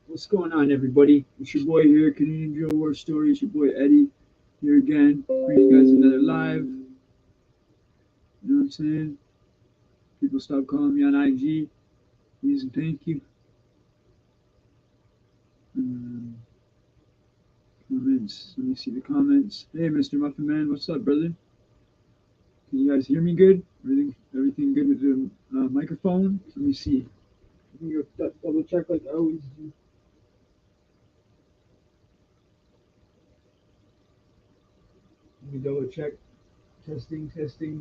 What's going on, everybody? It's your boy here, Canadian Drill War Stories. Your boy Eddie here again, bringing you guys another live. You know what I'm saying? People stop calling me on IG. Please and thank you. Um, Comments. Let me see the comments. Hey, Mr. Muffin Man, what's up, brother? Can you guys hear me good? Everything good with the microphone? Let me see. Let me go double check like I always do. Let me double check. Testing,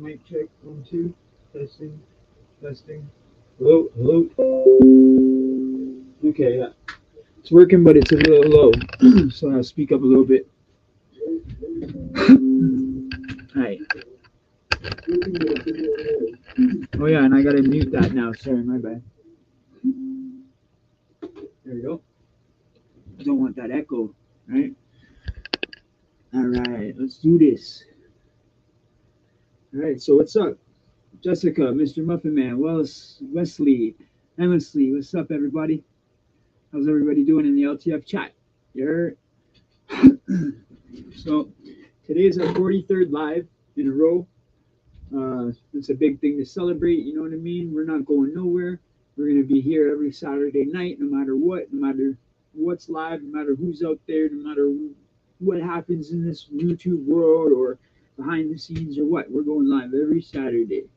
mic check. 1, 2. Testing, testing. Hello. Okay, yeah. It's working, but it's a little low. So I'll speak up a little bit. Alright. Oh, yeah, and I gotta mute that now. Sorry, my bad. There we go. Don't want that echo, right? Alright, let's do this. Alright, so what's up? Jessica, Mr. Muffin Man, Wesley, Wesley, what's up, everybody? How's everybody doing in the LTF chat? You heard? So today is our 43rd live in a row. It's a big thing to celebrate, you know what I mean? We're not going nowhere. We're going to be here every Saturday night, no matter what, no matter what's live, no matter who's out there, no matter what happens in this YouTube world or behind the scenes or what. We're going live every Saturday.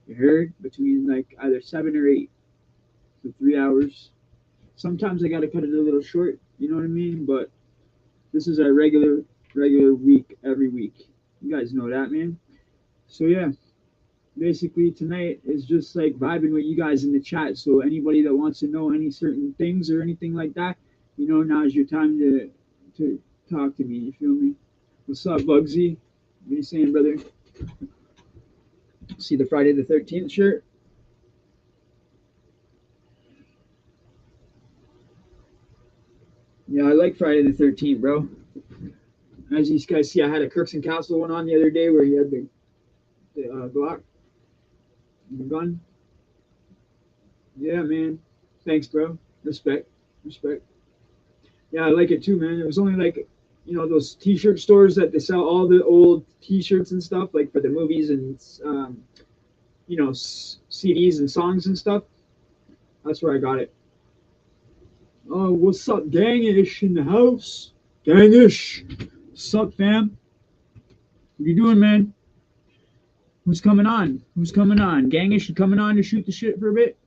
You heard? Between like either 7 or 8. So 3 hours. Sometimes I got to cut it a little short, you know what I mean? But this is our regular week every week. You guys know that, man. So yeah, basically tonight is just like vibing with you guys in the chat. So anybody that wants to know any certain things or anything like that, you know, now is your time to talk to me. You feel me? What's up, Bugsy? What are you saying, brother? See the Friday the 13th shirt? Yeah, I like Friday the 13th, bro. As you guys see, I had a Crooks and Castle one on the other day where he had the Glock, the gun. Yeah, man. Thanks, bro. Respect. Yeah, I like it too, man. It was only like, those T-shirt stores that they sell all the old T-shirts and stuff, like for the movies and CDs and songs and stuff. That's where I got it. Oh, what's up, Gangish in the house? Gangish, what's up, fam? What you doing, man? Who's coming on? Gangish, you coming on to shoot the shit for a bit?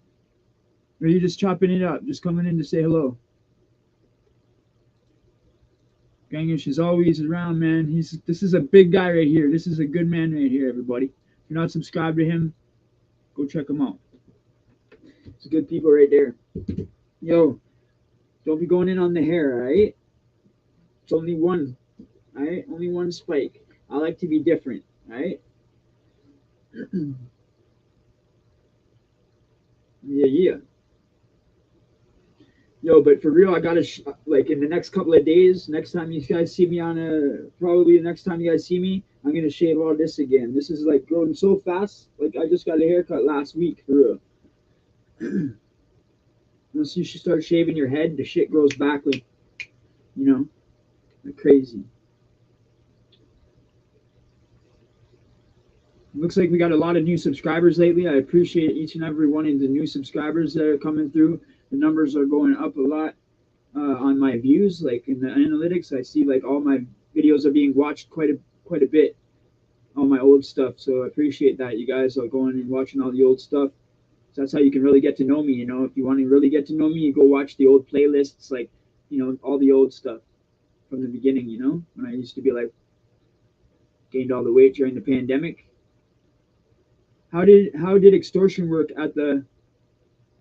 Or are you just chopping it up? Just coming in to say hello? Gangish is always around, man. This is a big guy right here. This is a good man right here, everybody. If you're not subscribed to him, go check him out. It's good people right there. Yo, don't be going in on the hair, alright? It's only one, alright? Only one spike. I like to be different, alright? Yeah. Yo, but for real, I gotta like in the next couple of days. Next time you guys see me probably the next time you guys see me, I'm gonna shave all this again. This is like growing so fast. Like I just got a haircut last week, for real. Once you should start shaving your head, the shit grows back like crazy. Looks like we got a lot of new subscribers lately. I appreciate each and every one of the new subscribers that are coming through. The numbers are going up a lot on my views. Like in the analytics, I see like all my videos are being watched quite a bit. All my old stuff. So I appreciate that. You guys are going and watching all the old stuff. So that's how you can really get to know me. If you want to really get to know me, you go watch the old playlists, like all the old stuff from the beginning. When I used to be like gained all the weight during the pandemic. How did extortion work at the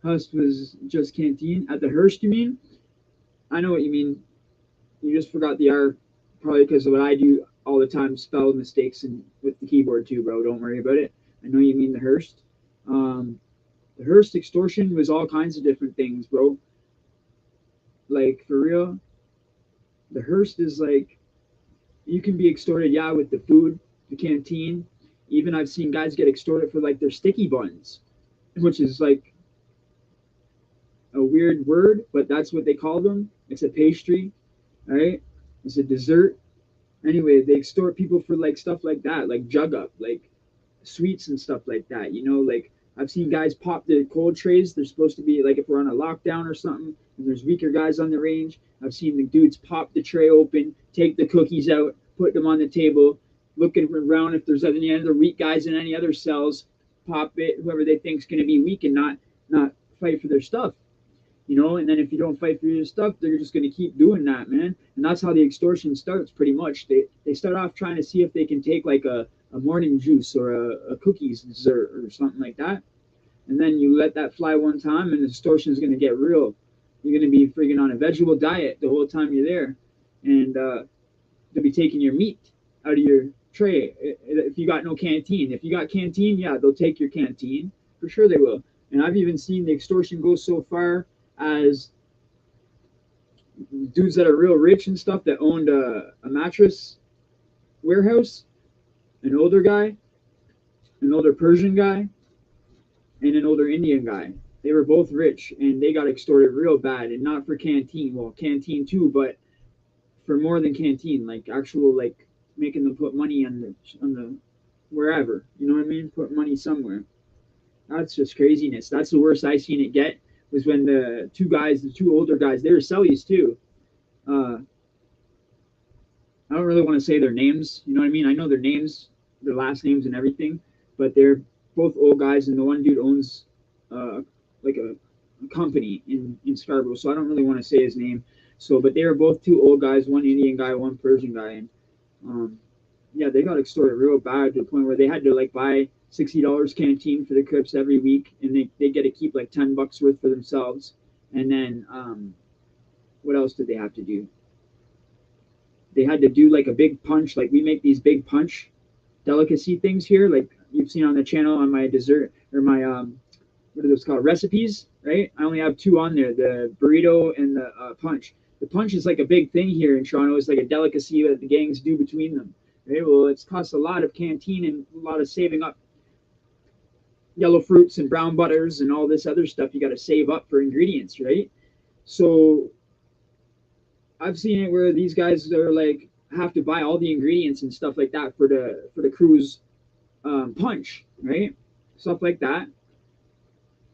Hust was just canteen at the Hearst? You mean? I know what you mean. You just forgot the R, probably because of what I do all the time, spell mistakes and with the keyboard too, bro. Don't worry about it. I know you mean the Hearst. The Hearst extortion was all kinds of different things, bro. Like for real, the Hearst is like you can be extorted, yeah, with the food, the canteen. Even I've seen guys get extorted for like their sticky buns, which is like a weird word, but that's what they call them. It's a pastry, right? It's a dessert. Anyway, they extort people for like stuff like that, like jug up, like sweets and stuff like that. You know, like I've seen guys pop the cold trays. They're supposed to be like if we're on a lockdown or something, and there's weaker guys on the range. I've seen the dudes pop the tray open, take the cookies out, put them on the table, looking around if there's any other weak guys in any other cells, pop it, whoever they think's going to be weak and not fight for their stuff. You know, and then if you don't fight for your stuff, they're just going to keep doing that, man. And that's how the extortion starts, pretty much. They start off trying to see if they can take like a morning juice or a cookies dessert or something like that. And then you let that fly one time, and the extortion is going to get real. You're going to be freaking on a vegetable diet the whole time you're there, and they'll be taking your meat out of your tray if you got no canteen. If you got canteen, yeah, they'll take your canteen for sure. They will. And I've even seen the extortion go so far as dudes that are real rich and stuff that owned a mattress warehouse, an older guy, an older Persian guy, and an older Indian guy. They were both rich and they got extorted real bad, and not for canteen. Well, canteen too, but for more than canteen, like actual like making them put money on the wherever. You know what I mean? Put money somewhere. That's just craziness. That's the worst I seen it get was when the two guys, the two older guys, they were cellies too. I don't really want to say their names. You know what I mean? I know their names, their last names, and everything, but they're both old guys, and the one dude owns like a company in Scarborough. So I don't really want to say his name. So, but they were both two old guys, one Indian guy, one Persian guy, and um, yeah, they got extorted real bad to the point where they had to like buy $60 canteen for the Crips every week, and they get to keep like $10 worth for themselves. And then what else did they have to do? They had to do like a big punch. Like we make these big punch delicacy things here, like you've seen on the channel on my dessert or my what are those called, recipes, right? I only have two on there, the burrito and the punch. The punch is like a big thing here in Toronto. It's like a delicacy that the gangs do between them. Right? Well, it's cost a lot of canteen and a lot of saving up yellow fruits and brown butters and all this other stuff you got to save up for ingredients, right? So I've seen it where these guys are like have to buy all the ingredients and stuff like that for the crew's punch, right? Stuff like that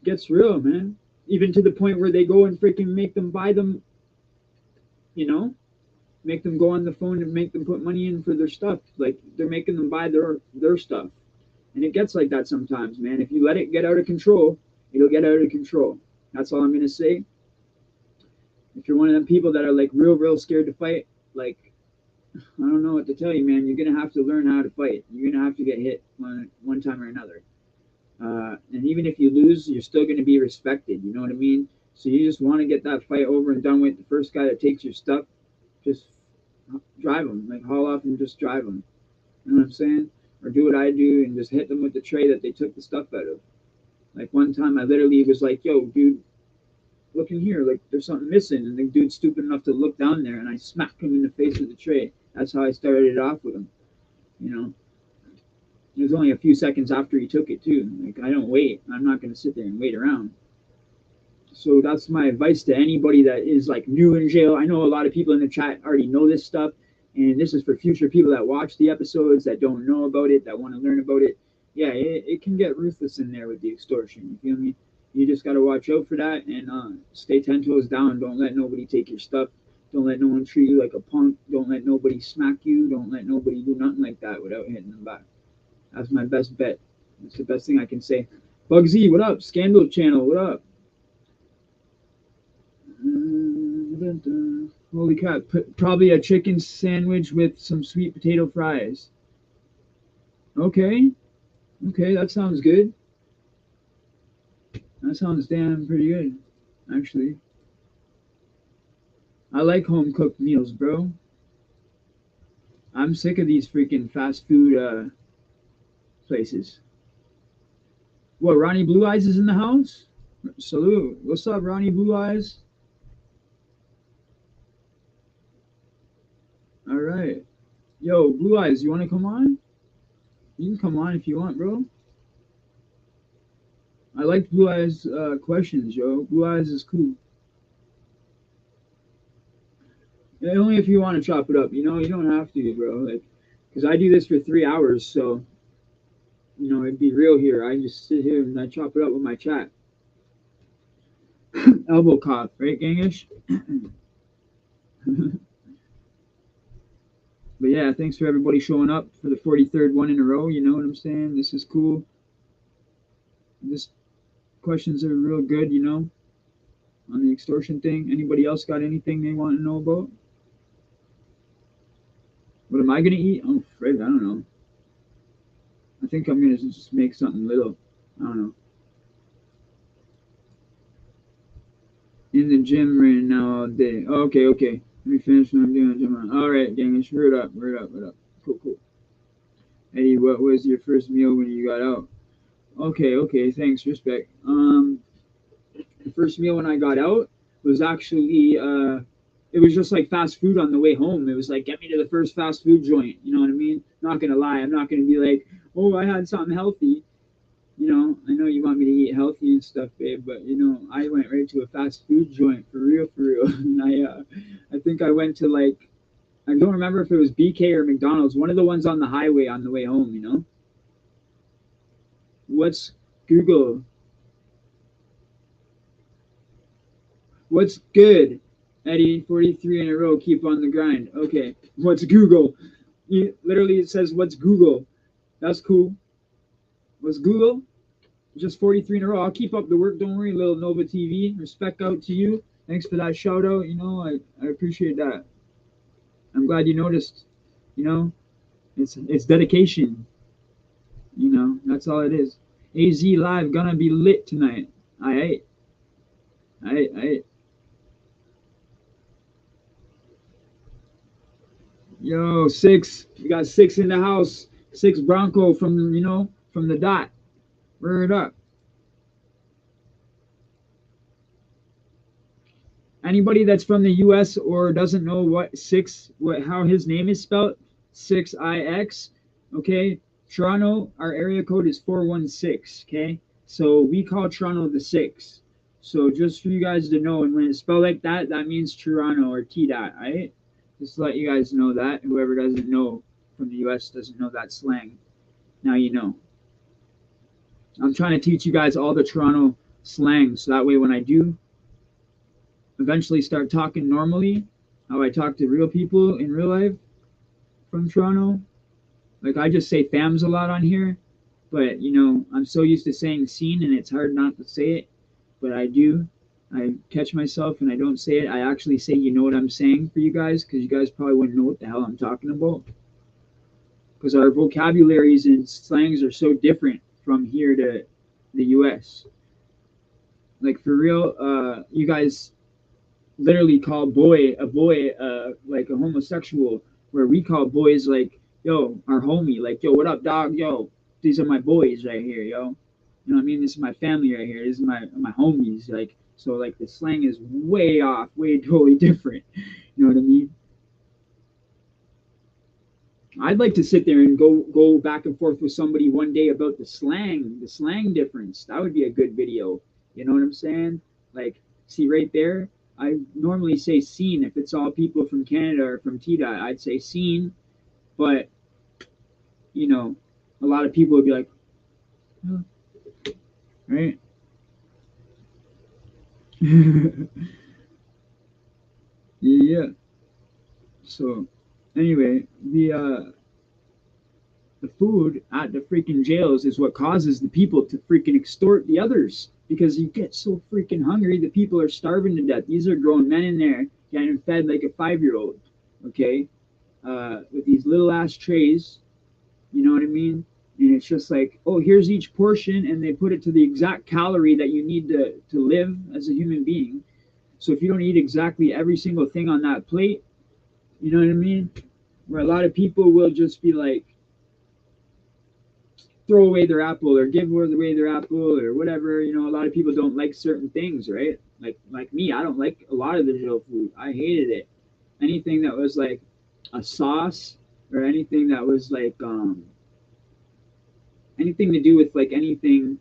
gets real, man. Even to the point where they go and freaking make them buy them, you know, make them go on the phone and make them put money in for their stuff. Like they're making them buy their stuff, and it gets like that sometimes, man. If you let it get out of control, it'll get out of control. That's all I'm gonna say. If you're one of them people that are like real scared to fight, like I don't know what to tell you, man. You're gonna have to learn how to fight. You're gonna have to get hit one time or another. And even if you lose, you're still gonna be respected. You know what I mean? So you just want to get that fight over and done with. The first guy that takes your stuff, just drive them, like haul off and just drive them. You know what I'm saying? Or do what I do and just hit them with the tray that they took the stuff out of. Like one time, I literally was like, "Yo, dude, look in here, like there's something missing," and the dude's stupid enough to look down there, and I smacked him in the face with the tray. That's how I started it off with him. You know, it was only a few seconds after he took it too. Like I don't wait. I'm not gonna sit there and wait around. So that's my advice to anybody that is like new in jail. I know a lot of people in the chat already know this stuff, and this is for future people that watch the episodes that don't know about it, that want to learn about it. Yeah, it can get ruthless in there with the extortion. You feel me? You just got to watch out for that and stay 10 toes down. Don't let nobody take your stuff. Don't let no one treat you like a punk. Don't let nobody smack you. Don't let nobody do nothing like that without hitting them back. That's my best bet. That's the best thing I can say. Bugsy, what up? Scandal Channel, what up? Holy crap. Probably a chicken sandwich with some sweet potato fries. Okay. Okay, that sounds good. That sounds damn pretty good, actually. I like home cooked meals, bro. I'm sick of these freaking fast food places. What, Ronnie Blue Eyes is in the house? Salute. What's up, Ronnie Blue Eyes? All right. Yo, Blue Eyes, you want to come on? You can come on if you want, bro. I like Blue Eyes questions, yo. Blue Eyes is cool. And only if you want to chop it up, you know. You don't have to, bro. Like, because I do this for 3 hours, so it'd be real here. I just sit here and I chop it up with my chat. Elbow cough, right, Gangish? But yeah, thanks for everybody showing up for the 43rd one in a row. You know what I'm saying? This is cool. This questions are real good, on the extortion thing. Anybody else got anything they want to know about? What am I gonna eat? I'm afraid I don't know. I think I'm gonna just make something little. I don't know. In the gym right now all day. Okay, okay. Let me finish what I'm doing. Gym. All right, gang. Word up, word up, word up. Cool, cool. Eddie, what was your first meal when you got out? Okay, okay. Thanks, respect. The first meal when I got out was actually it was just like fast food on the way home. It was like get me to the first fast food joint. You know what I mean? Not gonna lie, I'm not gonna be like, oh, I had something healthy. I know you want me to eat healthy and stuff, babe, but I went right to a fast food joint for real, for real. And I think I went to like I don't remember if it was BK or McDonald's, one of the ones on the highway on the way home. What's Google? What's good? Eddie, 43 in a row, keep on the grind. Okay, what's Google? Literally, it says, what's Google? That's cool. What's Google? Just 43 in a row. I'll keep up the work. Don't worry, little Nova TV. Respect out to you. Thanks for that shout out. I appreciate that. I'm glad you noticed. You know, it's dedication. That's all it is. AZ Live gonna be lit tonight. Alright, alright. Yo, six. We got six in the house. Six Bronco from the dot. Word up. Anybody that's from the US or doesn't know how his name is spelled, 6IX, okay? Toronto, our area code is 416, okay? So we call Toronto the 6. So just for you guys to know, and when it's spelled like that, that means Toronto or T dot, right? Just to let you guys know that. Whoever doesn't know from the US doesn't know that slang. Now you know. I'm trying to teach you guys all the Toronto slang so that way when I do eventually start talking normally, how I talk to real people in real life from Toronto. Like I just say fams a lot on here, but I'm so used to saying scene and it's hard not to say it, but I do. I catch myself and I don't say it. I actually say, you know what I'm saying for you guys, because you guys probably wouldn't know what the hell I'm talking about. Because our vocabularies and slangs are so different from here to the US. Like for real, you guys literally call a boy like a homosexual, where we call boys like, yo, our homie, like, yo, what up, dog? Yo, these are my boys right here, yo. You know what I mean? This is my family right here. This is my homies. Like, so like the slang is way off, way totally different. You know what I mean? I'd like to sit there and go back and forth with somebody one day about the slang difference. That would be a good video. You know what I'm saying? Like, see right there. I normally say scene if it's all people from Canada or from TDOT. I'd say scene, but a lot of people would be like, oh, right? Yeah. So, anyway, the food at the freaking jails is what causes the people to freaking extort the others, because you get so freaking hungry. The people are starving to death. These are grown men in there getting fed like a 5-year-old, okay, with these little ass trays. You know what I mean? And it's just like, oh, here's each portion, and they put it to the exact calorie that you need to live as a human being. So if you don't eat exactly every single thing on that plate, you know what I mean? Where a lot of people will just be like, throw away their apple or give away their apple or whatever. A lot of people don't like certain things, right? Like me, I don't like a lot of the jail food. I hated it. Anything that was like a sauce or anything that was like anything to do with like anything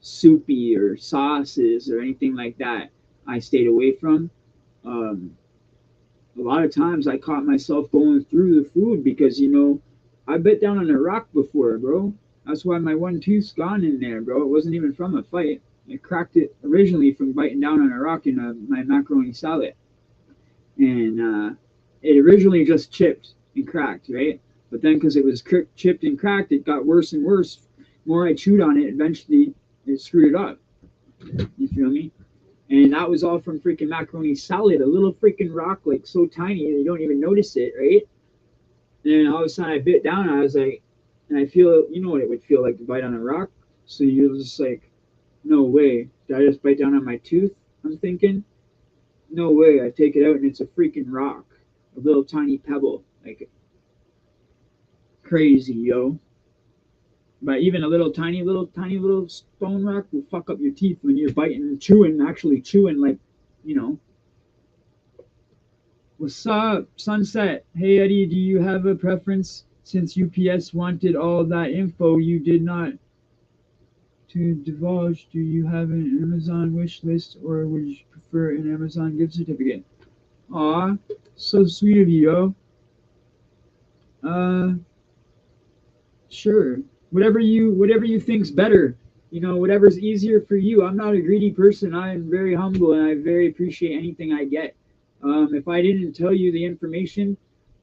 soupy or sauces or anything like that, I stayed away from. Um, a lot of times I caught myself going through the food because, I bit down on a rock before, bro. That's why my one tooth's gone in there, bro. It wasn't even from a fight. I cracked it originally from biting down on a rock in my macaroni salad. And it originally just chipped and cracked, right? But then because it was chipped and cracked, it got worse and worse. The more I chewed on it, eventually it screwed it up. You feel me? And that was all from freaking macaroni salad, a little freaking rock, like so tiny you don't even notice it, right? And then all of a sudden I bit down, I was like, and I feel, you know what it would feel like to bite on a rock? So you're just like, no way. Did I just bite down on my tooth? I'm thinking, no way. I take it out and it's a freaking rock, a little tiny pebble, like crazy, yo. But even a tiny little stone rock will fuck up your teeth when you're biting and chewing, actually chewing, like, you know. What's up, Sunset? Hey, Eddie, do you have a preference? Since UPS wanted all that info you did not to divulge, do you have an Amazon wish list or would you prefer an Amazon gift certificate? Aw, so sweet of you, yo. Uh, sure. Whatever you think's better. Whatever's easier for you. I'm not a greedy person. I am very humble and I very appreciate anything I get. If I didn't tell you the information,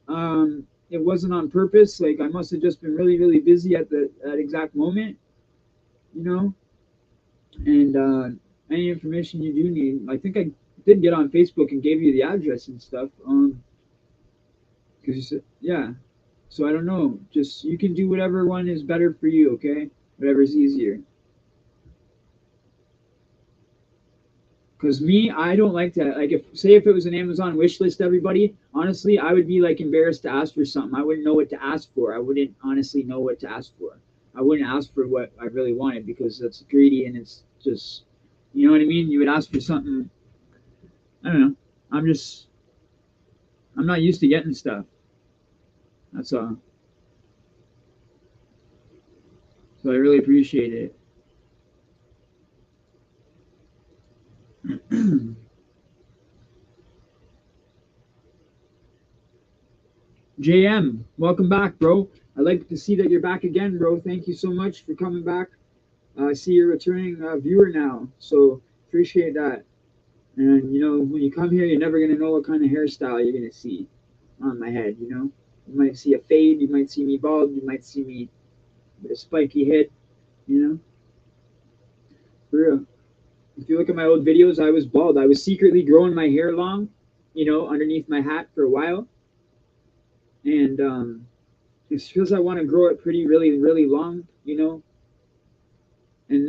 it wasn't on purpose. Like I must have just been really, really busy at that exact moment, you know. And any information you do need, I think I did get on Facebook and gave you the address and stuff. Because you said, yeah. So I don't know. Just you can do whatever one is better for you. Okay, whatever's easier. Because me, I don't like that. Like, if it was an Amazon wish list, everybody, honestly, I would be like embarrassed to ask for something. I wouldn't know what to ask for. I wouldn't honestly know what to ask for. I wouldn't ask for what I really wanted because that's greedy and it's just, you know what I mean? You would ask for something. I don't know. I'm just, I'm not used to getting stuff. That's all. So I really appreciate it. JM, welcome back, bro. I like to see that you're back again, bro. Thank you so much for coming back. I see you're a returning viewer now, so appreciate that. And when you come here, you're never gonna know what kind of hairstyle you're gonna see on my head. You might see a fade, you might see me bald, you might see me with a spiky head. You know, for real. If you look at my old videos, I was bald. I was secretly growing my hair long, underneath my hat for a while, and it's because I want to grow it pretty, really, really long. And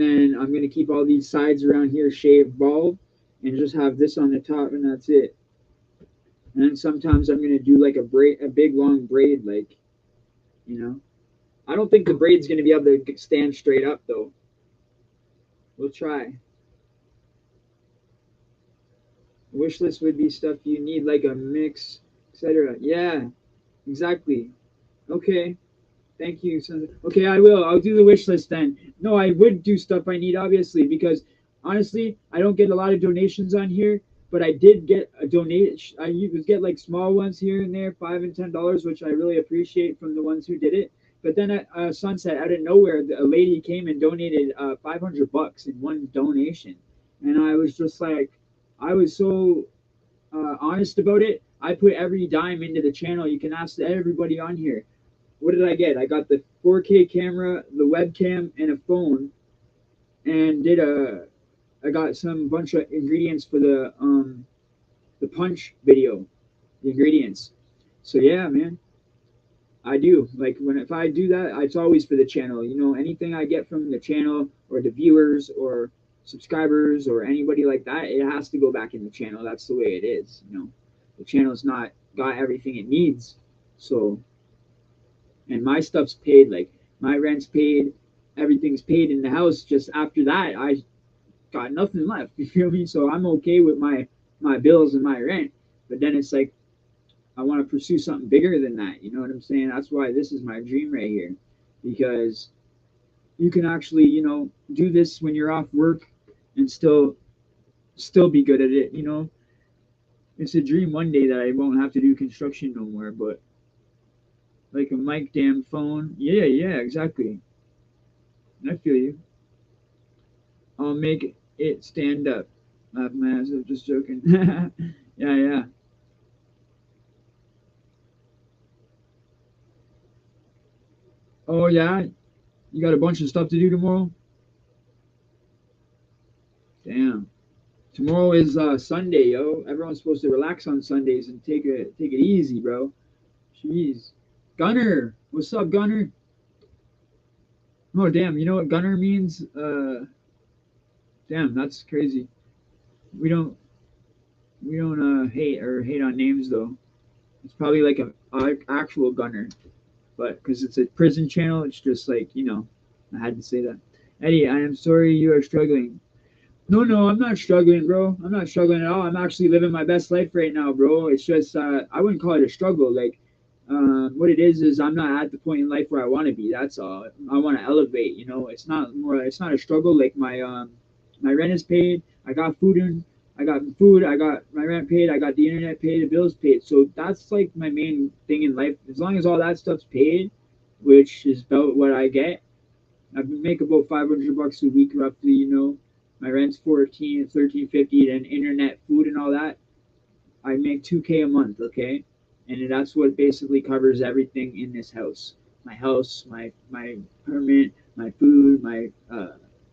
then I'm gonna keep all these sides around here shaved bald, and just have this on the top, and that's it. And then sometimes I'm gonna do like a big long braid, like you know. I don't think the braid's gonna be able to stand straight up though. We'll try. Wish list would be stuff you need, like a mix, etc. Yeah, exactly. Okay, thank you. Okay, I will. I'll do the wish list then. No, I would do stuff I need, obviously, because honestly, I don't get a lot of donations on here, but I did get a donation. I would get like small ones here and there, $5 and $10, which I really appreciate from the ones who did it. But then at sunset, out of nowhere, a lady came and donated $500 in one donation, and I was just like, I was so honest about it. I put every dime into the channel. You can ask everybody on here. What did I get? I got the 4K camera, the webcam, and a phone, and I got some bunch of ingredients for the punch video, the ingredients. So yeah, man, I do like if I do that, it's always for the channel. Anything I get from the channel or the viewers or subscribers or anybody like that, it has to go back in the channel. That's the way it is. The channel's not got everything it needs, so and my stuff's paid. Like my rent's paid, everything's paid in the house. Just after that, I got nothing left. You feel me? So I'm okay with my bills and my rent. But then it's like I want to pursue something bigger than that. You know what I'm saying? That's why this is my dream right here, because you can actually, you know, do this when you're off work and still be good at it, you know. It's a dream one day that I won't have to do construction no more, but like a mic damn phone. Yeah, yeah, exactly. I feel you. I'll make it stand up. Man, I'm just joking. Yeah, yeah. Oh yeah, you got a bunch of stuff to do tomorrow. Damn. Tomorrow is Sunday, yo. Everyone's supposed to relax on Sundays and take it easy, bro. Jeez. Gunner, what's up, Gunner? Oh damn, you know what Gunner means? Damn, that's crazy. We don't we don't hate on names though. It's probably like a actual Gunner, but because it's a prison channel, it's just like, you know, I had to say that. Eddie, I am sorry you are struggling. No, no, I'm not struggling, bro. I'm not struggling at all. I'm actually living my best life right now, bro. It's just I wouldn't call it a struggle. Like, what it is I'm not at the point in life where I want to be. That's all. I want to elevate. You know, it's not more. It's not a struggle. Like my rent is paid. I got food in. I got food. I got my rent paid. I got the internet paid. The bills paid. So that's like my main thing in life. As long as all that stuff's paid, which is about what I get, I make about 500 bucks a week roughly, you know. My rent's 14, 13.50, and internet, food, and all that. I make 2K a month, okay? And that's what basically covers everything in this house. My house, my permit, my food, my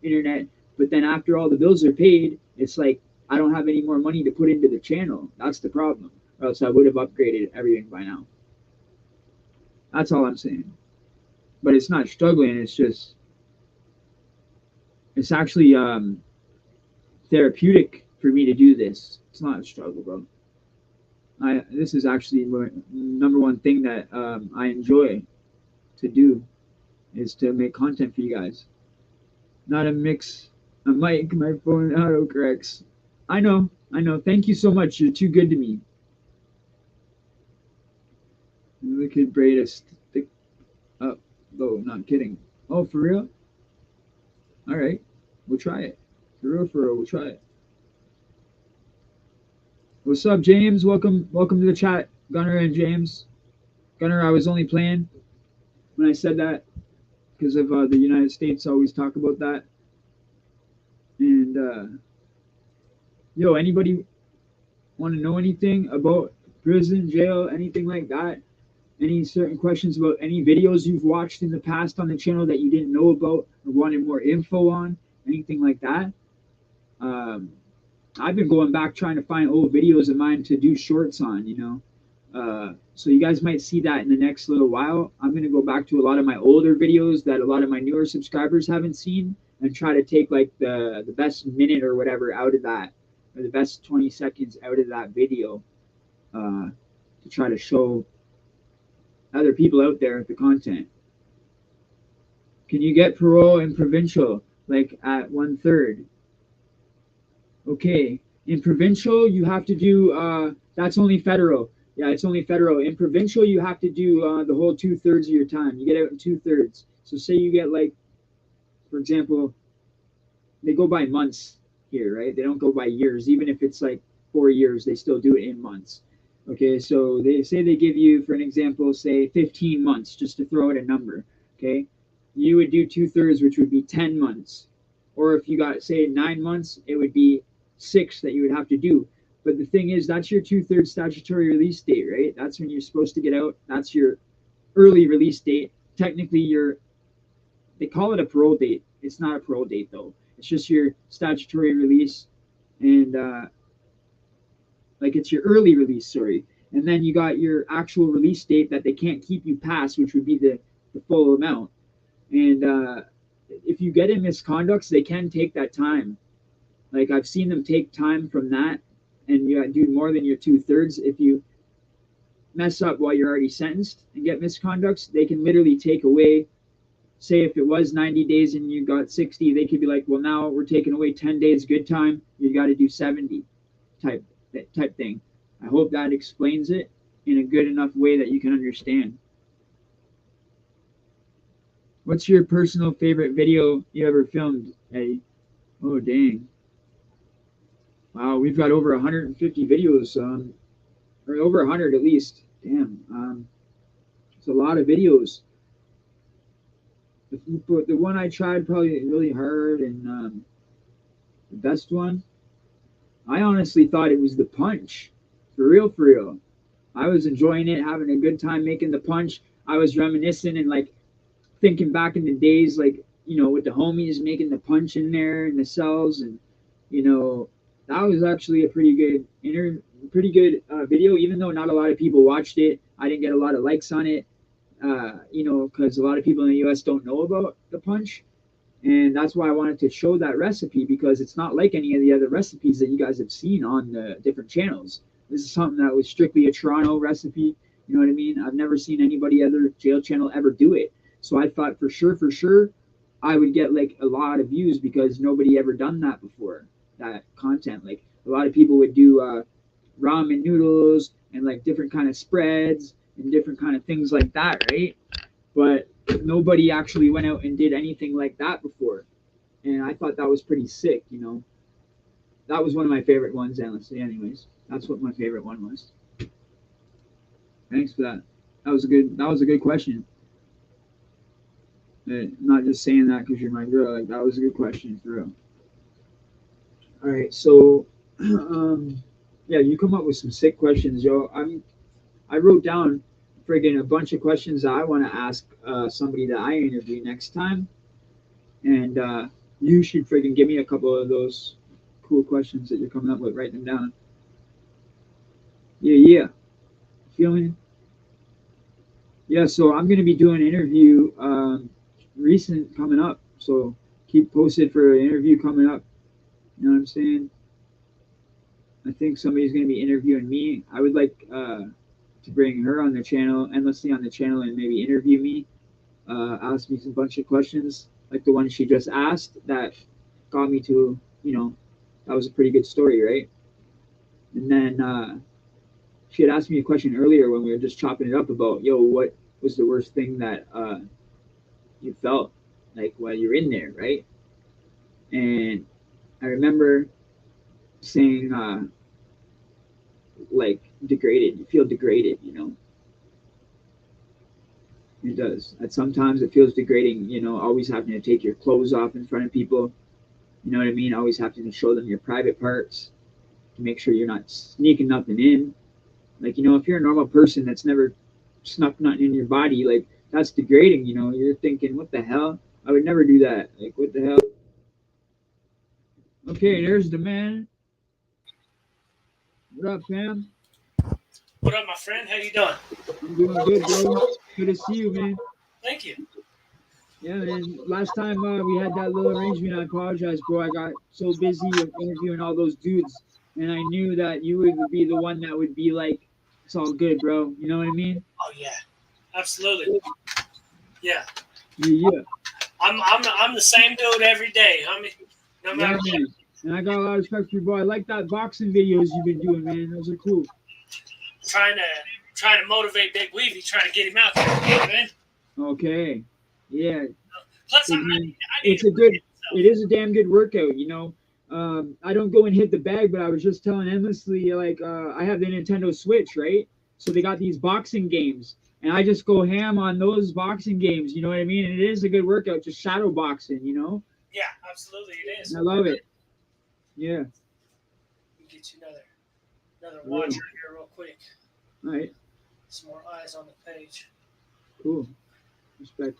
internet. But then after all the bills are paid, it's like I don't have any more money to put into the channel. That's the problem. Or else I would have upgraded everything by now. That's all I'm saying. But it's not struggling. It's actually therapeutic for me to do this. It's not a struggle, bro. This is actually my number one thing that I enjoy to do is to make content for you guys. Not a mix, a mic, my phone auto corrects. I know, I know. Thank you so much. You're too good to me. We could braid a stick up. Oh, not kidding. Oh, for real? All right, we'll try it. For real, we'll try it. What's up, James? Welcome to the chat, Gunner and James. Gunner, I was only playing when I said that because of the United States always talk about that. And yo, anybody want to know anything about prison, jail, anything like that? Any certain questions about any videos you've watched in the past on the channel that you didn't know about or wanted more info on? Anything like that? Um, I've been going back trying to find old videos of mine to do shorts on, you know. So you guys might see that in the next little while. I'm gonna go back to a lot of my older videos that a lot of my newer subscribers haven't seen and try to take like the best minute or whatever out of that, or the best 20 seconds out of that video, uh, to try to show other people out there the content. Can you get parole in provincial like at 1/3? Okay. In provincial, you have to do, that's only federal. Yeah, it's only federal. In provincial, you have to do the whole 2/3 of your time. You get out in 2/3. So say you get like, for example, they go by months here, right? They don't go by years. Even if it's like 4 years, they still do it in months. Okay, so they say they give you, for an example, say 15 months, just to throw out a number. Okay, you would do 2/3, which would be 10 months. Or if you got, say, 9 months, it would be six that you would have to do. But the thing is, that's your 2/3 statutory release date, right? That's when you're supposed to get out. That's your early release date. Technically, they call it a parole date. It's not a parole date, though. It's just your statutory release. And like it's your early release, sorry. And then you got your actual release date that they can't keep you past, which would be the full amount. And if you get in misconducts, they can take that time. Like I've seen them take time from that, and you do more than your 2/3. If you mess up while you're already sentenced and get misconducts, they can literally take away. Say if it was 90 days and you got 60, they could be like, well, now we're taking away 10 days good time. You got to do 70 type thing. I hope that explains it in a good enough way that you can understand. What's your personal favorite video you ever filmed, Eddie? Oh, dang. Wow, we've got over 150 videos, or over 100 at least. Damn. It's a lot of videos. The one I tried probably really hard and the best one, I honestly thought it was the punch. For real, for real. I was enjoying it, having a good time making the punch. I was reminiscing and like thinking back in the days, like, with the homies making the punch in there in the cells. And, you know, that was actually a pretty good video, even though not a lot of people watched it. I didn't get a lot of likes on it, because a lot of people in the US don't know about the punch. And that's why I wanted to show that recipe, because it's not like any of the other recipes that you guys have seen on the different channels. This is something that was strictly a Toronto recipe. You know what I mean? I've never seen anybody other jail channel ever do it. So I thought for sure, I would get like a lot of views because nobody ever done that before. That content, like a lot of people would do ramen noodles and like different kind of spreads and different kind of things like that, right? But nobody actually went out and did anything like that before. And I thought that was pretty sick. That was one of my favorite ones, honestly. Anyways, that's what my favorite one was. Thanks for that. That was a good question. I'm not just saying that because you're my girl. Like, that was a good question for real. All right, so yeah, you come up with some sick questions, yo. I wrote down friggin' a bunch of questions that I want to ask somebody that I interview next time, and you should friggin' give me a couple of those cool questions that you're coming up with. Write them down. Yeah. Feeling? Yeah. So I'm gonna be doing an interview recent coming up. So keep posted for an interview coming up. You know what I'm saying? I think somebody's going to be interviewing me. I would like to bring her on the channel, endlessly on the channel, and maybe interview me, ask me some bunch of questions like the one she just asked that got me to, that was a pretty good story, right? And then she had asked me a question earlier when we were just chopping it up about, yo, what was the worst thing that you felt like while you're in there, right? And I remember saying, like, degraded. You feel degraded. It does. And sometimes it feels degrading, always having to take your clothes off in front of people. You know what I mean? Always having to show them your private parts to make sure you're not sneaking nothing in. Like, if you're a normal person that's never snuck nothing in your body, like, that's degrading. You're thinking, what the hell? I would never do that. Like, what the hell? Okay, there's the man. What up, fam? What up, my friend? How you doing? I'm doing good, bro. Good to see you, man. Thank you. Yeah, man. Last time we had that little arrangement, I apologize, bro. I got so busy with interviewing all those dudes, and I knew that you would be the one that would be like, "It's all good, bro." You know what I mean? Oh yeah, absolutely. Yeah, Yeah. I'm the same dude every day, homie. No Yeah, matter what. man. And I got a lot of respect for you, bro. I like that boxing videos you've been doing, man. Those are cool. Trying to motivate Big Weavy, trying to get him out there, man. Okay. Yeah. Plus, I need It's a good. It is a damn good workout. I don't go and hit the bag, but I was just telling endlessly, like, I have the Nintendo Switch, right? So they got these boxing games, and I just go ham on those boxing games. You know what I mean? And it is a good workout, just shadow boxing. Yeah, absolutely, it is. I love it. Yeah. Let me get you another watcher here real quick. All right. Some more eyes on the page. Cool. Respect.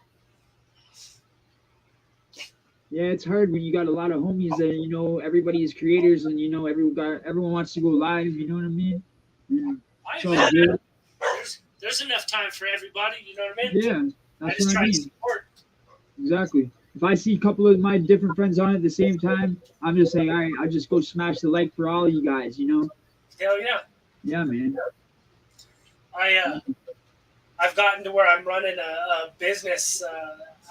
Yeah, it's hard when you got a lot of homies that everybody is creators, and everyone wants to go live. You know what I mean? There's enough time for everybody. You know what I mean? Yeah, that's what I mean. To support. Exactly. If I see a couple of my different friends on at the same time, I'm just saying, all right, I'll just go smash the like for all of you guys. Hell yeah. Yeah, man. I've gotten to where I'm running a business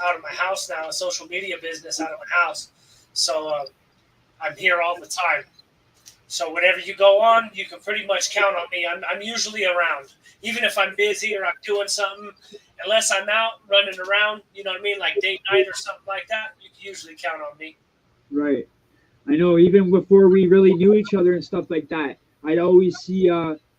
out of my house now, a social media business out of my house. So I'm here all the time. So whenever you go on, you can pretty much count on me. I'm usually around, even if I'm busy or I'm doing something. Unless I'm out running around, you know what I mean, like date night or something like that, you can usually count on me. Right. I know even before we really knew each other and stuff like that, I'd always see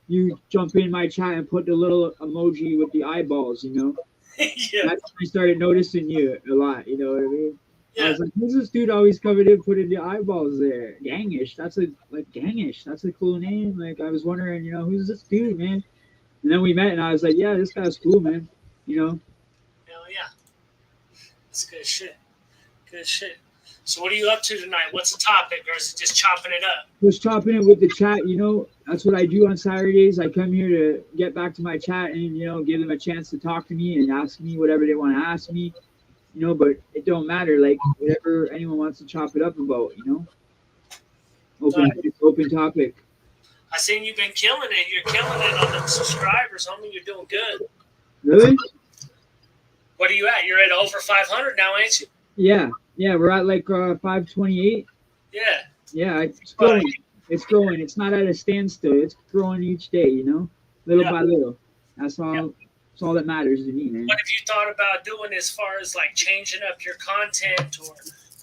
you jump in my chat and put the little emoji with the eyeballs, you know. Yeah, That's when I started noticing you a lot, you know what I mean? I yeah. was like, who's this dude always coming in putting the eyeballs there? Gangish. That's a like Gangish. That's a cool name. Like I was wondering, you know, who's this dude, man? And then we met and I was like, yeah, this guy's cool, man. You know, Hell yeah. That's good shit. Good shit. So what are you up to tonight? What's the topic, or is it just chopping it up? just chopping it with the chat, you know, that's what I do on Saturdays. I come here to get back to my chat and, you know, give them a chance to talk to me and ask me whatever they want to ask me, you know, but it don't matter. Like whatever anyone wants to chop it up about, you know, open, open topic. I seen you've been killing it. You're killing it on the subscribers, homie. You're doing good. Really? What are you at? You're at over 500 now, ain't you? Yeah. Yeah. We're at like 528. Yeah. Yeah. It's growing. It's growing. It's not at a standstill. It's growing each day, you know, little by little. That's all. Yeah. That's all that matters to me, man. What have you thought about doing as far as like changing up your content,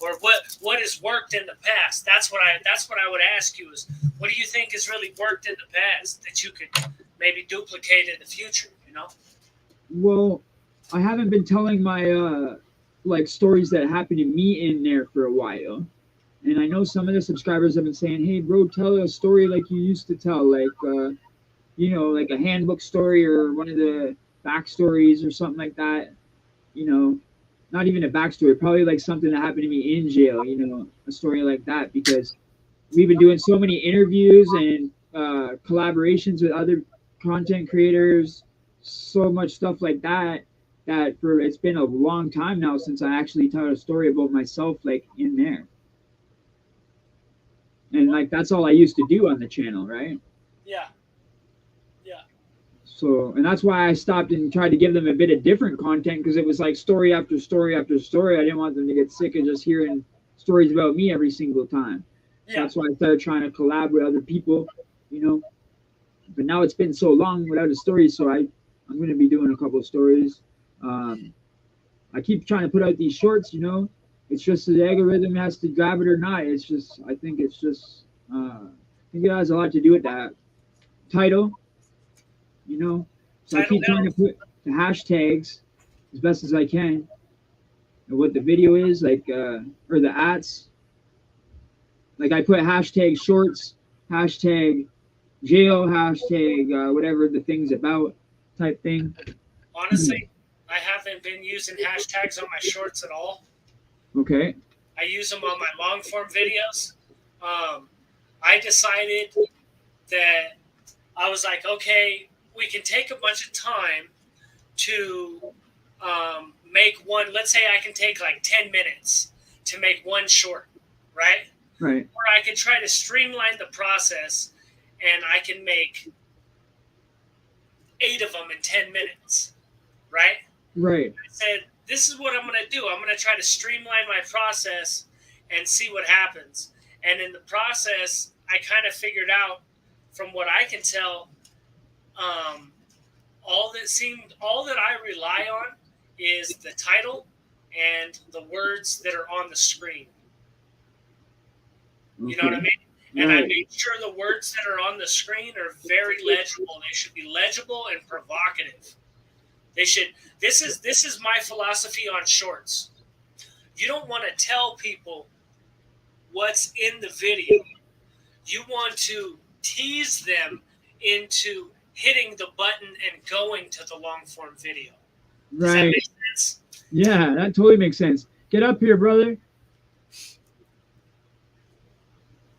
or what has worked in the past? That's what I would ask you is, what do you think has really worked in the past that you could maybe duplicate in the future? You know? Well, I haven't been telling my like stories that happened to me in there for a while. And I know some of the subscribers have been saying, "Hey, bro, tell a story like you used to tell, like you know, like a handbook story or one of the backstories or something like that." You know, not even a backstory, probably like something that happened to me in jail. You know, a story like that because we've been doing so many interviews and collaborations with other content creators, so much stuff like that. That for it's been a long time now since I actually told a story about myself, like in there, and like that's all I used to do on the channel, right? Yeah. Yeah. So, and that's why I stopped and tried to give them a bit of different content because it was like story after story after story. I didn't want them to get sick of just hearing stories about me every single time. So Yeah. that's why I started trying to collab with other people, you know. But now it's been so long without a story, so I'm going to be doing a couple of stories. Um, I keep trying to put out these shorts, you know. It's just the algorithm has to grab it or not. It's just I think it's just I think it has a lot to do with that title, you know. So I Title keep trying to helps. put the hashtags as best as I can and what the video is like or the ads. Like I put hashtag shorts, hashtag jail, hashtag whatever the thing's about type thing. Honestly, I haven't been using hashtags on my shorts at all. Okay. I use them on my long form videos. I decided that I was like, okay, we can take a bunch of time to make one. Let's say I can take like 10 minutes to make one short, right? Right. Or I can try to streamline the process and I can make 8 of them in 10 minutes, right? Right. I said, this is what I'm going to do. I'm going to try to streamline my process and see what happens. And in the process, I kind of figured out, from what I can tell, all that I rely on is the title and the words that are on the screen. Okay. You know what I mean? And Right. I made sure the words that are on the screen are very legible. They should be legible and provocative. They should. This is my philosophy on shorts. You don't want to tell people what's in the video. You want to tease them into hitting the button and going to the long form video. Does that Right. make sense? Yeah, that totally makes sense. Get up here, brother.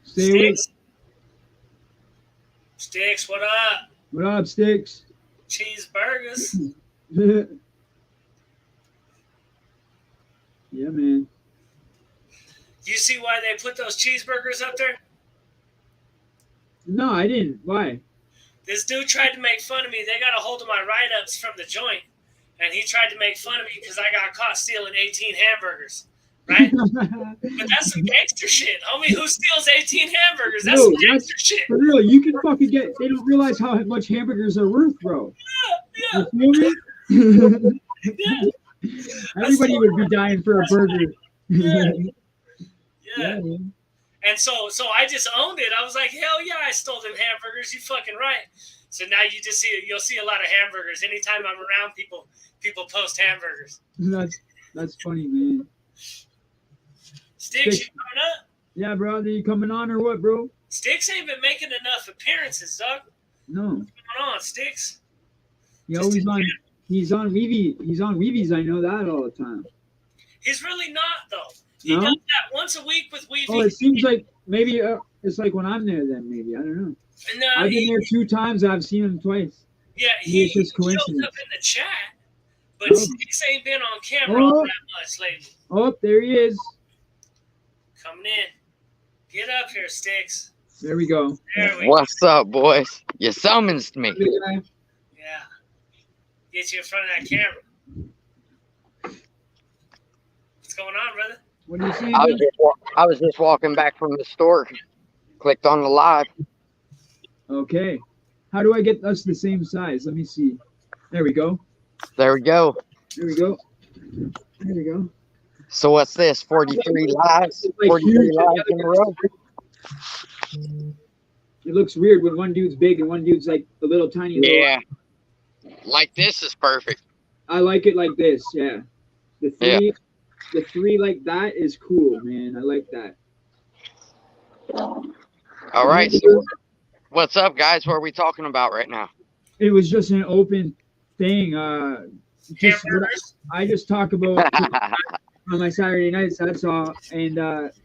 Stay awake. Sticks, what up? What up, Sticks? Cheeseburgers. Yeah, man. You see why they put those cheeseburgers up there? No, I didn't. Why? This dude tried to make fun of me. They got a hold of my write-ups from the joint, and he tried to make fun of me because I got caught stealing 18 hamburgers. right? But that's some gangster shit, homie. Who steals 18 hamburgers? That's No, some that's gangster shit. for real. You can fucking get. They don't realize how much hamburgers are worth, bro. Yeah, You feel me? yeah. Everybody would be dying for a burger. Yeah. Yeah, man. And so I just owned it. I was like, hell yeah, I stole them hamburgers. You fucking right. So now you'll see a lot of hamburgers. Anytime I'm around people post hamburgers. That's funny, man. Sticks, you coming up? Yeah, bro. Are you coming on or what, bro? Sticks ain't been making enough appearances, dog. No. What's going on, Sticks? He's on Weevy. He's on Weevy's. I know that all the time. He's really not though. He No? does that once a week with Weevy. Oh, it seems like maybe it's like when I'm there. Then maybe I don't know. No, I've been there 2 times. I've seen him twice. Yeah, It's just shows coincidence. up in the chat, but Oh. Sticks ain't been on camera all that much lately. Oh, there he is. Coming in. Get up here, Sticks. There we go. There we What's up, boys? You summoned me. Big guy. Yeah. Get you in front of that camera. What's going on, brother? What are you saying? I was just walking back from the store. Clicked on the live. Okay. How do I get us the same size? Let me see. There we go. There we go. There we go. There we go. So what's this? 43 lives? It's like 43 huge. lives in a row? It looks weird when one dude's big and one dude's like a little tiny. Yeah. Like this is perfect. I like it like this. Yeah. The three like that is cool, man. I like that. All right. So what's up, guys? What are we talking about right now? It was just an open thing. Hamburgers? I just talk about on my Saturday nights. That's all. And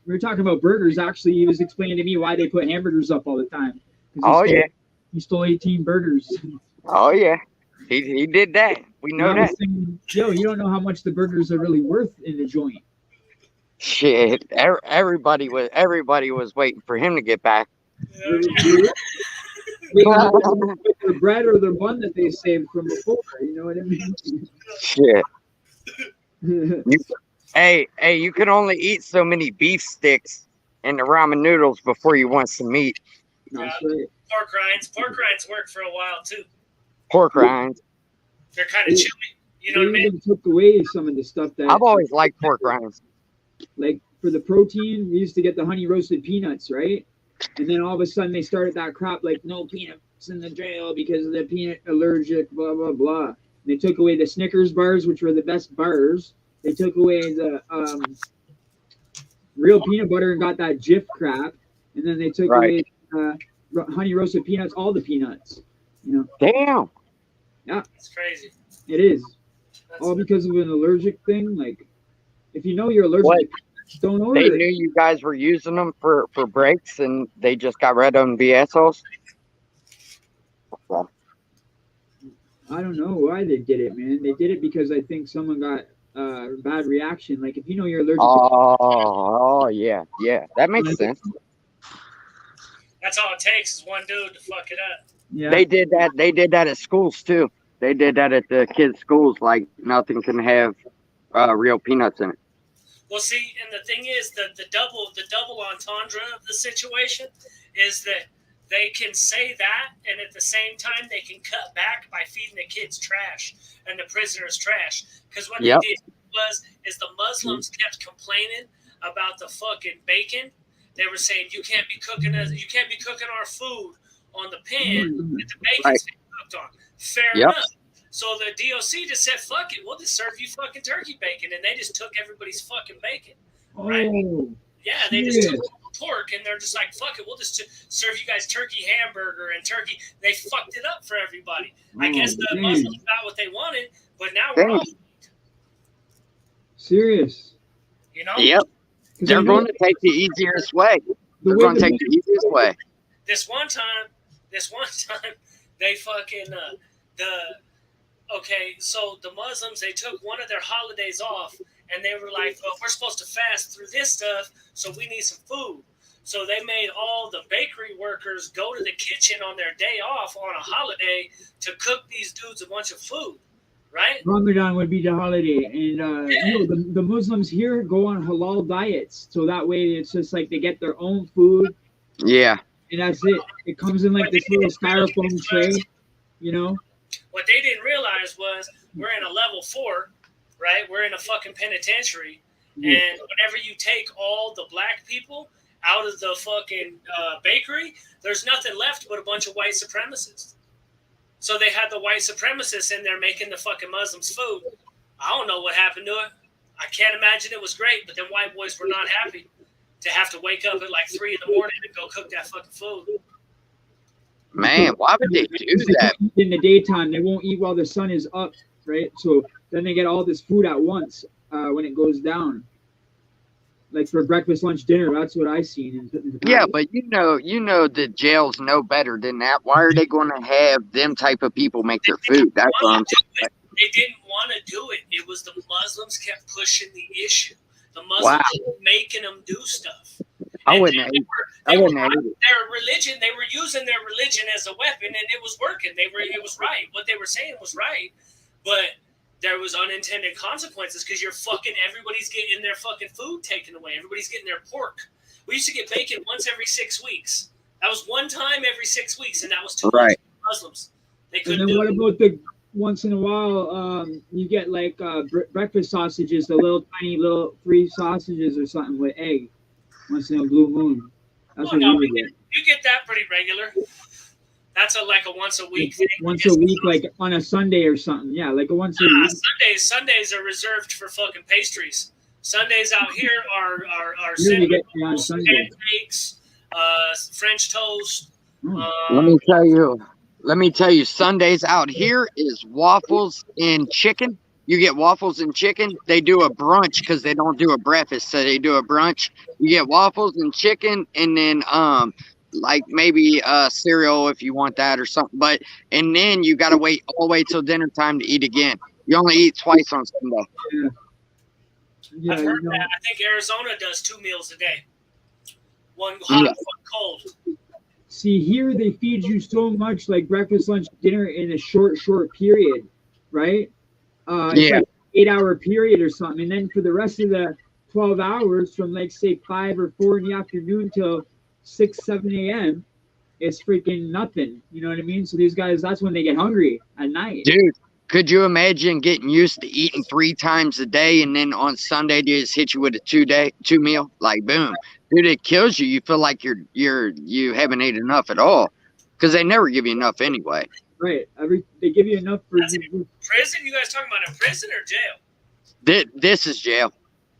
we were talking about burgers. Actually, he was explaining to me why they put hamburgers up all the time. Oh, yeah. He stole 18 burgers. Oh, yeah. He did that. We know that. Saying, yo, you don't know how much the burgers are really worth in the joint. Shit. Everybody was waiting for him to get back. The bread or the bun that they saved from before. You know what I mean? Shit. Hey, you can only eat so many beef sticks and the ramen noodles before you want some meat. That's right. Pork rinds. Pork rinds work for a while too. Pork rinds. They're kind of chewy. You know what I They mean? even took away some of the stuff that, I've always liked pork rinds. like for the protein, we used to get the honey roasted peanuts, right? And then all of a sudden they started that crap like no peanuts in the jail because of the peanut allergic, blah blah blah. They took away the Snickers bars, which were the best bars. They took away the real peanut butter and got that Jif crap, and then they took away honey roasted peanuts, all the peanuts. You know, Damn. It's crazy. it is That's all because of an allergic thing. Like, if you know you're allergic, What? to peanuts, don't order They it. knew you guys were using them for breaks and they just got rid of them BSOs. I don't know why they did it, man. They did it because I think someone got a bad reaction. Like, if you know you're allergic to Oh, yeah. That makes sense. That's all it takes is one dude to fuck it up. yeah, They did that. They did that at schools too. They did that at the kids' schools. Like nothing can have real peanuts in it. Well, see, and the thing is, the double entendre of the situation is that they can say that, and at the same time, they can cut back by feeding the kids trash and the prisoners trash. Because what Yep. they did is the Muslims kept complaining about the fucking bacon. They were saying you can't be cooking our food on the pan that the bacon's being cooked on. Fair Yep. enough. So the DOC just said, "Fuck it, we'll just serve you fucking turkey bacon," and they just took everybody's fucking bacon. Right? Oh, Yeah, they just took pork and they're just like, "Fuck it, we'll just serve you guys turkey hamburger and turkey." They fucked it up for everybody. I guess the dang. Muslims got what they wanted, but now we're all, serious. you know. Yep. 'Cause They're I know going to take the easiest way. the They're way going to the- take the easiest way. This one time, they fucking so the Muslims, they took one of their holidays off and they were like, "Well, we're supposed to fast through this stuff, so we need some food." So they made all the bakery workers go to the kitchen on their day off on a holiday to cook these dudes a bunch of food. right? Ramadan would be the holiday, and the Muslims here go on halal diets, so that way it's just like they get their own food, Yeah. and that's it. It comes in like this little styrofoam tray, you know. What they didn't realize was we're in a level 4, right? We're in a fucking penitentiary, and whenever you take all the black people out of the fucking bakery, there's nothing left but a bunch of white supremacists. So they had the white supremacists in there making the fucking Muslims food. I don't know what happened to it. I can't imagine it was great, but them white boys were not happy to have to wake up at like 3 in the morning and go cook that fucking food. Man, why would they do that? In the daytime, they won't eat while the sun is up, right? So then they get all this food at once when it goes down. Like for breakfast, lunch, dinner. That's what I seen. Yeah, but you know the jails know better than that. Why are they going to have them type of people make their food? That's what I'm saying. They didn't want to do it. It was the Muslims kept pushing the issue. The Muslims were making them do stuff. I wouldn't hate it. Their religion, they were using their religion as a weapon, and it was working. It was right. What they were saying was right, but there was unintended consequences because everybody's getting their fucking food taken away. Everybody's getting their pork. We used to get bacon once every 6 weeks. That was one time every 6 weeks, and that was too much for Muslims. They couldn't. And then what about the once in a while you get like breakfast sausages, the little tiny little 3 sausages or something with egg once in a blue moon. That's what we get. You get that pretty regular. That's like a once a week thing. Once a week, like on a Sunday or something. Yeah, like a once a week. Sundays are reserved for fucking pastries. Sundays out here are pancakes, French toast. Let me tell you, Sundays out here is waffles and chicken. You get waffles and chicken. They do a brunch because they don't do a breakfast, so they do a brunch. You get waffles and chicken, and then like maybe cereal if you want that or something. And then you gotta wait all the way till dinner time to eat again. You only eat twice on Sunday. Yeah, I've heard that. I think Arizona does 2 meals a day. One hot, one cold. See, here they feed you so much, like breakfast, lunch, dinner in a short period, right? It's like 8-hour period or something. And then for the rest of the 12 hours from like say 5 or 4 in the afternoon till 6, 7 a.m., it's freaking nothing. You know what I mean? So these guys, that's when they get hungry at night. Dude, could you imagine getting used to eating 3 times a day and then on Sunday they just hit you with a 2 meal? Like boom. Dude, it kills you. You feel like you haven't ate enough at all. Because they never give you enough anyway. Right. They give you enough for prison. You guys talking about a prison or jail? This is jail.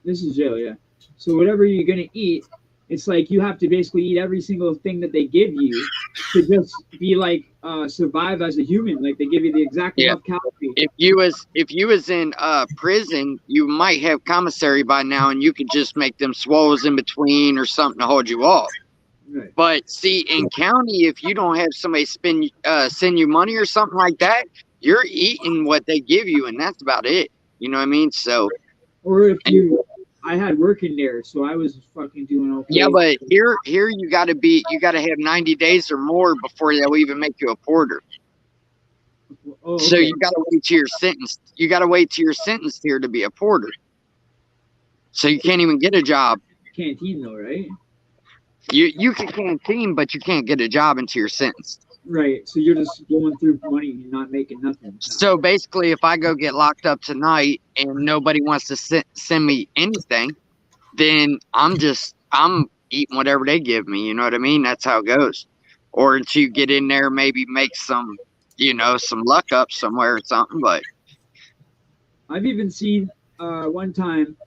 This is jail, yeah. So whatever you're gonna eat, it's like you have to basically eat every single thing that they give you to just be like survive as a human. Like they give you the exact enough calories. If you was in prison, you might have commissary by now, and you could just make them swallows in between or something to hold you off. Right. But see, in county, if you don't have somebody send you money or something like that, you're eating what they give you, and that's about it. You know what I mean? So, or if I had work in there, so I was fucking doing okay. Yeah, but here you got to have 90 days or more before they'll even make you a porter. Oh, okay. So you got to wait till you're sentenced. You got to wait till you're sentenced here to be a porter. So you can't even get a job. Canteen though, right? You can canteen, but you can't get a job until you're sentenced. Right. So you're just going through money and not making nothing. So basically, if I go get locked up tonight and nobody wants to send me anything, then I'm eating whatever they give me. You know what I mean? That's how it goes. Or until you get in there, maybe make some luck up somewhere or something. But I've even seen one time.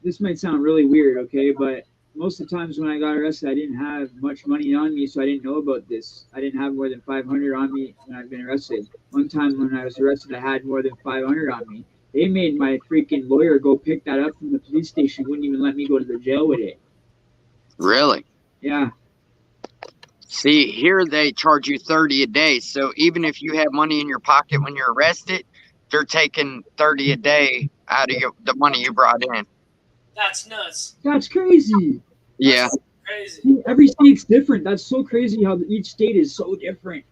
This might sound really weird, okay, but most of the times when I got arrested, I didn't have much money on me, so I didn't know about this. I didn't have more than 500 on me when I'd been arrested. One time when I was arrested, I had more than 500 on me. They made my freaking lawyer go pick that up from the police station. Wouldn't even let me go to the jail with it. Really? Yeah. See, here they charge you $30 a day. So even if you have money in your pocket when you're arrested, they're taking $30 a day out of the money you brought in. That's nuts. That's crazy. Yeah. Crazy. Every state's different. That's so crazy how each state is so different.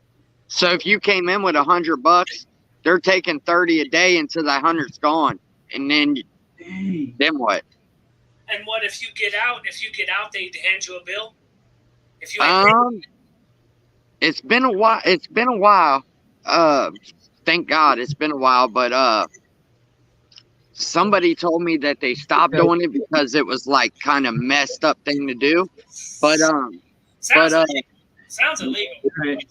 So if you came in with $100, they're taking 30 a day until that 100's gone, and then what? And what if you get out? If you get out, they hand you a bill. If you ain't it's been a while. It's been a while. Thank God it's been a while. But somebody told me that they stopped doing it because it was like kind of messed up thing to do. But sounds illegal. Right.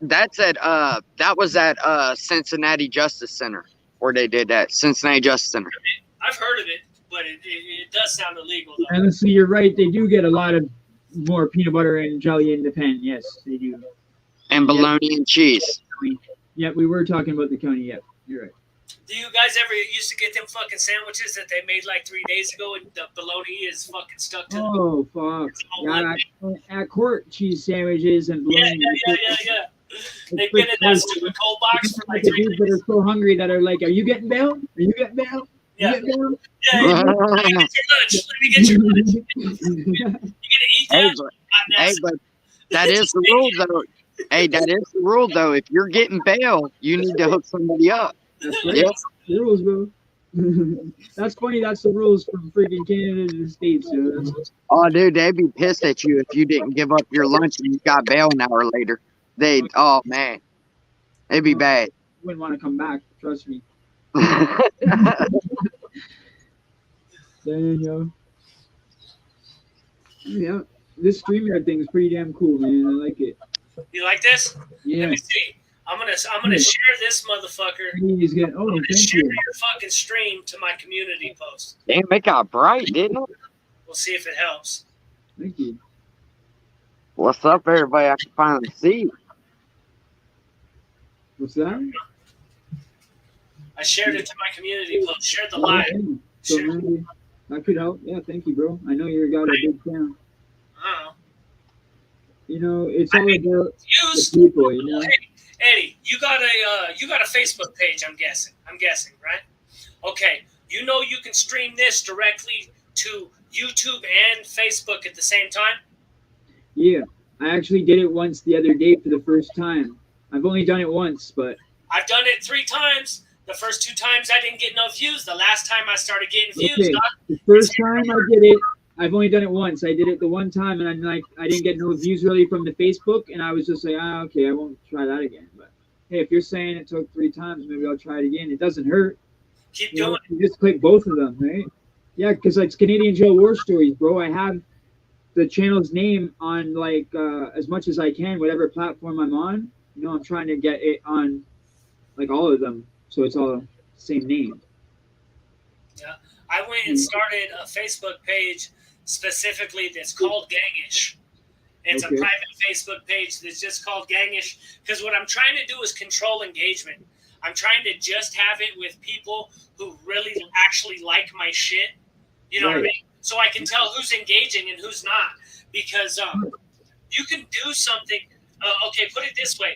that was at Cincinnati Justice Center where they did that. Cincinnati Justice Center. I've heard of it, but it does sound illegal though. Honestly, you're right. They do get a lot of more peanut butter and jelly in the pen. Yes, they do. And bologna and cheese. Yeah, we were talking about the county. Yeah, you're right. Do you guys ever used to get them fucking sandwiches that they made like 3 days ago and the bologna is fucking stuck to them? Oh, fuck. Yeah, at court, cheese sandwiches and bologna. Yeah. They've been in that stupid cold box for like 3 days. That are so hungry that are like, are you getting bail? Are you getting bail? Yeah. Let me get your lunch. You gonna eat that? Hey, but that is the rule, though. Hey, that is the rule, though. If you're getting bail, you need to hook somebody up. That's right. That's the rules, bro. That's funny. That's the rules from freaking Canada to the States. Oh, dude, they'd be pissed at you if you didn't give up your lunch and you got bail an hour later. Oh, man. It'd be bad. Wouldn't want to come back. Trust me. Dang, yo. Yeah, this StreamYard thing is pretty damn cool, man. I like it. You like this? Yeah. Let me see. I'm gonna share this motherfucker. He's getting, I'm gonna share your fucking stream to my community post. Damn, it got bright, didn't it? We'll see if it helps. Thank you. What's up, everybody? I can finally see. What's that? I shared it to my community post. Share the live. So maybe that could help. Yeah, thank you, bro. I know you're got a big fan. You know, it's all about the people, you know. Eddie, you got a Facebook page, I'm guessing, right? Okay, you know you can stream this directly to YouTube and Facebook at the same time? Yeah, I actually did it once the other day for the first time. I've only done it once, but I've done it 3 times. The first 2 times I didn't get no views. The last time I started getting views. Okay. The first time I did it, I've only done it once. I did it the one time, and I'm like, I didn't get no views really from the Facebook, and I was just like, okay, I won't try that again. But hey, if you're saying it took 3 times, maybe I'll try it again. It doesn't hurt. Keep doing it. You just click both of them, right? Yeah, because it's Canadian Jail War Stories, bro. I have the channel's name on like as much as I can, whatever platform I'm on. You know, I'm trying to get it on like all of them, so it's all the same name. Yeah, I went and started a Facebook page specifically that's called Gangish. It's a private Facebook page that's just called Gangish because what I'm trying to do is control engagement. I'm trying to just have it with people who really actually like my shit. You know what I mean? So I can tell who's engaging and who's not. Because you can do something. Okay, put it this way.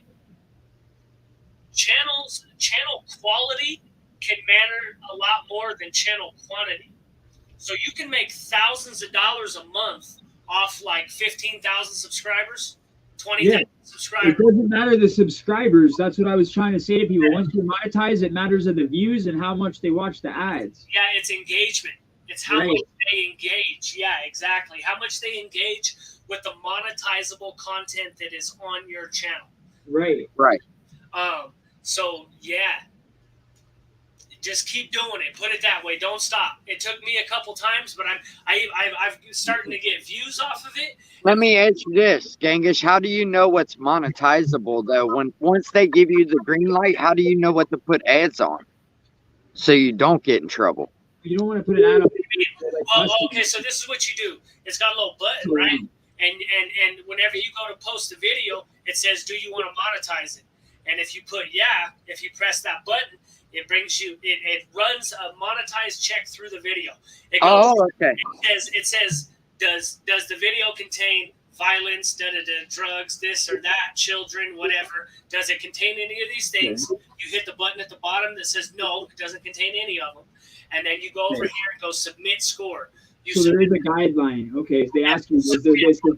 Channel quality can matter a lot more than channel quantity. So you can make thousands of dollars a month off like 15,000 subscribers, 20,000 subscribers. It doesn't matter the subscribers. That's what I was trying to say to people. Once you monetize, it matters of the views and how much they watch the ads. Yeah, it's engagement. It's how much they engage. Yeah, exactly. How much they engage with the monetizable content that is on your channel. Right. So yeah, just keep doing it. Put it that way. Don't stop. It took me a couple times, but I've starting to get views off of it. Let me ask you this, Gangish. How do you know what's monetizable though? Once they give you the green light, how do you know what to put ads on so you don't get in trouble? You don't want to put an ad on. Well, okay, so this is what you do. It's got a little button, right? And whenever you go to post a video, it says, "Do you want to monetize it?" And if you put if you press that button, it brings you. It runs a monetized check through the video. It goes, okay. It says, does the video contain violence, drugs, this or that, children, whatever? Does it contain any of these things? You hit the button at the bottom that says no, it doesn't contain any of them. And then you go over here and go submit score. So there is a guideline. Okay, they ask you, is there this, grade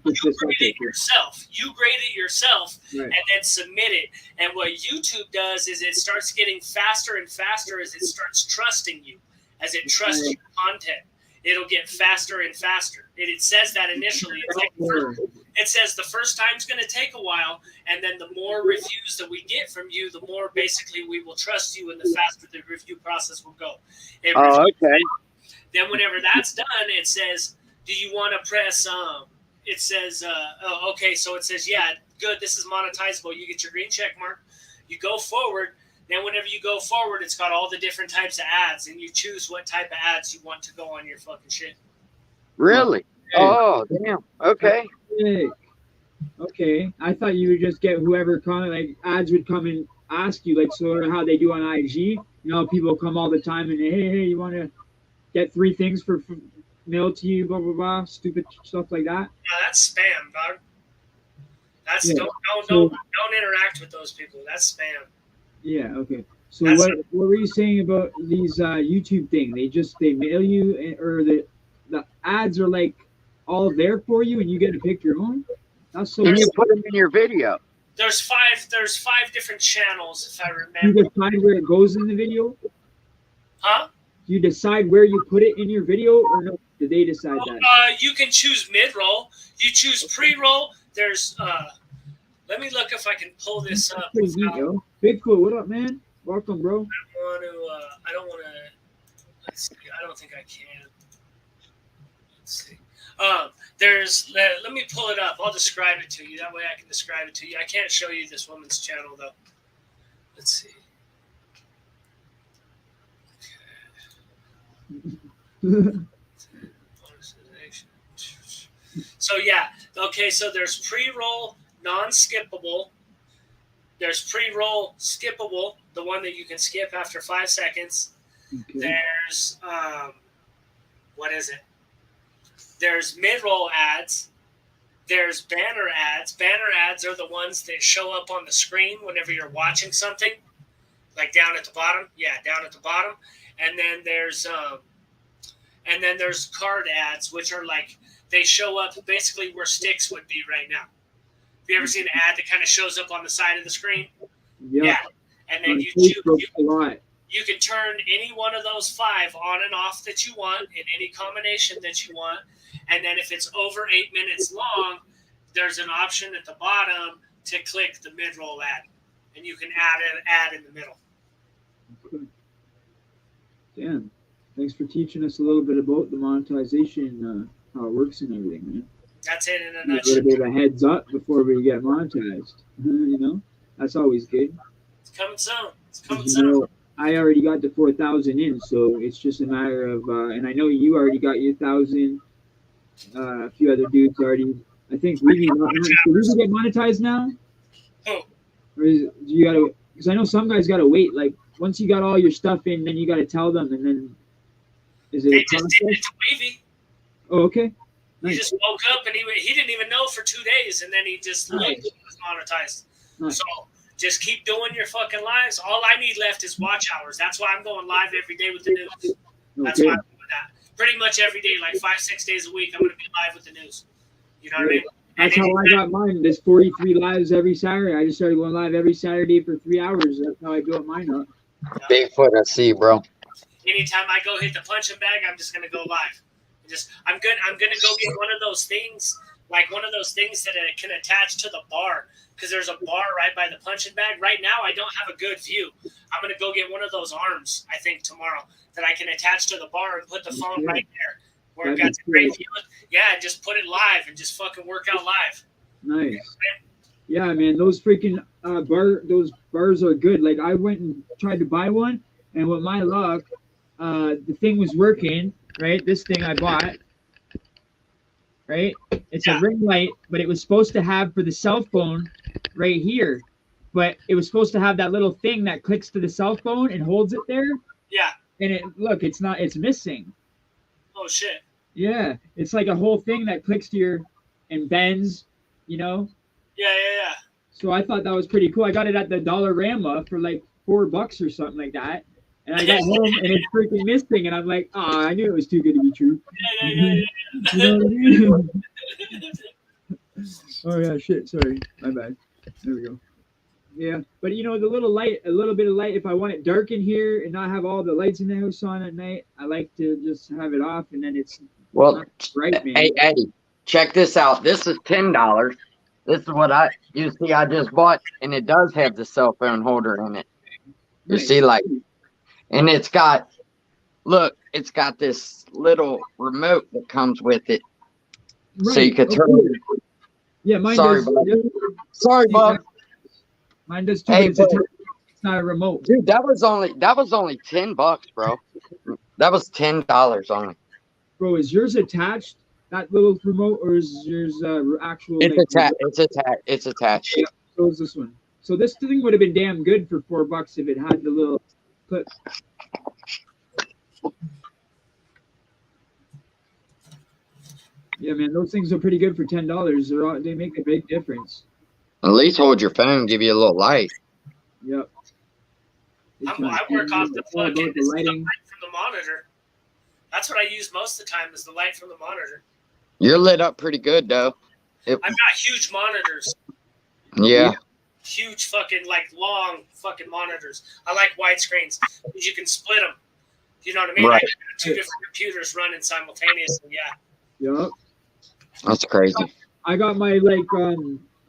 it yourself. You grade it yourself, right, and then submit it. And what YouTube does is it starts getting faster and faster as it starts trusting you, as it trusts your content. It'll get faster and faster. It says that initially. It's like it says the first time's going to take a while, and then the more reviews that we get from you, the more basically we will trust you, and the faster the review process will go. Okay. Then whenever that's done, it says, do you want to press, it says, okay, so it says, yeah, good, this is monetizable. You get your green check mark. You go forward. Then whenever you go forward, it's got all the different types of ads, and you choose what type of ads you want to go on your fucking shit. Really? Oh, damn. Okay. Okay. I thought you would just get whoever comment, like ads would come and ask you, like sort of how they do on IG. You know, people come all the time and hey, you want to get 3 things for mail to you, blah blah blah, stupid stuff like that. Yeah, that's spam, dog. That's don't interact with those people. That's spam. Yeah. Okay. So what were you saying about these YouTube thing? They mail you, or the ads are like all there for you, and you get to pick your own. That's so. And you put them in your video. There's 5 different channels, if I remember. You decide where it goes in the video. Huh? You decide where you put it in your video, or no? Do they decide that? You can choose mid-roll. You choose pre-roll. There's let me look if I can pull this up. Pretty neat, yo. Bigfoot, what up, man? Welcome, bro. I don't want to. Let's see. I don't think I can. Let's see. Let me pull it up. I'll describe it to you. That way I can describe it to you. I can't show you this woman's channel though. Let's see. So yeah, okay, so there's pre-roll, non-skippable. There's pre-roll skippable, the one that you can skip after 5 seconds. Okay. There's what is it? There's mid-roll ads. There's banner ads. Banner ads are the ones that show up on the screen whenever you're watching something, like down at the bottom. Yeah, down at the bottom. And then there's card ads, which are like they show up basically where sticks would be right now. Have you ever seen an ad that kind of shows up on the side of the screen? Yep. Yeah. And then you can turn any one of those 5 on and off that you want in any combination that you want. And then if it's over 8 minutes long, there's an option at the bottom to click the mid-roll ad. And you can add an ad in the middle. Okay. Damn. Thanks for teaching us a little bit about the monetization, how it works and everything, man. That's it in a nutshell. A little bit of a heads up before we get monetized. You know, that's always good. It's coming soon. Know, I already got the 4,000 in, so it's just a matter of, and I know you already got your 1,000. A few other dudes already. I think we get monetized now. Oh. Or is it, do you gotta? Because I know some guys gotta wait. Like once you got all your stuff in, then you gotta tell them, and then is it? It's wavy. Oh, okay. Nice. He just woke up and he didn't even know for 2 days, and then he just was monetized. Nice. So just keep doing your fucking lives. All I need left is watch hours. That's why I'm going live every day with the news. That's why I'm doing that. Pretty much every day, like 5-6 days a week, I'm going to be live with the news. You know what I mean? That's how I got mine. There's 43 lives every Saturday. I just started going live every Saturday for 3 hours. That's how I built mine up. Bigfoot, I see, bro. Anytime I go hit the punching bag, I'm just going to go live. I'm gonna go get one of those things, like one of those things that it can attach to the bar, because there's a bar right by the punching bag. Right now, I don't have a good view. I'm gonna go get one of those arms, I think, tomorrow, that I can attach to the bar and put the phone right there where it got a great view. Yeah, and just put it live and just fucking work out live. Nice. Yeah, man, those freaking those bars are good. Like I went and tried to buy one, and with my luck, the thing was working. Right, this thing I bought. Right, it's a ring light, but it was supposed to have for the cell phone right here, but it was supposed to have that little thing that clicks to the cell phone and holds it there. Yeah. And it's missing. Oh shit. Yeah, it's like a whole thing that clicks to your and bends, you know. Yeah. So I thought that was pretty cool. I got it at the Dollarama for like $4 or something like that. And I got home and it's freaking missing, and I'm like, oh, I knew it was too good to be true. Yeah. You know what I mean? Oh yeah, shit. Sorry, my bad. There we go. Yeah, but you know the little light, a little bit of light. If I want it dark in here and not have all the lights in the house on at night, I like to just have it off, and then it's Well, not bright, man. hey Eddie, check this out. This is $10. This is what I just bought, and it does have the cell phone holder in it. You Nice. see, like, and it's got this little remote that comes with it, so you could turn. Yeah, mine Sorry, does. bud. Yeah. Sorry, bud. Mine does too. Hey, But it's not a remote. Dude, that was only $10, bro. That was $10 only. Bro, is yours attached? That little remote, or is yours actual? It's like, attached. It's attached. Yeah, so is this one. So this thing would have been damn good for $4 if it had the little clip. Yeah, man, those things are pretty good for $10. They make a big difference. At least hold your phone, give you a little light. Yep. I work off the all about fucking the lighting. light from the monitor. That's what I use most of the time is the light from the monitor. You're lit up pretty good, though. I've got huge monitors. Yeah. Huge fucking, like, long fucking monitors. I like widescreens because you can split them. You know what I mean? Right. I got two different computers running simultaneously. Yeah. Yep. That's crazy. I got my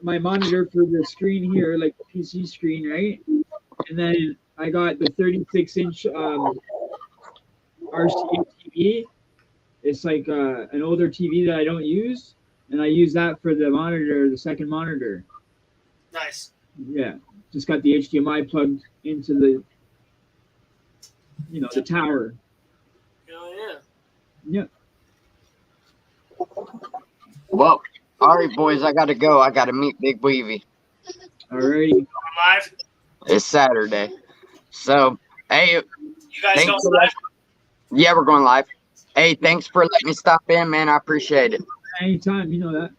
my monitor for the screen here, like the PC screen, right? And then I got the 36-inch RCA TV. It's like an older TV that I don't use, and I use that for the monitor, the second monitor. Nice. Yeah, just got the HDMI plugged into the, the tower. Oh yeah. Yeah. Well, all right, boys, I gotta go. I gotta meet Big Weavy. Alrighty. I'm live. It's Saturday, so hey, You guys thanks going live? yeah, we're going live. Hey, thanks for letting me stop in, man. I appreciate it. Anytime, you know that.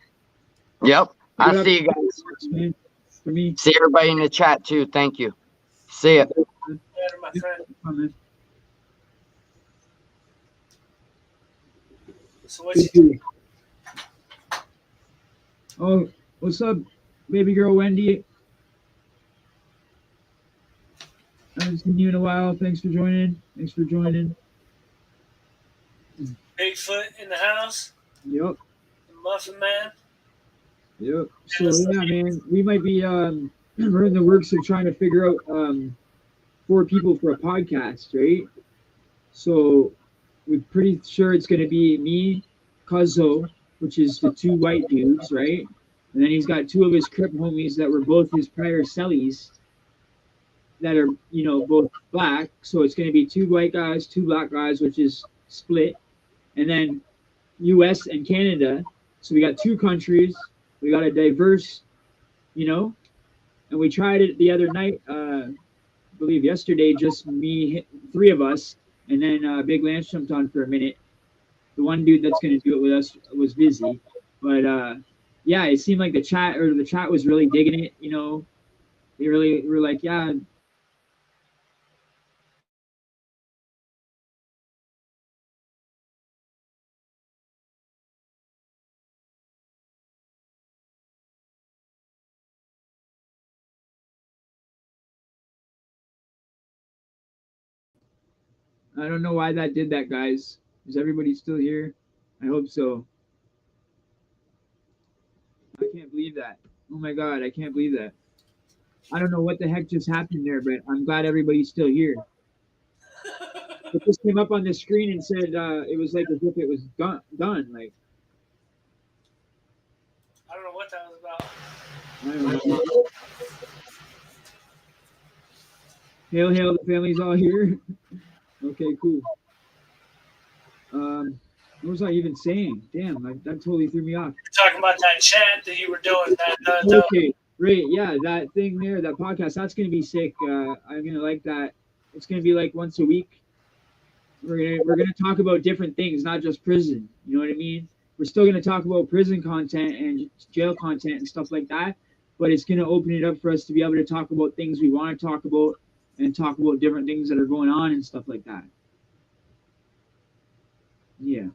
Yep, I Good see you guys. man. For me. See everybody in the chat too. Thank you. See ya. Later, my friend. Come on, man. So what's you Oh, what's up, baby girl Wendy? I haven't seen you in a while. Thanks for joining. Bigfoot in the house? Yep. The Muffin Man? Yep. So yeah, man, we might be we're in the works of trying to figure out 4 people for a podcast, right? So we're pretty sure it's gonna be me, Cuzzo, which is the 2 white dudes, right? And then he's got 2 of his Crip homies that were both his prior cellies that are, both black. So it's gonna be 2 white guys, 2 black guys, which is split. And then US and Canada. So we got 2 countries. We got a diverse, and we tried it the other night, I believe yesterday, just me, 3 of us, and then Big Lance jumped on for a minute. The one dude that's going to do it with us was busy, but yeah, it seemed like the chat was really digging it. They really were like, yeah. I don't know why that did that, guys. Is everybody still here? I hope so. I can't believe that. Oh my God, I can't believe that. I don't know what the heck just happened there, but I'm glad everybody's still here. It just came up on the screen and said it was like as if it was done. Like, I don't know what that was about. I don't know. Hail, the family's all here. Okay, cool. What was I even saying? Damn, that totally threw me off. You're talking about that chat that you were doing. Okay, great. Yeah, that thing there, that podcast, that's gonna be sick. I'm gonna like that. It's gonna be like once a week. We're gonna talk about different things, not just prison. You know what I mean? We're still gonna talk about prison content and jail content and stuff like that, but it's gonna open it up for us to be able to talk about things we want to talk about and talk about different things that are going on and stuff like that. Yeah.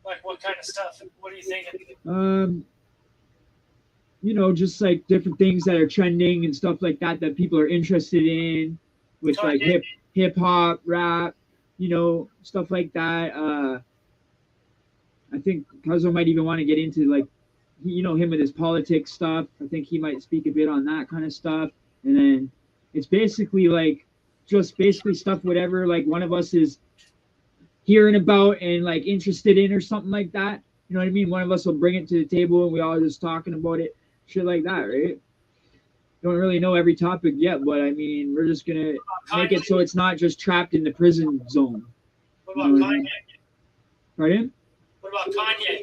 Like what kind of stuff? What are you thinking? Just like different things that are trending and stuff like that that people are interested in, with like hip hop, rap, stuff like that. I think Cuzzo might even want to get into like, him with his politics stuff. I think he might speak a bit on that kind of stuff. And then it's basically like just basically stuff whatever like one of us is hearing about and like interested in or something like that. You know what I mean? One of us will bring it to the table and we all just talking about it, shit like that, right? Don't really know every topic yet, but I mean, we're just gonna make it so it's not just trapped in the prison zone. What about Kanye? Pardon? What about Kanye?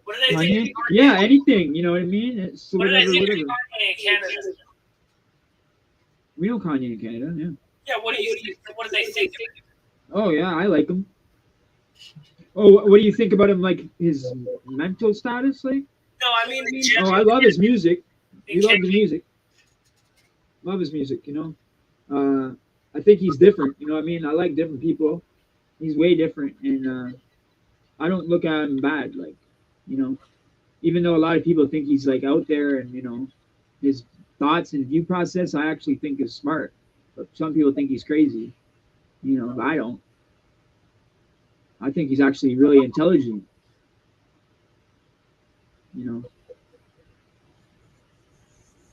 What do they Kanye? think? Yeah, anything. You know what I mean? It's What do they whatever, think whatever. of Kanye in Canada? We know Kanye in Canada, yeah. Yeah, what do you think? What do they think? Oh yeah, I like him. Oh, what do you think about him? Like his mental status, like? No, I mean, Oh, I love his music. in You love Canada. his music. Love his music. I think he's different. You know what I mean? I like different people. He's way different, and I don't look at him bad. Like, even though a lot of people think he's like out there, and his thoughts and view process, I actually think is smart. But some people think he's crazy. But I don't. I think he's actually really intelligent.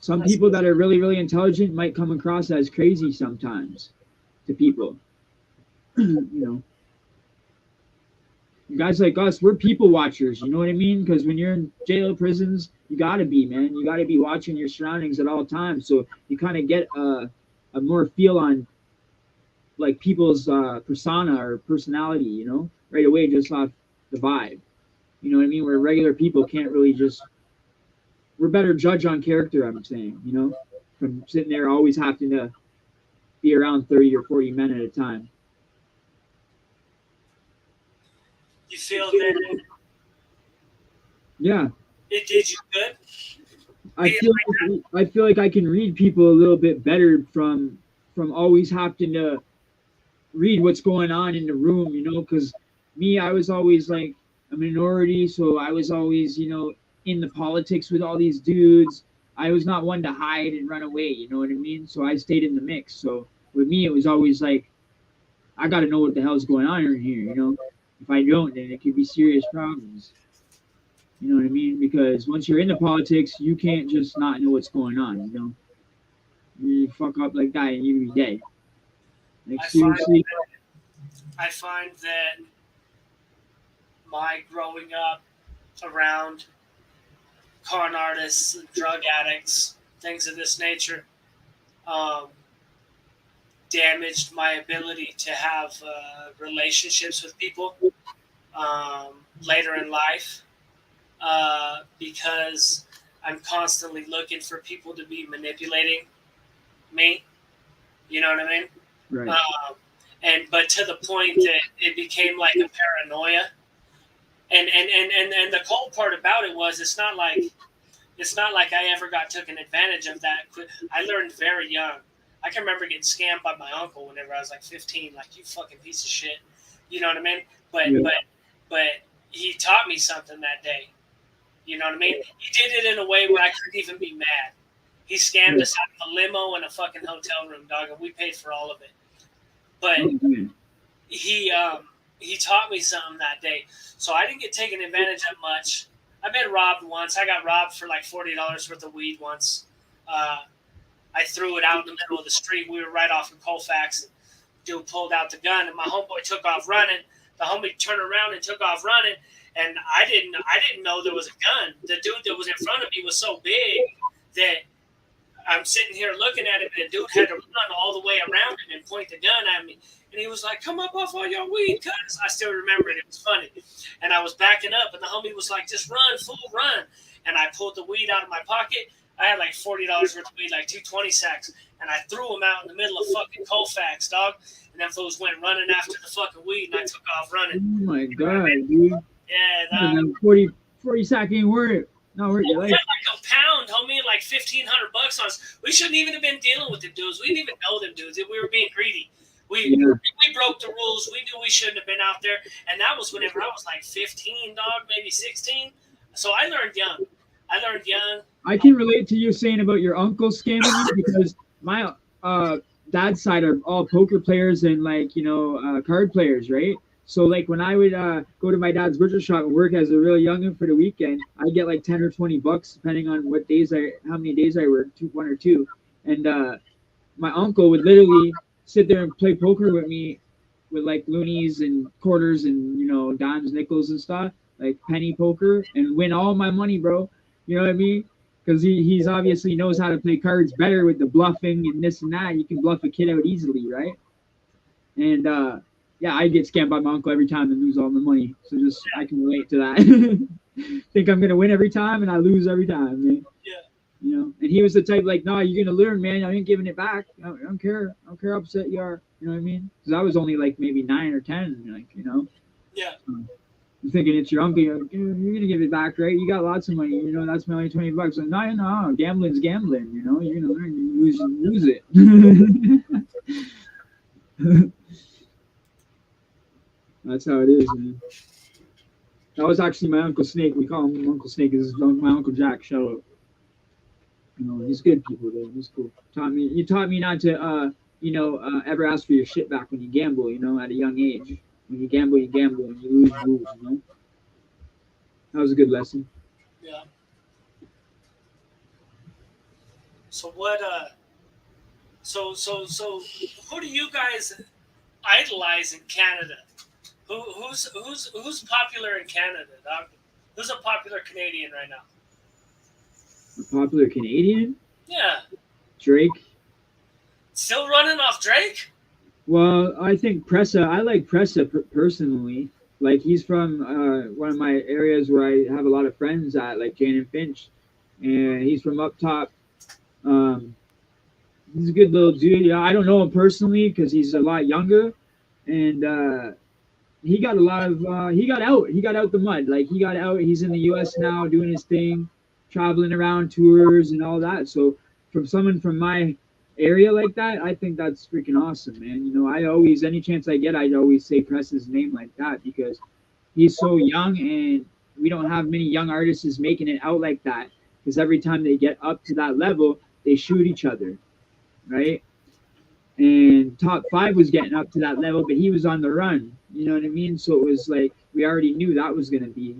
Some people that are really, really intelligent might come across as crazy sometimes to people. Guys like us, we're people watchers. You know what I mean? Because when you're in jail prisons, you gotta be, man. You gotta be watching your surroundings at all times. So you kind of get a more feel on like people's persona or personality, right away just off the vibe. You know what I mean? Where regular people can't really just. We're better judge on character, I'm saying, from sitting there always having to be around 30 or 40 men at a time. You feel that Yeah. it did you good? I feel like I can read people a little bit better from always having to read what's going on in the room, because me, I was always like a minority, so I was always, in the politics with all these dudes. I was not one to hide and run away, you know what I mean? So I stayed in the mix. So with me, it was always like, I got to know what the hell's going on in here, If I don't, then it could be serious problems. You know what I mean? Because once you're in the politics, you can't just not know what's going on, You fuck up like that and you'd be dead. Like, seriously. I find that my growing up around con artists, drug addicts, things of this nature, damaged my ability to have relationships with people later in life because I'm constantly looking for people to be manipulating me. You know what I mean? Right. But to the point that it became like a paranoia. And the cold part about it was it's not like I ever got taken advantage of that. I learned very young. I can remember getting scammed by my uncle whenever I was like 15, like, you fucking piece of shit. You know what I mean? But he taught me something that day. You know what I mean? He did it in a way where I couldn't even be mad. He scammed us out of a limo and a fucking hotel room, dog, and we paid for all of it. But he taught me something that day. So I didn't get taken advantage of much. I've been robbed once. I got robbed for like $40 worth of weed once. I threw it out in the middle of the street. We were right off of Colfax. And dude pulled out the gun, and my homeboy took off running. The homie turned around and took off running, and I didn't know there was a gun. The dude that was in front of me was so big that I'm sitting here looking at him, and the dude had to run all the way around him and point the gun at me. And he was like, "Come up off all your weed, cuz." I still remember it. It was funny. And I was backing up, and the homie was like, "Just run, fool, run." And I pulled the weed out of my pocket. I had like $40 worth of weed, like 220 sacks. And I threw them out in the middle of fucking Colfax, dog. And them fools went running after the fucking weed, and I took off running. Oh, my God, dude. Yeah, that 40 sack ain't worth it. not worth your We life. had like a pound, homie, and like $1,500 on us. We shouldn't even have been dealing with the dudes. We didn't even know them dudes. We were being greedy. We broke the rules. We knew we shouldn't have been out there, and that was whenever I was like 15, dog, maybe 16. So I learned young. I can relate to you saying about your uncle scamming you because my dad's side are all poker players and like card players, right? So like when I would go to my dad's butcher shop and work as a real youngin for the weekend, I get like $10 or $20 depending on how many days I work, one or two, and my uncle would literally sit there and play poker with me with like loonies and quarters and dimes, nickels and stuff, like penny poker, and win all my money, bro. You know what I mean? Because he's obviously knows how to play cards better with the bluffing and this and that. You can bluff a kid out easily, right? And yeah, I get scammed by my uncle every time and lose all my money. So just I can relate to that. Think I'm gonna win every time and I lose every time, man. Yeah. And he was the type like, no, you're gonna learn, man. I ain't giving it back. I don't care. I don't care how upset you are. You know what I mean? Because I was only like maybe 9 or 10, Yeah. You're thinking it's your uncle. You're gonna give it back, right? You got lots of money. That's my only $20. Like, no, gambling's gambling. You're gonna learn. You lose it. That's how it is, man. That was actually my Uncle Snake. We call him Uncle Snake. This is my Uncle Jack. Shout out. He's good people though. He's cool. You taught me not to ever ask for your shit back when you gamble, at a young age. When you gamble, and you lose, That was a good lesson. Yeah. So what so who do you guys idolize in Canada? Who's popular in Canada, dog? Who's a popular Canadian right now? A popular Canadian? Yeah. Drake. Still running off Drake? Well, I think Pressa. I like Pressa personally. Like he's from one of my areas where I have a lot of friends at, like Jane and Finch, and he's from up top. He's a good little dude. Yeah, I don't know him personally because he's a lot younger, and he got a lot of. He got out. He got out the mud. Like he got out. He's in the U.S. now, doing his thing, traveling around tours and all that. So from someone from my area like that, I think that's freaking awesome, man. I always, any chance I get, I'd always say press his name like that because he's so young and we don't have many young artists making it out like that because every time they get up to that level, they shoot each other, right? And top 5 was getting up to that level, but he was on the run, you know what I mean? So it was like, we already knew that was going to be,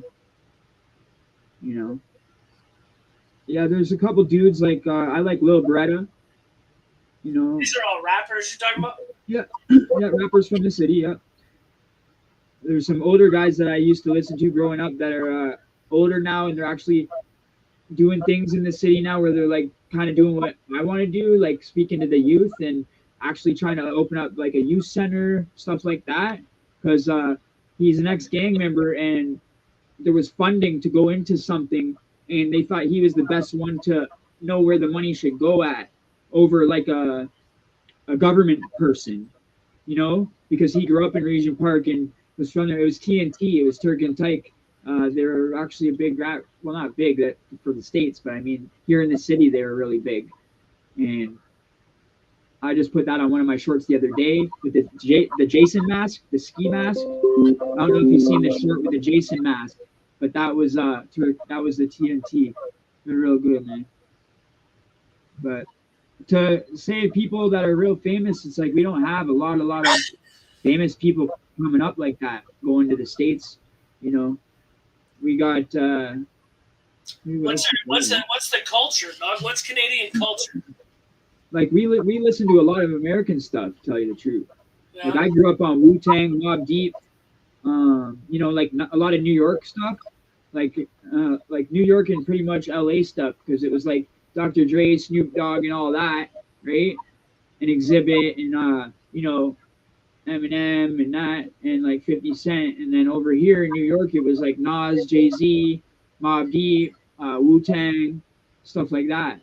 Yeah, there's a couple dudes like, I like Lil Beretta. These are all rappers you're talking about? Yeah, rappers from the city. Yeah, there's some older guys that I used to listen to growing up that are older now, and they're actually doing things in the city now where they're like kind of doing what I want to do, like speaking to the youth and actually trying to open up like a youth center, stuff like that. Because he's an ex-gang member, and there was funding to go into something, and they thought he was the best one to know where the money should go at over like a government person, because he grew up in Regent Park and was from there. It was TNT, it was Turk and Tyke. They were actually a big rap, well, not big that for the States, but I mean, here in the city, they were really big. And I just put that on one of my shorts the other day with the Jason mask, the ski mask. I don't know if you've seen the short with the Jason mask, but that was the TNT. They're real good, man. But to say people that are real famous, it's like we don't have a lot of famous people coming up like that going to the States. We got what's the culture, dog? What's Canadian culture? Like we listen to a lot of American stuff, to tell you the truth. Yeah. Like I grew up on Wu-Tang, Mobb Deep, like a lot of New York stuff, like New York and pretty much LA stuff, because it was like Dr. Dre, Snoop Dogg, and all that, right? And Exhibit, and Eminem, and that, and like 50 Cent. And then over here in New York, it was like Nas, Jay-Z, Mobb Deep, Wu-Tang, stuff like that.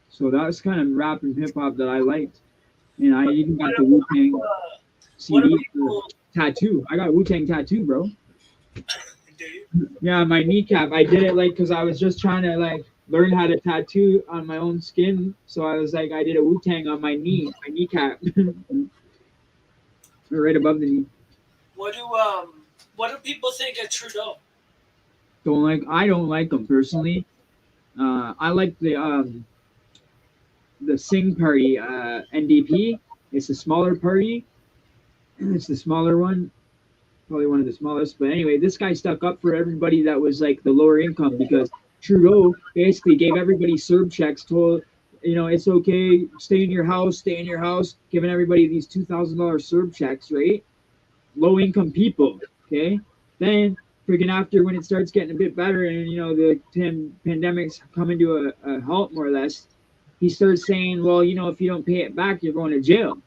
So that was kind of rap and hip hop that I liked. And I even got the Wu-Tang CD tattoo. I got a Wu-Tang tattoo, bro. dude. Yeah, my kneecap. I did it like because I was just trying to like learn how to tattoo on my own skin. So I was like, I did a Wu-Tang on my knee, my kneecap, right above the knee. What do people think of Trudeau? I don't like them personally. I like the Singh party, NDP. It's a smaller party. It's the smaller one, probably one of the smallest. But anyway, this guy stuck up for everybody that was like the lower income because Trudeau basically gave everybody CERB checks, told it's okay, stay in your house, giving everybody these $2,000 CERB checks, right? Low income people, okay? Then freaking after when it starts getting a bit better and the pandemic's coming to a halt more or less, he starts saying, well, if you don't pay it back, you're going to jail.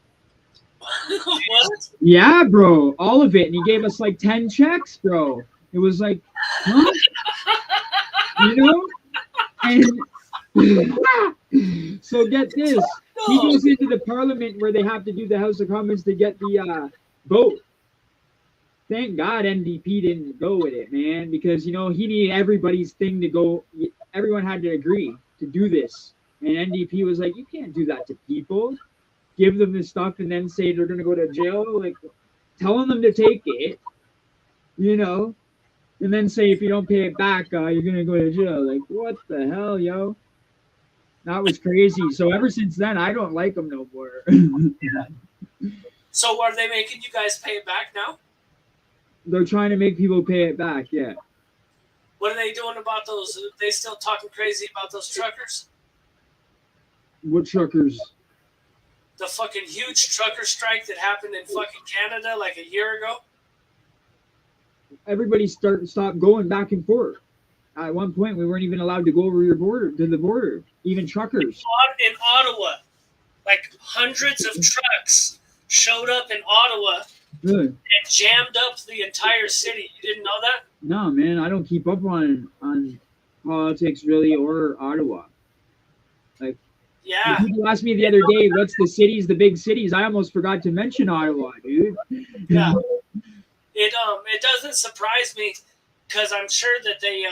What? Yeah, bro, all of it. And he gave us like 10 checks, bro. It was like, huh? And so get this. He goes into the parliament where they have to do the House of Commons to get the vote. Thank God NDP didn't go with it, man, because he needed everybody's thing to go. Everyone had to agree to do this. And NDP was like, you can't do that to people. Give them this stuff and then say they're going to go to jail. Like, telling them to take it, and then say if you don't pay it back, you're going to go to jail. Like, what the hell, yo? That was crazy. So ever since then, I don't like them no more. So are they making you guys pay it back now? They're trying to make people pay it back, yeah. What are they doing about those? Are they still talking crazy about those truckers? What truckers? The fucking huge trucker strike that happened in fucking Canada like a year ago? Everybody stopped going back and forth. At one point, we weren't even allowed to go over the border, even truckers. In Ottawa, like hundreds of trucks showed up in Ottawa Really? and jammed up the entire city. You didn't know that? No, man, I don't keep up on politics really or Ottawa. Like, yeah. People asked me the other day, what's the big cities? I almost forgot to mention Ottawa, dude. Yeah. It doesn't surprise me because I'm sure that they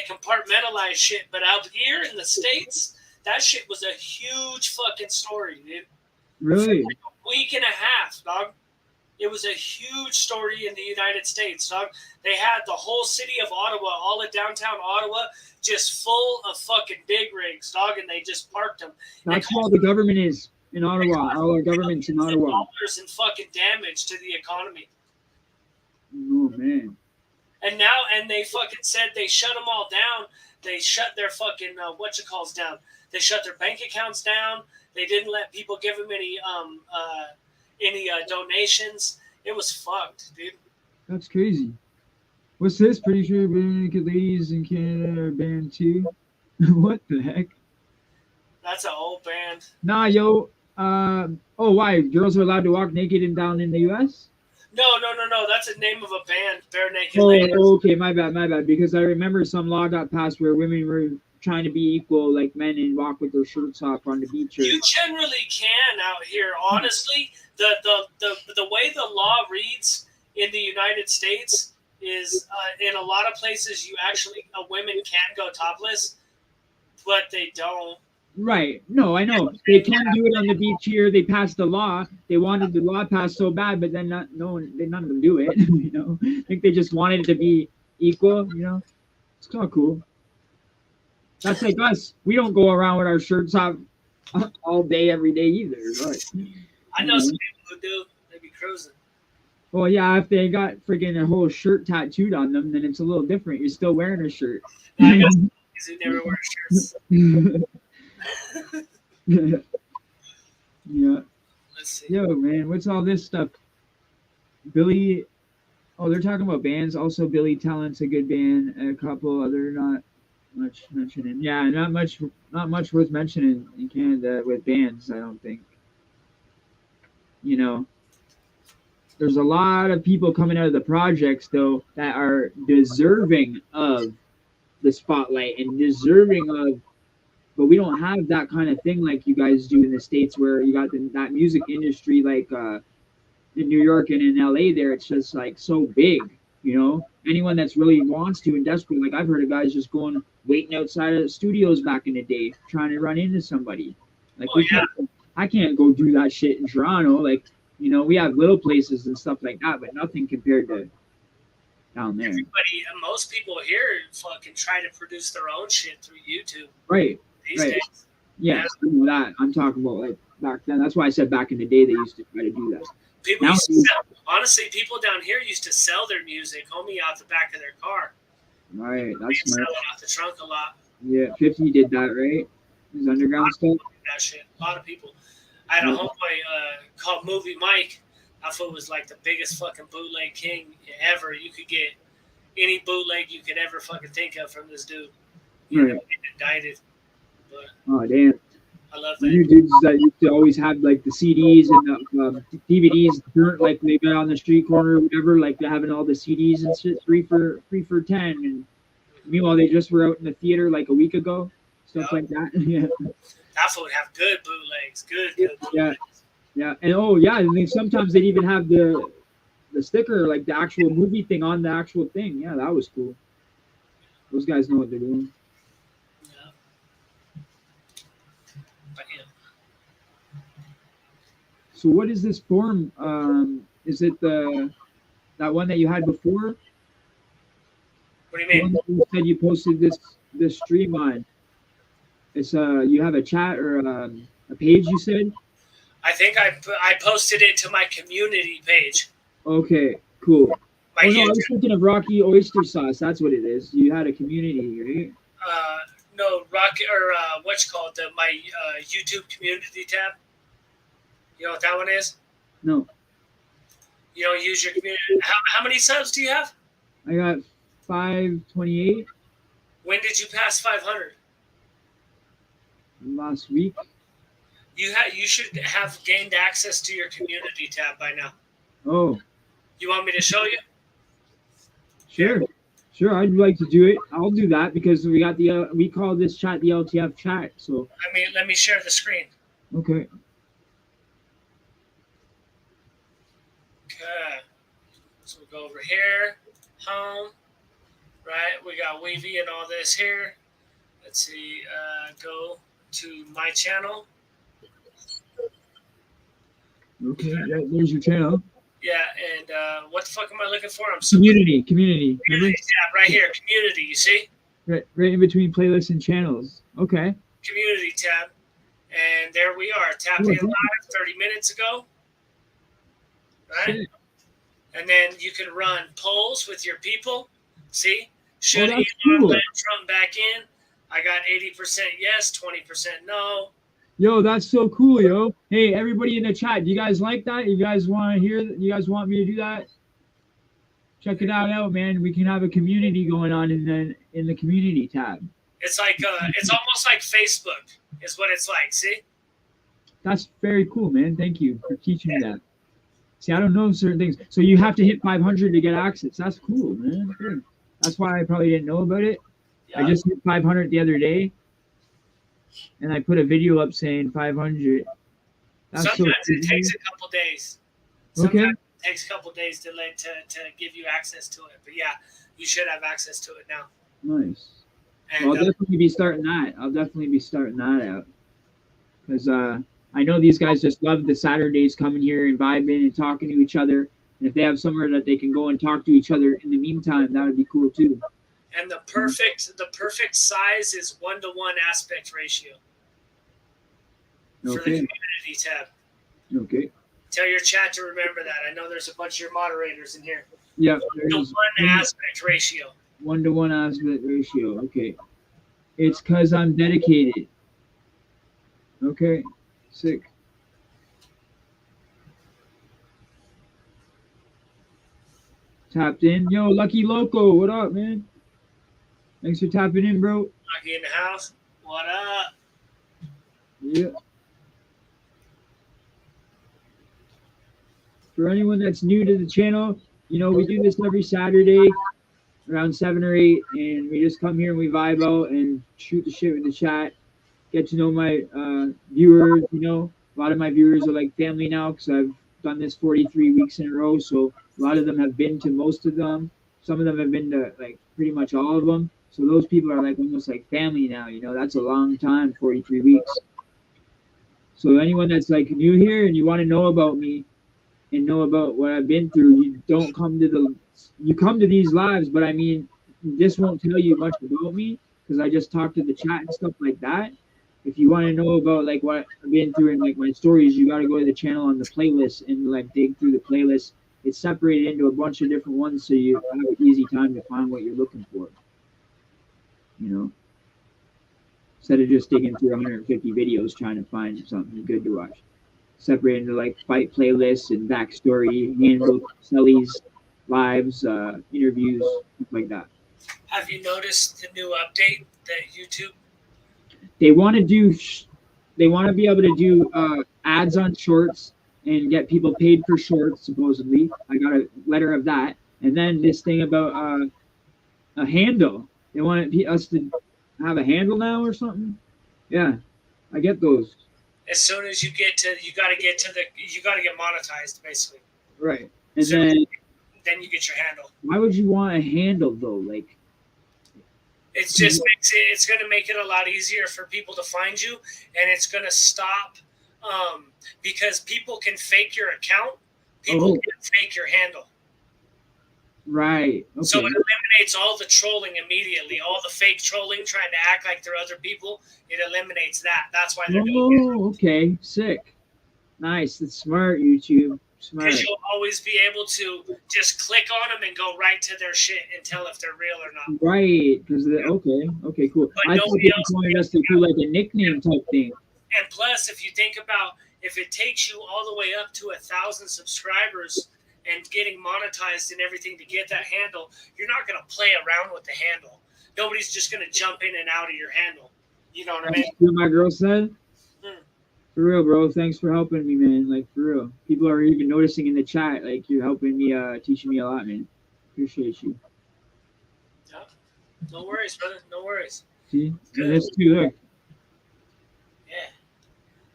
compartmentalize shit, but out here in the States, that shit was a huge fucking story, dude. Really? For like a week and a half, dog. It was a huge story in the United States, dog. They had the whole city of Ottawa, all of downtown Ottawa, just full of fucking big rigs, dog, and they just parked them. That's how the government is in Ottawa. All our government's in Ottawa. Dollars in fucking damage to the economy. Oh, man. And they fucking said they shut them all down. They shut their fucking down. They shut their bank accounts down. They didn't let people give them any donations. It was fucked, dude. That's crazy. What's this? Pretty sure naked ladies in Canada are banned too. What the heck? That's an old band. Nah, yo. Why? Girls are allowed to walk naked down in the U.S.? No. That's the name of a band, Bare Naked Oh, Ladies. okay, my bad. Because I remember some law got passed where women were trying to be equal like men and walk with their shirts off on the beach. You generally can out here. Honestly, the way the law reads in the United States is in a lot of places women can go topless, but they don't. Right. No, I know. They can't do it on the beach here. They passed the law. They wanted the law passed so bad, but then none of them do it. I think they just wanted it to be equal. It's kind of cool. That's like us. We don't go around with our shirts off all day, every day either. Right? I know some people who do. They be cruising. Well, yeah, if they got freaking a whole shirt tattooed on them, then it's a little different. You're still wearing a shirt. I know some guys who never wear shirts. Yeah. Let's see. Yo, man, what's all this stuff? Billy. Oh, they're talking about bands. Also, Billy Talent's a good band. A couple other not much mentioning. Yeah, not much worth mentioning in Canada with bands. I don't think. There's a lot of people coming out of the projects though that are deserving of the spotlight and deserving of. But we don't have that kind of thing like you guys do in the States where you got that music industry like in New York and in LA there. It's just like so big, anyone that's really wants to and desperate, like I've heard of guys just going waiting outside of the studios back in the day, trying to run into somebody. Like Oh yeah. I can't go do that shit in Toronto. Like, you know, we have little places and stuff like that, but nothing compared to down there. Everybody, most people here fucking try to produce their own shit through YouTube Right. these Right. days. Yes, I know that. I'm talking about like back then. That's why I said back in the day they used to try to do that. People Now used to sell, honestly, people down here used to sell their music, homie, out the back of their car. Right, They'd that's sell smart. it out the trunk a lot. Yeah, 50 did that, right? His underground stuff. That shit. A lot of people. I had a homeboy called Movie Mike. I thought was like the biggest fucking bootleg king ever. You could get any bootleg you could ever fucking think of from this dude. He ended up getting indicted. But Oh damn! I love The that. new dudes that used to always have like the CDs and the DVDs burnt like maybe on the street corner or whatever. Like they're having all the CDs and shit free for 10. And meanwhile, they just were out in the theater like a week ago. Stuff like that. Yeah. That fool would have good bootlegs. Good bootlegs. Yeah. Yeah, and oh yeah, and then sometimes they'd even have the sticker, like the actual movie thing on the actual thing. Yeah, that was cool. Those guys know what they're doing. Yeah. But yeah. So what is this form? Is it that one that you had before? What do you The one mean? that you said you posted this stream on. It's you have a chat or a page you said? I think I posted it to my community page. Okay, cool. My Oh no, I YouTube, was thinking of Rocky Oyster Sauce. That's what it is. You had a community, right? no, Rocket or what's called my YouTube community tab. You know what that one is? No, You don't use your community. How many subs do you have? I got 528 When did you pass 500? last week. You should have gained access to your community tab by now. Oh, You want me to show you? sure. Sure, I'd like to do it. I'll do that because we got the we call this chat the LTF chat. So Let me share the screen. okay. Okay. So we'll go over here, home, right? We got Weavy and all this here. Let's see. Go to my channel. Okay, there's your channel. Yeah, and what the fuck am I looking for? I'm so Community. community tab right here. Community, you see? Right in between playlists and channels. Okay. Community tab. And there we are. Tap in live 30 minutes ago. Right? Shit. And then you can run polls with your people. See? Should that's Elon cool. let Trump back in? I got 80% yes, 20% no. Yo, that's so cool, yo. Hey, everybody in the chat, do you guys like that? You guys want to hear? You guys want me to do that? Check it out, man. We can have a community going on in the community tab. It's like it's almost like Facebook is what it's like. See? That's very cool, man. Thank you for teaching me that. See, I don't know certain things. So you have to hit 500 to get access. That's cool, man. Good. That's why I probably didn't know about it. Yeah. I just hit 500 the other day, and I put a video up saying 500. That's Sometimes so cool. it takes a couple days. Okay. Sometimes it takes a couple days to give you access to it. But yeah, you should have access to it now. Nice. And Well, I'll definitely be starting that. Out because I know these guys just love the Saturdays coming here and vibing and talking to each other. And if they have somewhere that they can go and talk to each other in the meantime, that would be cool too. and the perfect size is 1-to-1 aspect ratio for the Okay. community tab. Okay. Tell your chat to remember that. I know there's a bunch of your moderators in here. Yeah. 1-to-1 aspect ratio. 1-to-1 aspect ratio. Okay. It's because I'm dedicated. Okay. Sick. Tapped in. Yo, Lucky Loco, what up, man? Thanks for tapping in, bro. Lucky in the house. What up? Yeah. For anyone that's new to the channel, you know, we do this every Saturday around 7 or 8, and we just come here and we vibe out and shoot the shit with the chat, get to know my viewers. You know, a lot of my viewers are like family now because I've done this 43 weeks in a row, so a lot of them have been to most of them. Some of them have been to like pretty much all of them. So those people are like almost like family now. You know, that's a long time, 43 weeks. So anyone that's like new here and you want to know about me and know about what I've been through, you come to these lives, but I mean, this won't tell you much about me because I just talk to the chat and stuff like that. If you want to know about like what I've been through and like my stories, you got to go to the channel on the playlist and like dig through the playlist. It's separated into a bunch of different ones, so you have an easy time to find what you're looking for. You know, instead of just digging through 150 videos trying to find something good to watch. Separate into like fight playlists and backstory, handbook, sellies, lives, interviews, stuff like that. Have you noticed the new update that YouTube? They want to do. They want to be able to do ads on shorts and get people paid for shorts. Supposedly, I got a letter of that. And then this thing about a handle. They want us to have a handle now or something. Yeah, I get those. As soon as you get monetized, basically. Right, and So then you get your handle. why would you want a handle though? Like, It's going to make it a lot easier for people to find you, and it's going to stop because people can fake your account. People can fake your handle. Right. Okay. So it eliminates all the trolling immediately, all the fake trolling, trying to act like they're other people. It eliminates that. That's why they're doing it. Okay. Sick. Nice. That's smart, YouTube. Smart. Because you'll always be able to just click on them and go right to their shit and tell if they're real or not. Right. Because okay, cool. But I thought nobody they else wanted us to do like a nickname type thing. And plus, if you think about if it takes you all the way up to 1,000 subscribers and getting monetized and everything to get that handle, you're not going to play around with the handle. Nobody's just going to jump in and out of your handle. You know what I mean? What my girl said? For real, bro. Thanks for helping me, man. Like, for real. People are even noticing in the chat, like, you're helping me, teaching me a lot, man. Appreciate you. Yeah. No worries, brother. No worries. See? That's too, look. Yeah.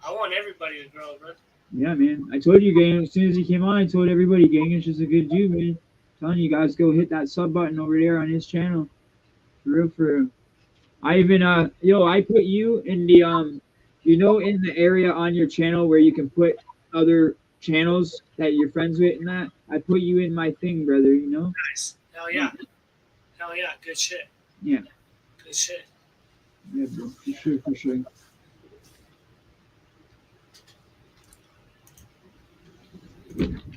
I want everybody to grow, bro. Yeah, man. I told you, gang, as soon as he came on, I told everybody, gang, it's just a good dude, man. I'm telling you guys, go hit that sub button over there on his channel. For real, for real. I even, I put you in the, in the area on your channel where you can put other channels that you're friends with and that. I put you in my thing, brother, you know? Nice. Hell yeah. Hell yeah. Good shit. Yeah. Good shit. Yeah, bro. For sure, for sure.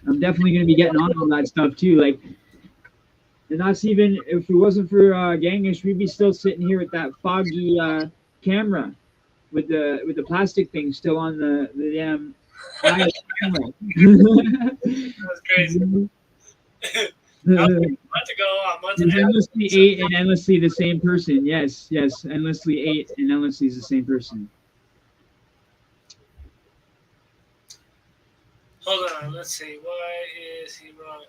I'm definitely going to be getting on all that stuff too. Like, and that's even if it wasn't for Gangish, we'd be still sitting here with that foggy camera with the plastic thing still on the damn camera. That's crazy. A month ago, endlessly ate and endlessly the same person. Yes, endlessly ate and endlessly is the same person. Hold on, let's see. Why is he wrong?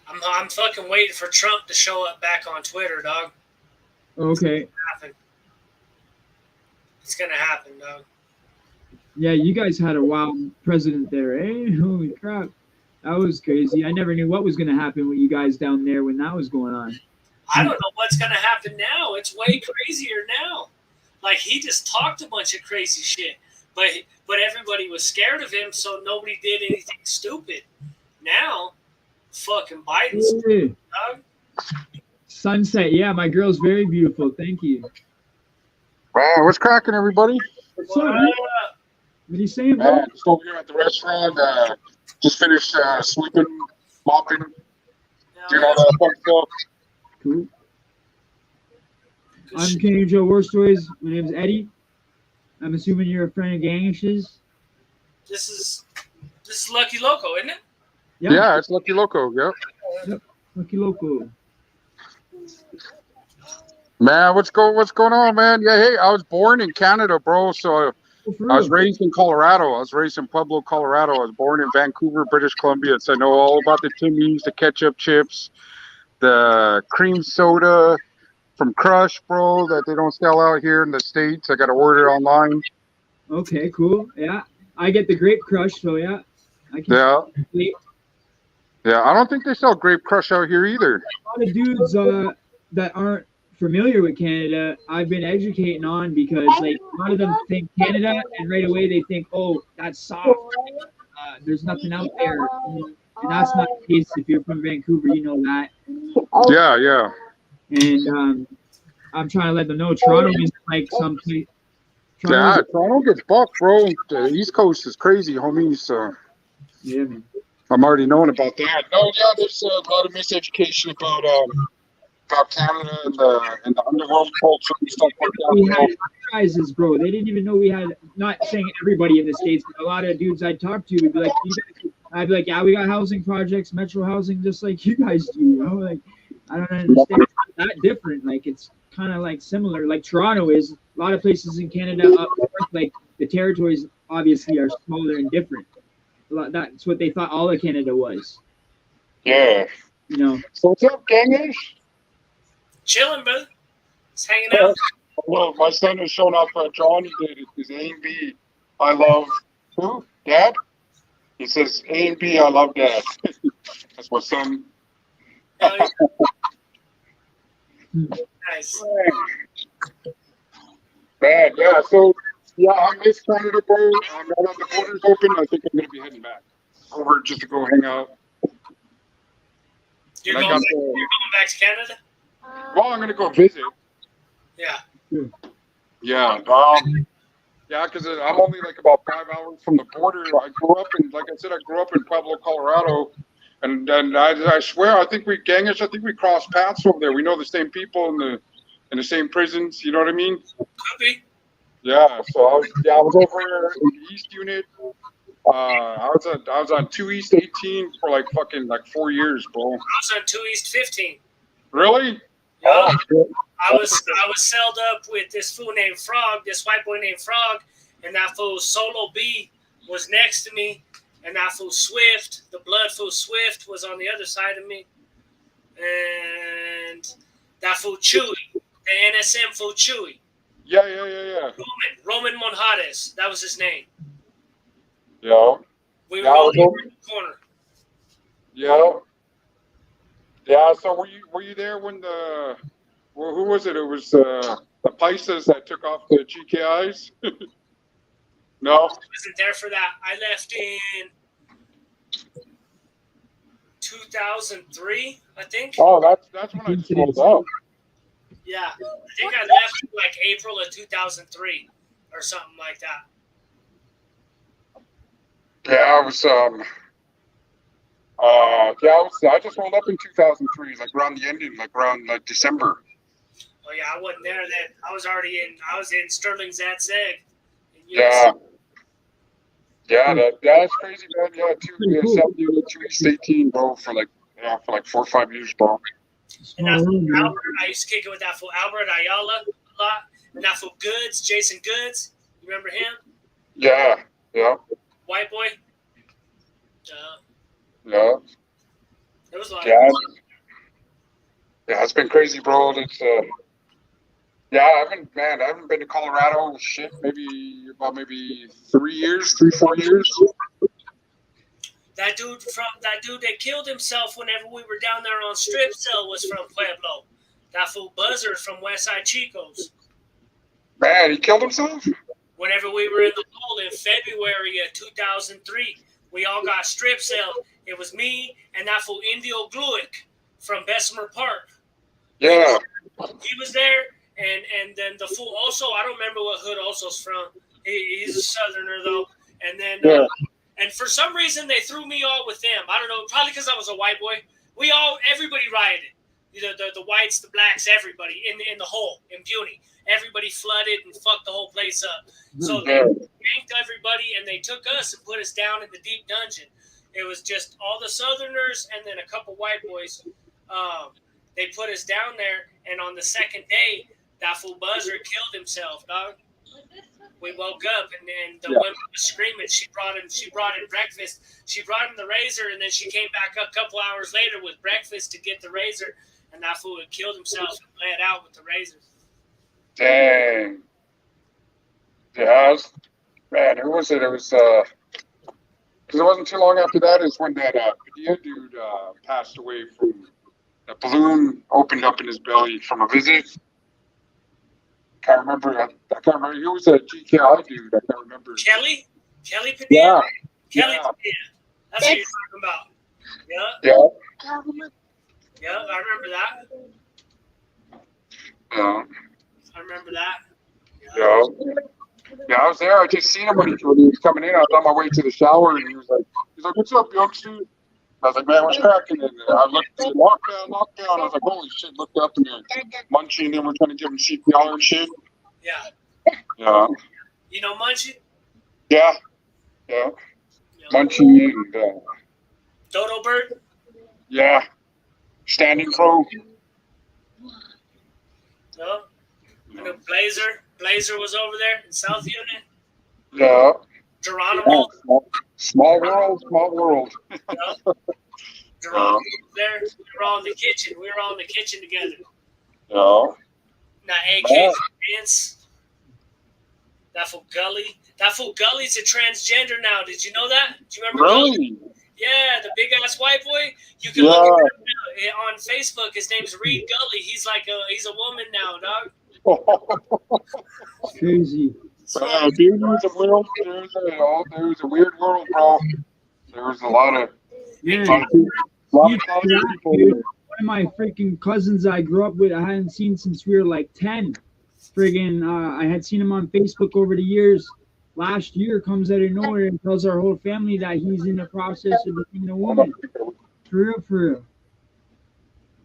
I'm fucking waiting for Trump to show up back on Twitter, dog. Okay. It's gonna happen, dog. Yeah, you guys had a wild president there, eh? Holy crap. That was crazy. I never knew what was gonna happen with you guys down there when that was going on. I don't know what's gonna happen now. It's way crazier now. Like, he just talked a bunch of crazy shit. But everybody was scared of him, so nobody did anything stupid. Now, fucking Biden's dog. Sunset, yeah, my girl's very beautiful. Thank you. Wow, what's cracking, everybody? What's up, man? What are you saying, bro? Just over here at the restaurant. Just finished sweeping, mopping, doing all that fun stuff. Cool. I'm Kenny Joe War Stories. My name's Eddie. I'm assuming you're a friend of Gangish's. This is Lucky Loco, isn't it? Yeah, it's Lucky Loco. Yep. Lucky Loco. Man, what's going on, man? Yeah, hey, I was born in Canada, bro. So I was raised in Colorado. I was raised in Pueblo, Colorado. I was born in Vancouver, British Columbia. So I know all about the Timmies, the ketchup chips, the cream soda from Crush, bro, that they don't sell out here in the States. I got to order online. Okay, cool. Yeah, I get the Grape Crush, so yeah. Yeah, I don't think they sell Grape Crush out here either. A lot of dudes that aren't familiar with Canada, I've been educating on because like a lot of them think Canada and right away they think, oh, that's soft. There's nothing out there, and that's not the case. If you're from Vancouver, you know that. Yeah, yeah. And I'm trying to let them know Toronto is like some place. Yeah, Toronto gets bucked, bro. The East Coast is crazy, homies. So Yeah, man. I'm already knowing about that. No, yeah, there's a lot of miseducation about Canada and the underworld culture and stuff like that. We had prizes, bro. They didn't even know we had. Not saying everybody in the states, but a lot of dudes I'd talk to would be like, I'd be like, yeah, we got housing projects, metro housing, just like you guys do. You know, like I don't understand. It's not that different. Like it's kind of like similar. Like Toronto is. A lot of places in Canada up north, like the territories, obviously are smaller and different. That's what they thought all of Canada was. Yeah. You know. So what's up, gangers? Chilling, brother. Just hanging out. Well, my son has shown up. John, he did his A and B. I love who? Dad? He says A and B. I love Dad. That's my son. Nice. Bad, yeah. So yeah, I miss Canada, bro. Now that the border's open, I think I'm gonna be heading back over just to go hang out. You're going back to Canada? Well, I'm gonna go visit. Yeah. Yeah. Yeah, because I'm only like about 5 hours from the border. I grew up in, like I said, I grew up in Pueblo, Colorado, and I swear, I think we crossed paths over there. We know the same people in the same prisons. You know what I mean? Could be. Yeah. So I was over in the East Unit. I was on 2 East 18 for like 4 years, bro. I was on 2 East 15. Really? Yeah. Oh, I was celled up with this fool named Frog, this white boy named Frog, and that fool Solo B was next to me, and that fool Swift, the blood fool Swift, was on the other side of me, and that fool Chewy, the NSM fool Chewy. Yeah. Roman Monjades, that was his name. Yeah. We were all in the corner. Yeah. Yeah. So were you there when who was it? It was the Paisas that took off the GKIs. No. I wasn't there for that. I left in 2003, I think. Oh, that's when I just rolled out. Yeah, I think I left in like April of 2003 or something like that. Yeah, I just rolled up in 2003, like around the ending, like around December. Oh yeah, I wasn't there then. I was in Sterling Zatzeg. Yeah. Yeah, that's crazy, man. Yeah, 2 East 18, bro, for like 4 or 5 years, bro. And that fool Albert, I used to kick it with that fool Albert Ayala a lot. And that fool Goods, Jason Goods. You remember him? Yeah. White boy. Yeah. There was a lot. Yeah, it's been crazy, bro. It's I haven't been to Colorado. Shit, maybe 3 years, 4 years. That dude that killed himself whenever we were down there on strip cell was from Pueblo. That fool Buzzard from Westside Chicos. Man, he killed himself? Whenever we were in the hole in February of 2003, we all got strip celled. It was me and that fool Indio Gluick from Bessemer Park. Yeah. He was there, and then the fool also, I don't remember what hood Oso's from. He's a Southerner, though. And then, and for some reason, they threw me all with them. I don't know, probably because I was a white boy. Everybody rioted. The whites, the blacks, everybody in the hole, in Buny. Everybody flooded and fucked the whole place up. So they yanked everybody, and they took us and put us down in the deep dungeon. It was just all the Southerners and then a couple white boys. They put us down there, and on the second day, that fool Buzzard killed himself, dog. We woke up, and the woman was screaming. She brought him breakfast. She brought him the razor, and then she came back a couple hours later with breakfast to get the razor, and that fool had killed himself and bled out with the razor. Dang. Yeah, man, who was it? It was Because it wasn't too long after that is when that Padilla dude passed away from a balloon opened up in his belly from a visit. Can't remember. I can't remember. He was a GKI dude. I can't remember. Kelly Padilla. Yeah. Kelly Yeah. Padilla. That's what you're talking about. Yeah. Yeah. Yeah, I remember that. Yeah. I remember that. Yeah. Yeah, I was there. I just seen him when he was coming in. I was on my way to the shower, and he was like, "What's up, youngster?" I was like, "Man, what's cracking?" And I looked, said, lockdown. I was like, "Holy shit!" Looked up, and Munchie and them were trying to give him CPR and shit. Yeah. Yeah. You know Munchie? Yeah. Yeah. Munchie and Dodo Bird? yeah, Standing Crow. No. I know Blazer was over there in South Unit. Yeah. Geronimo. Small world. Yeah. Geronimo was there. We were all in the kitchen together. Yeah. Now AK Vince. That fool Gully's a transgender now. Did you know that? Do you remember Gully? Really? Yeah, the big ass white boy. You can look at him on Facebook. His name's Reed Gully. He's a woman now, dog. Crazy. Dude, there's a weird world, bro. There was a lot of Man, people. one of my freaking cousins I grew up with, I hadn't seen since we were like 10. I had seen him on Facebook over the years. Last year comes out of nowhere and tells our whole family that he's in the process of becoming a woman. For real.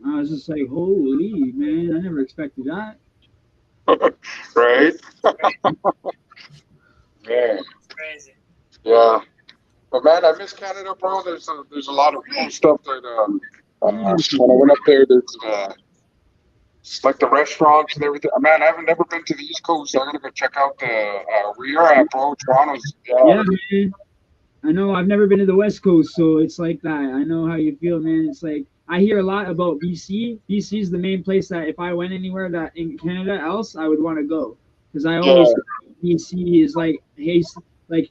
I was just like, holy man, I never expected that. Right? Man. Crazy. Yeah. But man, I miss Canada, bro. There's a lot of cool stuff that when I went up there, there's like the restaurants and everything. Man, I haven't never been to the East Coast, so I gotta go check out where you're at, bro. Toronto's. Yeah, man. I know I've never been to the West Coast, so it's like that. I know how you feel, man. It's like I hear a lot about BC. BC is the main place that if I went anywhere that in Canada else, I would want to go because I always BC is like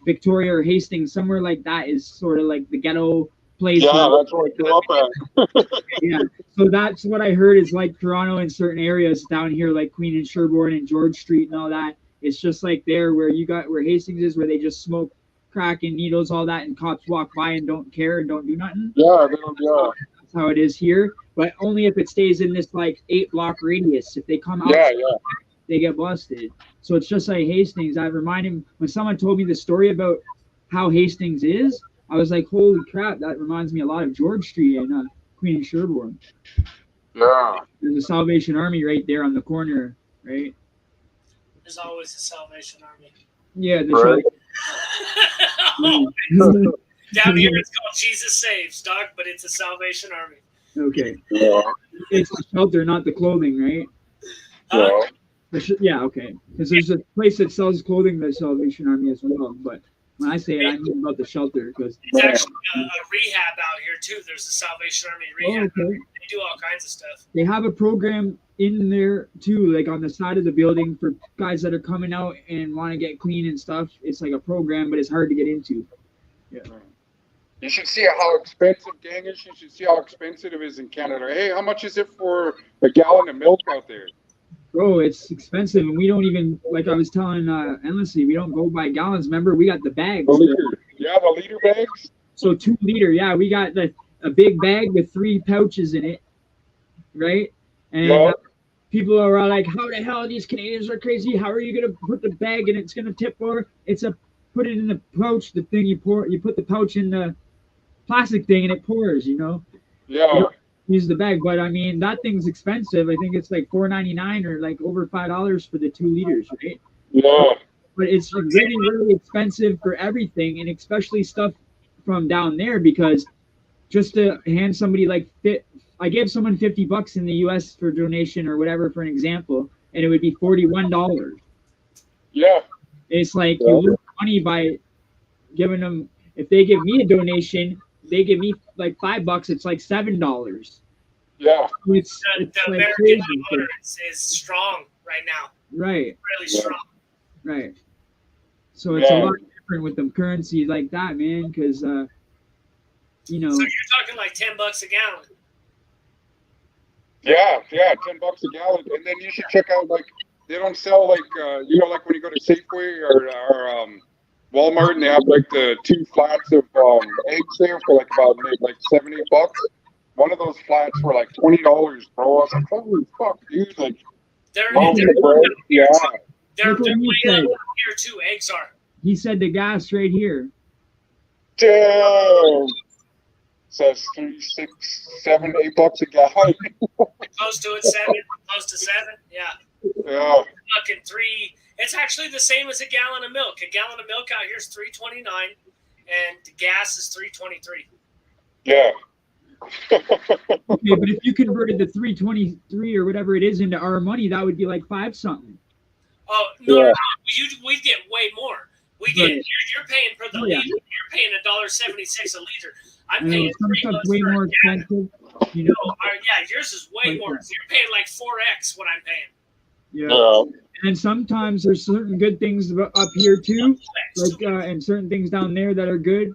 Victoria or Hastings, somewhere like that is sort of like the ghetto place. Yeah, that's where I grew up at. Yeah, so that's what I heard is like Toronto in certain areas down here, like Queen and Sherbourne and George Street and all that. It's just like there where Hastings is, where they just smoke crack and needles, all that, and cops walk by and don't care and don't do nothing. Yeah, they don't. Yeah. That's how it is here, but only if it stays in this like 8-block radius. If they come out, they get busted. So it's just like Hastings. I remind him when someone told me the story about how Hastings is. I was like, holy crap, that reminds me a lot of George Street and Queen and Sherbourne. Yeah. There's a Salvation Army right there on the corner, right? There's always a Salvation Army. Yeah, Right. Down here it's called Jesus Saves, dog, but it's a Salvation Army. Okay. Yeah. It's the shelter, not the clothing, right? Yeah, okay. Because there's a place that sells clothing, the Salvation Army as well. But when I say it, I mean about the shelter. Because it's actually a rehab out here, too. There's a Salvation Army rehab. Oh, okay. They do all kinds of stuff. They have a program in there, too, like on the side of the building for guys that are coming out and want to get clean and stuff. It's like a program, but it's hard to get into. Yeah. You should see how expensive, gang is. You should see how expensive it is in Canada. Hey, how much is it for a gallon of milk out there? Bro, it's expensive, and we don't even, like I was telling Endlessly, we don't go by gallons. Remember, we got the bags. The liter. Yeah, the liter bags? So 2 liter, yeah. We got a big bag with 3 pouches in it, right? And people are all like, how the hell these Canadians are crazy? How are you going to put the bag and it's going to tip over? Put it in the pouch, the thing you put the pouch in the plastic thing and it pours, you know? Yeah. You don't use the bag, but I mean, that thing's expensive. I think it's like $4.99 or like over $5 for the 2 liters, right? Yeah. But it's really, really expensive for everything, and especially stuff from down there, because just to hand somebody I gave someone $50 in the US for donation or whatever, for an example, and it would be $41. Yeah. It's like you lose money by giving them. If they give me a donation, they give me like $5. It's like $7. Yeah. It's the like American crazy. dollar is strong right now. Right. Really strong. Right. So it's a lot different with the currency like that, man, because you know. So you're talking like $10 a gallon. Yeah, $10 a gallon, and then you should check out like they don't sell like like when you go to Safeway or Walmart and they have like the 2 flats of eggs there for like about maybe like $7-8. One of those flats for like $20, bro. I was like, holy fuck, dude! Like, They're loaf way of bread, yeah. Look what he up said. here too. Eggs are. He said the gas right here. Damn. Says 3, 6, 7, $8 a gallon. Close to it, 7. Close to 7. Yeah. Yeah. Fucking 3. It's actually the same as a gallon of milk. A gallon of milk out here is $3.29, and the gas is $3.23. Yeah. Okay, but if you converted the 323 or whatever it is into our money, that would be like 5 something. Oh no! We'd get way more. We get Right. you're paying per the Yeah. liter. You're paying $1.76 a liter. I'm I know paying some $3 stuff's way for a more gallon. expensive. You No, know, yeah, yours is way Like more. that. So you're paying like 4x what I'm paying. yeah. And sometimes there's certain good things up here too, like and certain things down there that are good,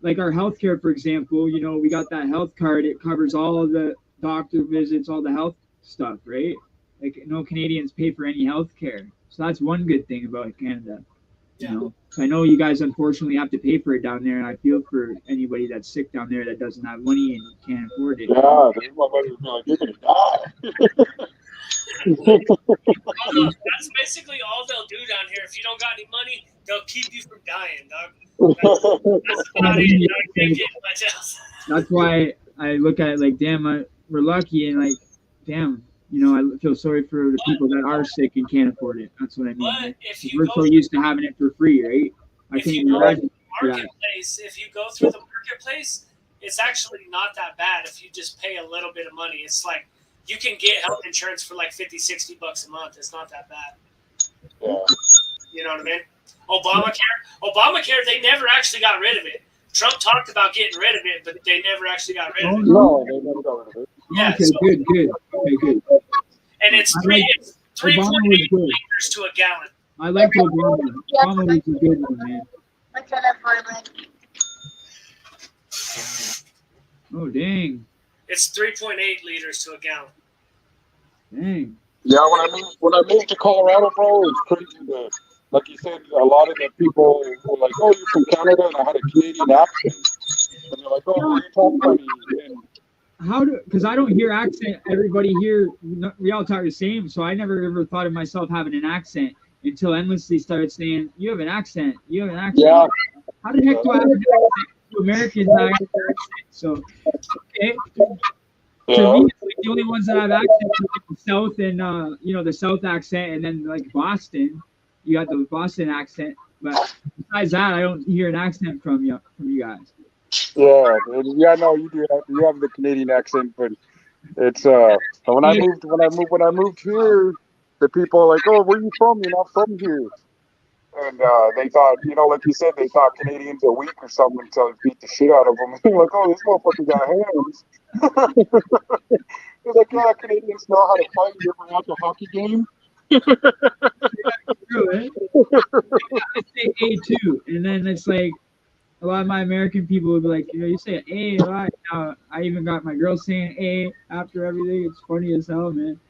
like our healthcare, for example. You know, we got that health card; it covers all of the doctor visits, all the health stuff, right? Like no Canadians pay for any health care, so that's one good thing about Canada. You know, so I know you guys unfortunately have to pay for it down there, and I feel for anybody that's sick down there that doesn't have money and can't afford it. Yeah, there's my buddy was like, you're gonna die. That's basically all they'll do down here. If you don't got any money, they'll keep you from dying, dog. That's about it. Dog. They can't get much else. That's why I look at it like, damn, we're lucky, and like, damn, you know, I feel sorry for the people that are sick and can't afford it. That's what I mean. But Like, if you we're go so used to having it for free, right? I if can't you even go to imagine the for that. marketplace, if you go through the marketplace, it's actually not that bad if you just pay a little bit of money. It's like you can get health insurance for like $50-$60 a month. It's not that bad. Yeah. You know what I mean? Obamacare, they never actually got rid of it. Trump talked about getting rid of it, but they never actually got rid of it. No, they never got rid of it. Yeah, Okay, so- good. Okay, good. And it's I like- 3.8 Obama was good. liters to a gallon. I like Obama. Obama was a good one, man. Oh, dang. It's 3.8 liters to a gallon. Dang. Yeah, when I moved to Colorado, bro, it's crazy. Like you said, a lot of the people were like, "Oh, you're from Canada," and I had a Canadian accent, and they're like, "Oh, why are you talking funny?" And Because I don't hear accent. Everybody here, we all talk the same. So I never ever thought of myself having an accent until Endlessly started saying, "You have an accent. You have an accent." yeah, How the heck do I have an accent? To Americans, I have an accent. So, okay. To yeah, me, it's like the only ones that have accents are like the South and, the South accent. And then like Boston, you got the Boston accent. But besides that, I don't hear an accent from you guys. yeah, yeah. No, you do. You have the Canadian accent, but it's when I moved here, the people are like, "Oh, where are you from? You're not from here." And they thought, like you said, they thought Canadians are weak or something until they beat the shit out of them. They're like, "Oh, this motherfucker got hands." They're like, "Yeah, Canadians know how to fight. You ever watch a hockey game?" True, eh? I say A too, and then it's like a lot of my American people would be like, you say A a lot. Now I even got my girl saying A after everything. It's funny as hell, man.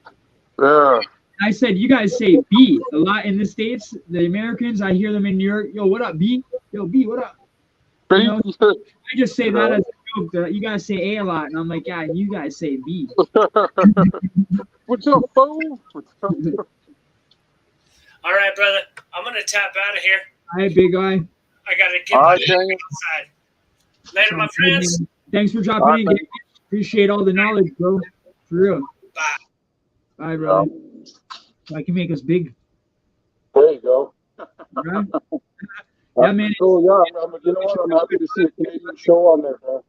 Yeah. I said you guys say B a lot in the States. The Americans, I hear them in New York. Yo, what up, B? Yo, B, what up? You know, I just say that as a joke. You guys say A a lot, and I'm like, yeah, you guys say B. What's up, fool? All right, brother. I'm going to tap out of here. All right, big guy. I got to get All my right, Daniel. outside. Later, my friends. Thanks for dropping All right, in. man. Gabe. Appreciate all the knowledge, bro. For real. Bye. Bye, brother. I can make us big. There you go. Right? Yeah, man. Cool. Yeah, you know what? I'm happy to see a Canadian show on there, man.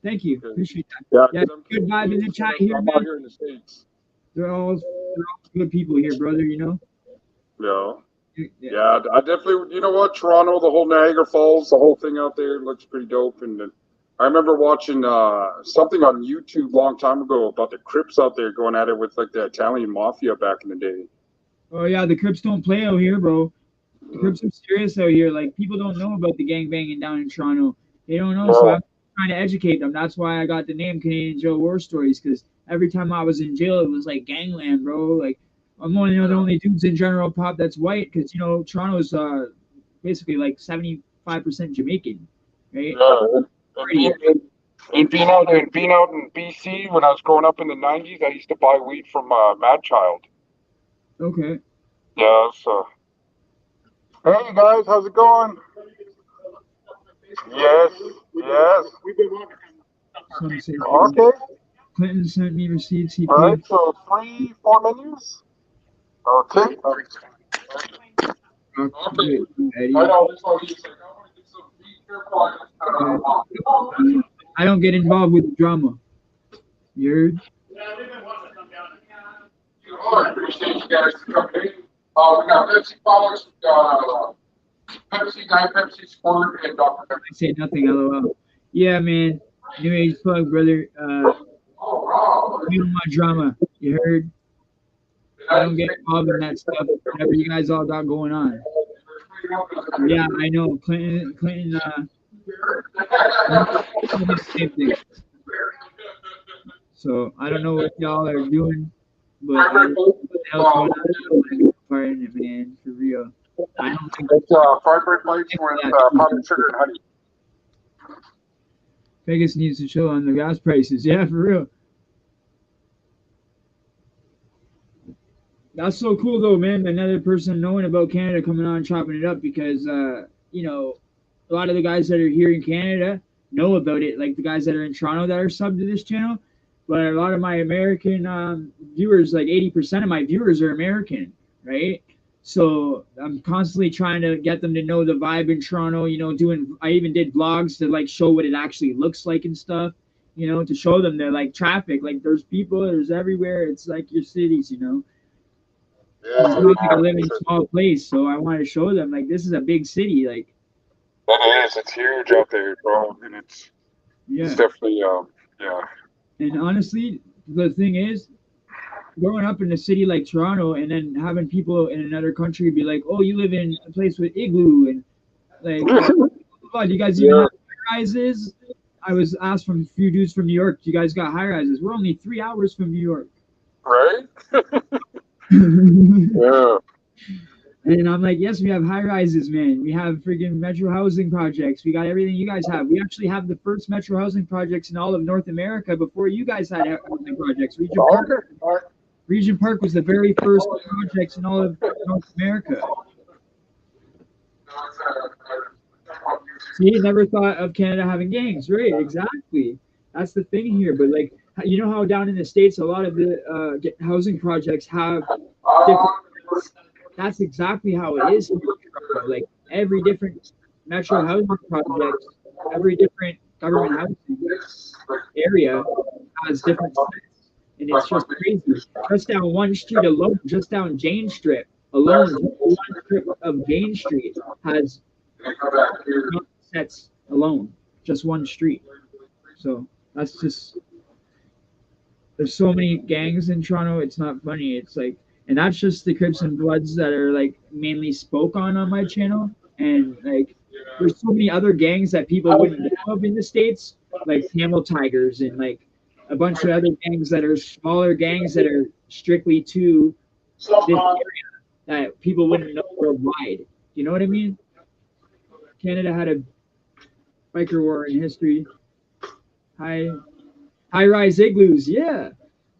Thank you. Appreciate that. Yeah, Yeah, good vibe in the chat here, I'm out man. here in the States. They're all good people here, brother, you know? Yeah, I definitely, you know what, Toronto, the whole Niagara Falls, the whole thing out there looks pretty dope. And I remember watching something on YouTube a long time ago about the Crips out there going at it with like the Italian mafia back in the day. Oh, yeah, the Crips don't play out here, bro. The Crips are serious out here. Like people don't know about the gang banging down in Toronto. They don't know, so I'm trying to educate them. That's why I got the name Canadian Jail War Stories, because every time I was in jail, it was like gangland, bro. Like I'm one of the only dudes in general pop that's white, because Toronto's basically like 75% Jamaican, right? Yeah. And being out in BC when I was growing up in the '90s, I used to buy weed from Mad Child. Okay. Yeah. So, hey guys, how's it going? Yes. Yes. Some say Okay. Clinton sent me receipts. He All right. paid. So 4 menus. Okay. Okay. Eddie. I know. That's why he's like, I want to get some weed here. I don't get involved with the drama. You heard? Oh, I appreciate you guys coming in. We got Pepsi products, we got Pepsi, Diet Pepsi, Squirt, and Dr. Pepper. I say nothing. LOL. Yeah, man. New Age plug, brother. You don't want drama. You heard? I don't get involved in that stuff. Whatever you guys all got going on. Yeah, I know. Clinton. Same thing. So I don't know what y'all are doing, but I don't know what the hell's going on. Part in it, man, for real. I don't think it's fried bread bites with powdered sugar and honey. Vegas needs to chill on the gas prices. Yeah, for real. That's so cool though, man. Another person knowing about Canada coming on chopping it up, because a lot of the guys that are here in Canada know about it, like the guys that are in Toronto that are subbed to this channel. But a lot of my American viewers, like 80% of my viewers are American, right? So I'm constantly trying to get them to know the vibe in Toronto, I even did vlogs to like show what it actually looks like and stuff, to show them that like traffic, like there's people, there's everywhere. It's like your cities, Yeah, it's not like I live in a small place, so I want to show them like this is a big city, like it is. It's huge out there, bro, and it's definitely yeah. And honestly, the thing is, growing up in a city like Toronto and then having people in another country be like, "Oh, you live in a place with igloo," and like, "Oh, do you guys even have high rises?" I was asked from a few dudes from New York, "Do you guys got high rises?" We're only 3 hours from New York. Right? Yeah. And I'm like, yes, we have high rises, man. We have freaking metro housing projects. We got everything you guys have. We actually have the first metro housing projects in all of North America before you guys had housing projects. Region Park was the very first projects in all of North America. See, never thought of Canada having gangs, right? Exactly. That's the thing here. But like, you know how down in the States, a lot of the housing projects have different. That's exactly how it is here. Like every different metro housing project, every different government housing area has different sets, and it's just crazy. Just down one street alone, just down Jane Strip alone, one strip of Jane Street has sets alone, just one street. So that's just. There's so many gangs in Toronto. It's not funny. It's like. And that's just the Crips and Bloods that are like mainly spoke on my channel. And like, there's so many other gangs that people wouldn't know of in the States, like Camel Tigers and like a bunch of other gangs that are smaller gangs that are strictly to this area that people wouldn't know worldwide. You know what I mean? Canada had a biker war in history. High rise igloos, yeah,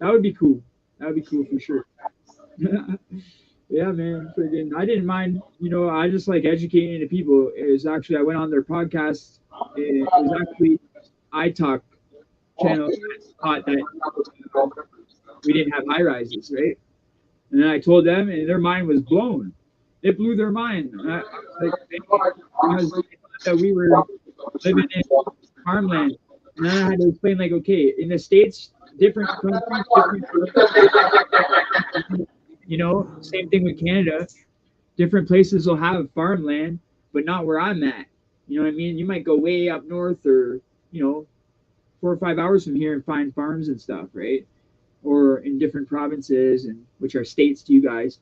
that would be cool. That would be cool for sure. Yeah, man. Friggin', I didn't mind. I just like educating the people. It was actually I went on their podcast. It was actually iTalk channel that thought that we didn't have high rises, right? And then I told them, and their mind was blown. It blew their mind. Because that we were living in farmland, and then I had to explain, like, okay, in the States, different countries, same thing with Canada. Different places will have farmland, but not where I'm at. You know what I mean? You might go way up north or, 4 or 5 hours from here and find farms and stuff, right? Or in different provinces, and which are states to you guys.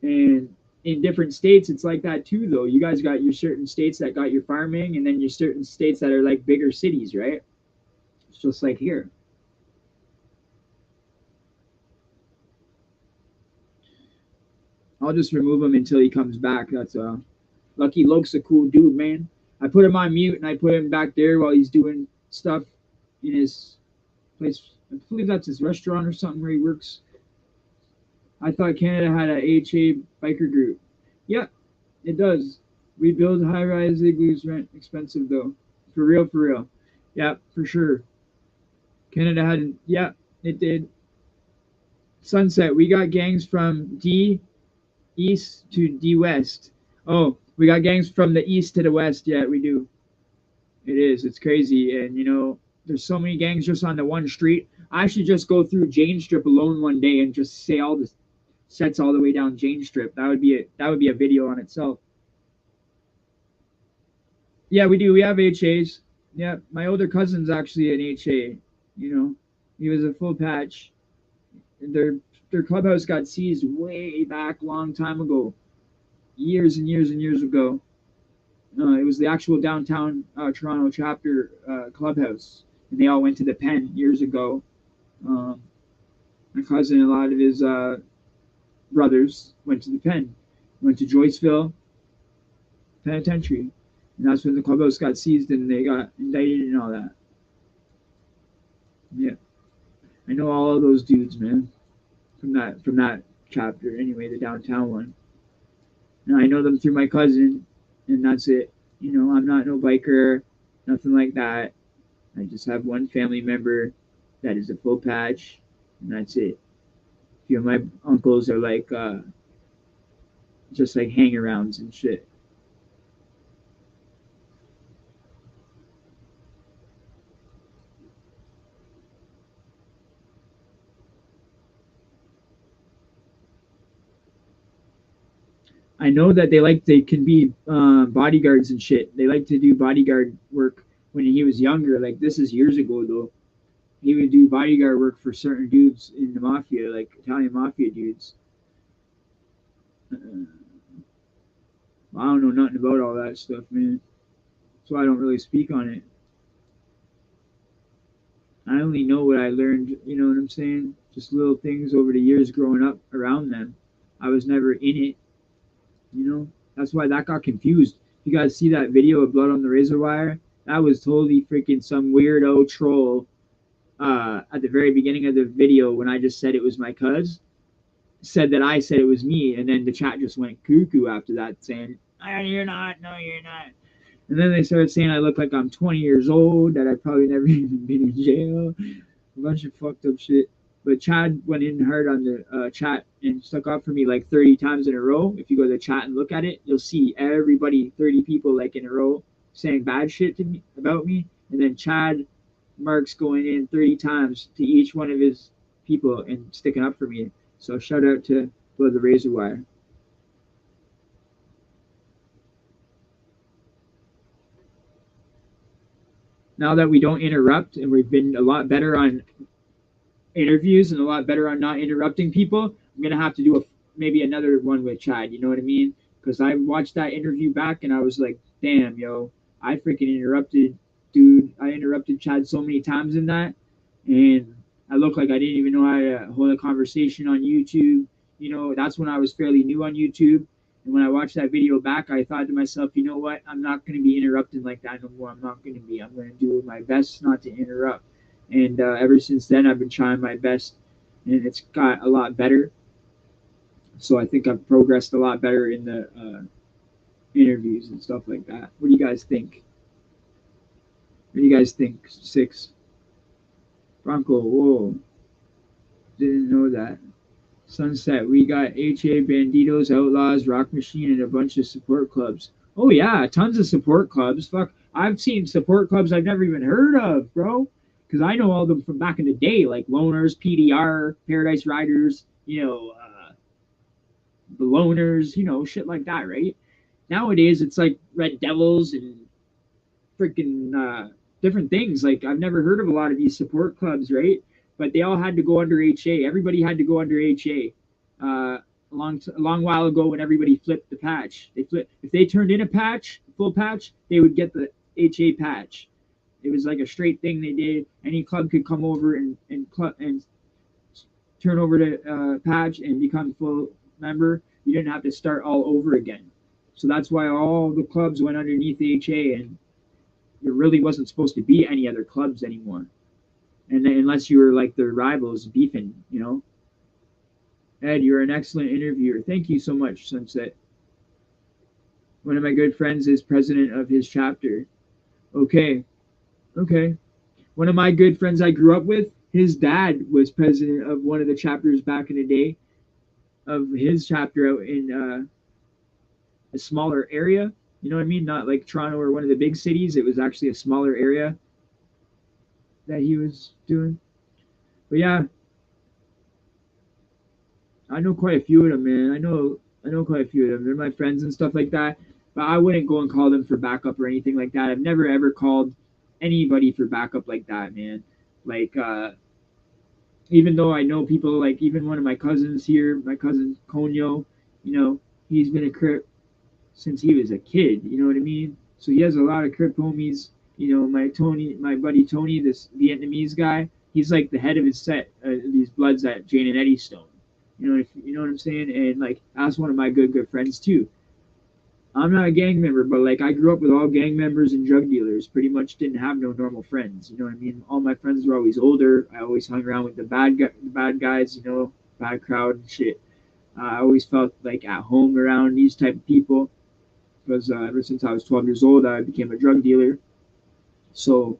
And in different states, it's like that too, though. You guys got your certain states that got your farming, and then your certain states that are like bigger cities, right? It's just like here. I'll just remove him until he comes back. That's Lucky Luke's a cool dude, man. I put him on mute and I put him back there while he's doing stuff in his place. I believe that's his restaurant or something where he works. I thought Canada had a HA biker group. Yeah, it does. We build high-rise igloos, rent expensive though. For real, for real. Yeah, for sure. Canada had, yeah, it did. Sunset. We got gangs from D east to D west. Oh, we got gangs from the east to the west. Yeah, we do. It is. It's crazy. And, you know, there's so many gangs just on the one street. I should just go through Jane Strip alone one day and just say all the sets all the way down Jane Strip. That would be a video on itself. Yeah, we do. We have HAs. Yeah, my older cousin's actually an HA. You know, he was a full patch. Their clubhouse got seized way back, long time ago, years and years and years ago. It was the actual downtown Toronto chapter clubhouse, and they all went to the pen years ago. My cousin and a lot of his brothers went to the pen, went to Joyceville Penitentiary, and that's when the clubhouse got seized and they got indicted and all that. Yeah, I know all of those dudes, man, from that chapter. Anyway, the downtown one. And I know them through my cousin, and that's it. You know, I'm not no biker, nothing like that. I just have one family member that is a full patch, and that's it. A few of my uncles are like just like hang-arounds and shit. I know that they can be bodyguards and shit. They like to do bodyguard work when he was younger. Like this is years ago though. He would do bodyguard work for certain dudes in the mafia, like Italian mafia dudes. I don't know nothing about all that stuff, man. So I don't really speak on it. I only know what I learned, you know what I'm saying? Just little things over the years growing up around them. I was never in it, you know? That's why that got confused. You guys see that video of blood on the razor wire? That was totally freaking some weirdo troll at the very beginning of the video when I just said it was my cuz. Said that I said it was me, and then the chat just went cuckoo after that, saying, oh, you're not, no, you're not. And then they started saying I look like I'm 20 years old, that I've probably never even been in jail. A bunch of fucked up shit. But Chad went in hard on the chat and stuck up for me like 30 times in a row. If you go to the chat and look at it, you'll see everybody, 30 people like in a row, saying bad shit to me about me. And then Chad Marks going in 30 times to each one of his people and sticking up for me. So shout out to Blood the Razor Wire. Now that we don't interrupt and we've been a lot better on interviews and a lot better on not interrupting people, I'm gonna have to do maybe another one with Chad. You know what I mean? Because I watched that interview back and I was like, damn, yo, I freaking interrupted, dude. I interrupted Chad so many times in that, and I looked like I didn't even know how to hold a conversation on YouTube. You know, that's when I was fairly new on YouTube. And when I watched that video back, I thought to myself, you know what? I'm not going to be interrupted like that no more. I'm not going to be. I'm going to do my best not to interrupt. And ever since then, I've been trying my best, and it's got a lot better. So I think I've progressed a lot better in the interviews and stuff like that. What do you guys think? What do you guys think? 6. Bronco, whoa. Didn't know that. Sunset, we got HA, Banditos, Outlaws, Rock Machine, and a bunch of support clubs. Oh, yeah, tons of support clubs. Fuck, I've seen support clubs I've never even heard of, bro. Because I know all of them from back in the day, like Loners, PDR, Paradise Riders, you know, the Loners, you know, shit like that, right? Nowadays, it's like Red Devils and freaking different things. Like, I've never heard of a lot of these support clubs, right? But they all had to go under HA. Everybody had to go under HA. a long while ago when everybody flipped the patch. They flip if they turned in a patch, full patch, they would get the HA patch. It was like a straight thing they did. Any club could come over and turn over to patch and become full member. You didn't have to start all over again. So that's why all the clubs went underneath HA, and there really wasn't supposed to be any other clubs anymore. And unless you were like their rivals beefing, you know. Ed, you're an excellent interviewer. Thank you so much, Sunset. One of my good friends is president of his chapter. Okay. Okay. One of my good friends I grew up with, his dad was president of one of the chapters back in the day of his chapter out in a smaller area. You know what I mean? Not like Toronto or one of the big cities. It was actually a smaller area that he was doing. But yeah, I know quite a few of them, man. I know quite a few of them. They're my friends and stuff like that. But I wouldn't go and call them for backup or anything like that. I've never ever called anybody for backup like that, man. Like even though I know people, like even one of my cousins here, my cousin Conyo, you know, he's been a Crip since he was a kid. You know what I mean? So he has a lot of Crip homies. You know, my buddy Tony, this Vietnamese guy, he's like the head of his set, these Bloods at Jane and Eddie Stone. You know what I'm saying? And like that's one of my good friends too. I'm not a gang member, but like I grew up with all gang members and drug dealers. Pretty much didn't have no normal friends. You know what I mean? All my friends were always older. I always hung around with the bad guys. You know, bad crowd and shit. I always felt like at home around these type of people because ever since I was 12 years old, I became a drug dealer. So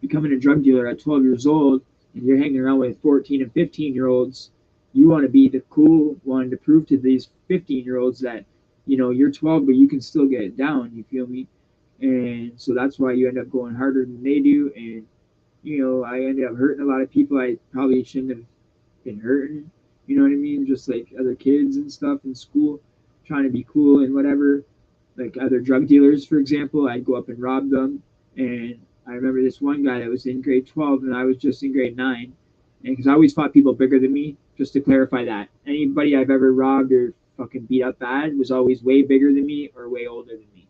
becoming a drug dealer at 12 years old, and you're hanging around with 14 and 15-year-olds, you want to be the cool one to prove to these 15-year-olds that you know you're 12 but you can still get it down, you feel me? And so that's why you end up going harder than they do. And you know, I ended up hurting a lot of people I probably shouldn't have been hurting, you know what I mean? Just like other kids and stuff in school trying to be cool and whatever, like other drug dealers, for example. I'd go up and rob them. And I remember this one guy that was in grade 12 and I was just in grade 9. And because I always fought people bigger than me, just to clarify that. Anybody I've ever robbed or fucking beat up bad was always way bigger than me or way older than me.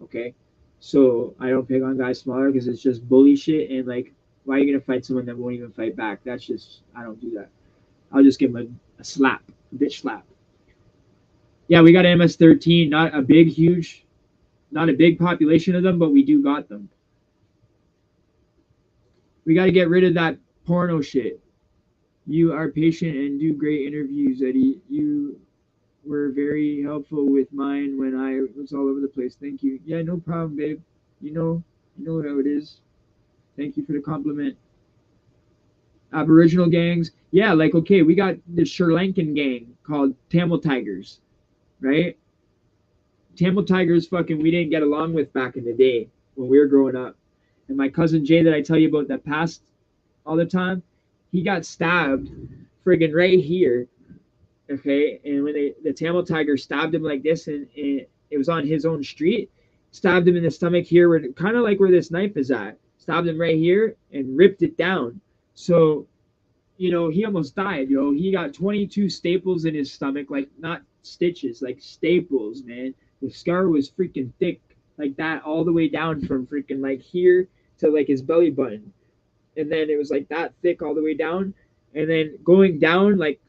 Okay? So I don't pick on guys smaller because it's just bully shit. And like, why are you going to fight someone that won't even fight back? That's just, I don't do that. I'll just give him a slap, a bitch slap. Yeah, we got MS-13, not a big population of them, but we do got them. We got to get rid of that porno shit. You are patient and do great interviews, Eddie. You were very helpful with mine when I was all over the place. Thank you. Yeah, no problem, babe. You know how it is. Thank you for the compliment. Aboriginal gangs. Yeah, like, okay, we got the Sri Lankan gang called Tamil Tigers, right? Tamil Tigers fucking we didn't get along with back in the day when we were growing up. And my cousin Jay that I tell you about that passed all the time, he got stabbed friggin' right here. Okay, and when the Tamil Tiger stabbed him like this, and it was on his own street, stabbed him in the stomach here, where kind of like where this knife is at, stabbed him right here and ripped it down. So, you know, he almost died, yo. He got 22 staples in his stomach, like not stitches, like staples, man. The scar was freaking thick, like that, all the way down from freaking like here to like his belly button. And then it was like that thick all the way down. And then going down like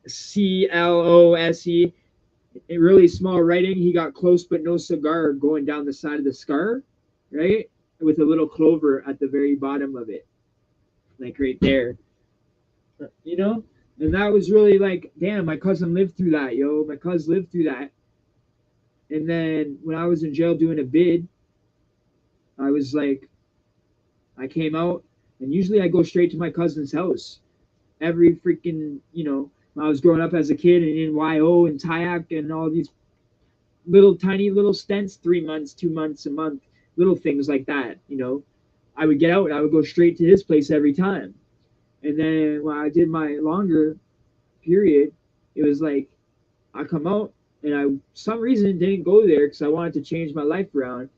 CLOSE, in really small writing, he got close but no cigar going down the side of the scar, right? With a little clover at the very bottom of it, like right there. You know? And that was really like, damn, my cousin lived through that, yo. My cousin lived through that. And then when I was in jail doing a bid, I was like, I came out, and usually I go straight to my cousin's house. Every freaking, you know, when I was growing up as a kid and in YO and Tyack and all these little tiny little stints, 3 months, 2 months, a month, little things like that, you know, I would get out and I would go straight to his place every time. And then when I did my longer period, it was like I come out and I some reason didn't go there because I wanted to change my life around.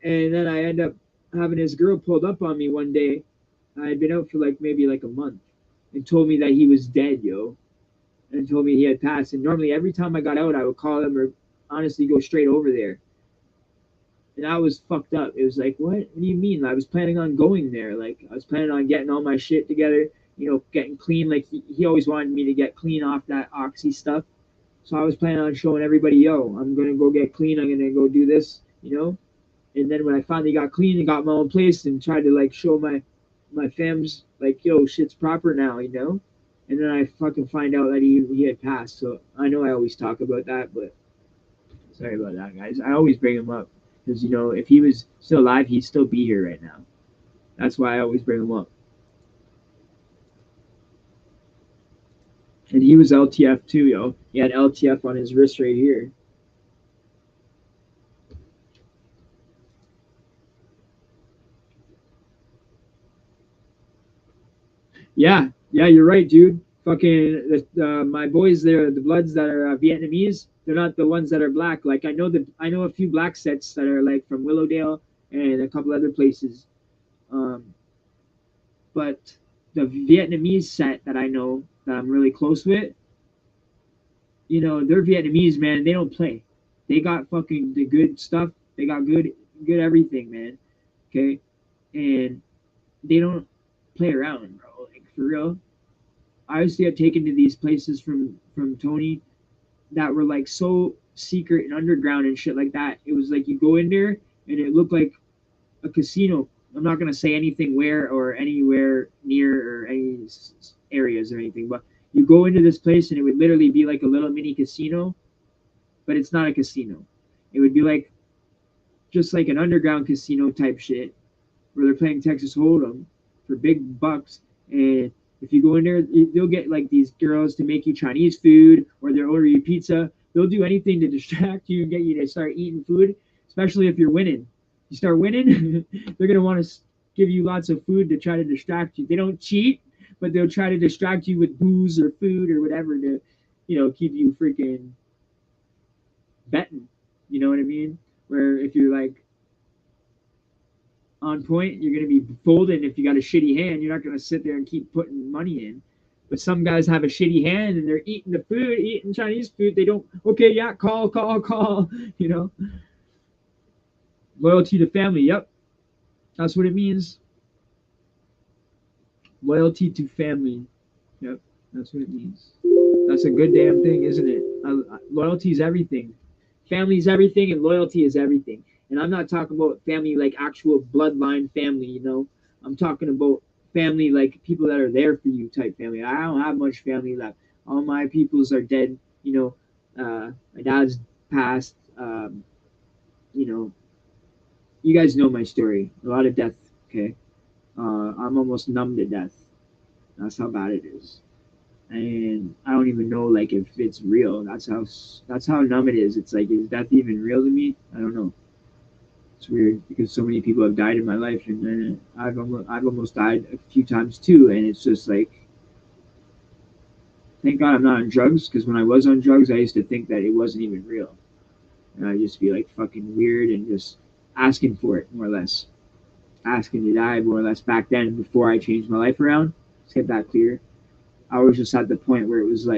And then I end up having his girl pulled up on me one day. I had been out for like maybe like a month and told me that he was dead, yo. and told me he had passed. And normally every time I got out, I would call him or honestly go straight over there. And I was fucked up. It was like, what do you mean? I was planning on going there. Like, I was planning on getting all my shit together, getting clean. Like, he always wanted me to get clean off that oxy stuff. So I was planning on showing everybody, yo, I'm going to go get clean. I'm going to go do this. And then when I finally got clean and got my own place and tried to, like, show my fams, like, yo, shit's proper now. And then I fucking find out that he had passed. So I know I always talk about that, but sorry about that, guys. I always bring him up. Because, if he was still alive, he'd still be here right now. That's why I always bring him up. And he was LTF too, yo. He had LTF on his wrist right here. Yeah, you're right, dude. Fucking my boys there, the Bloods that are Vietnamese, they're not the ones that are black. Like I know a few black sets that are like from Willowdale and a couple other places. But the Vietnamese set that I know that I'm really close with, they're Vietnamese, man. They don't play. They got fucking the good stuff. They got good everything, man. Okay, and they don't play around, bro. Like for real. I used to get taken to these places from Tony that were like so secret and underground and shit like that. It was like you go in there and it looked like a casino. I'm not gonna say anything where or anywhere near or any areas or anything, but you go into this place and it would literally be like a little mini casino, but it's not a casino. It would be like just like an underground casino type shit where they're playing Texas Hold'em for big bucks. And if you go in there, they'll get like these girls to make you Chinese food or they'll order you pizza. They'll do anything to distract you and get you to start eating food, especially if you're winning. You start winning, they're going to want to give you lots of food to try to distract you. They don't cheat, but they'll try to distract you with booze or food or whatever to, keep you freaking betting. You know what I mean? Where if you're like on point, you're going to be folding. If you got a shitty hand, you're not going to sit there and keep putting money in. But some guys have a shitty hand and they're eating the food, eating Chinese food. They don't, okay, yeah, call. Loyalty to family. Yep. That's what it means. Loyalty to family. Yep. That's what it means. That's a good damn thing, isn't it? Loyalty is everything. Family is everything and loyalty is everything. And I'm not talking about family like actual bloodline family, I'm talking about family like people that are there for you type family. I don't have much family left. All my peoples are dead. My dad's passed. You guys know my story. A lot of death. Okay, I'm almost numb to death. That's how bad it is, and I don't even know like if it's real. That's how numb it is. It's like, is death even real to me? I don't know. It's weird because so many people have died in my life, and then I've almost died a few times too. And it's just like, thank God I'm not on drugs, because when I was on drugs, I used to think that it wasn't even real, and I'd just be like fucking weird and just asking for it, more or less, asking to die, more or less. Back then, before I changed my life around, let's get that clear. I was just at the point where it was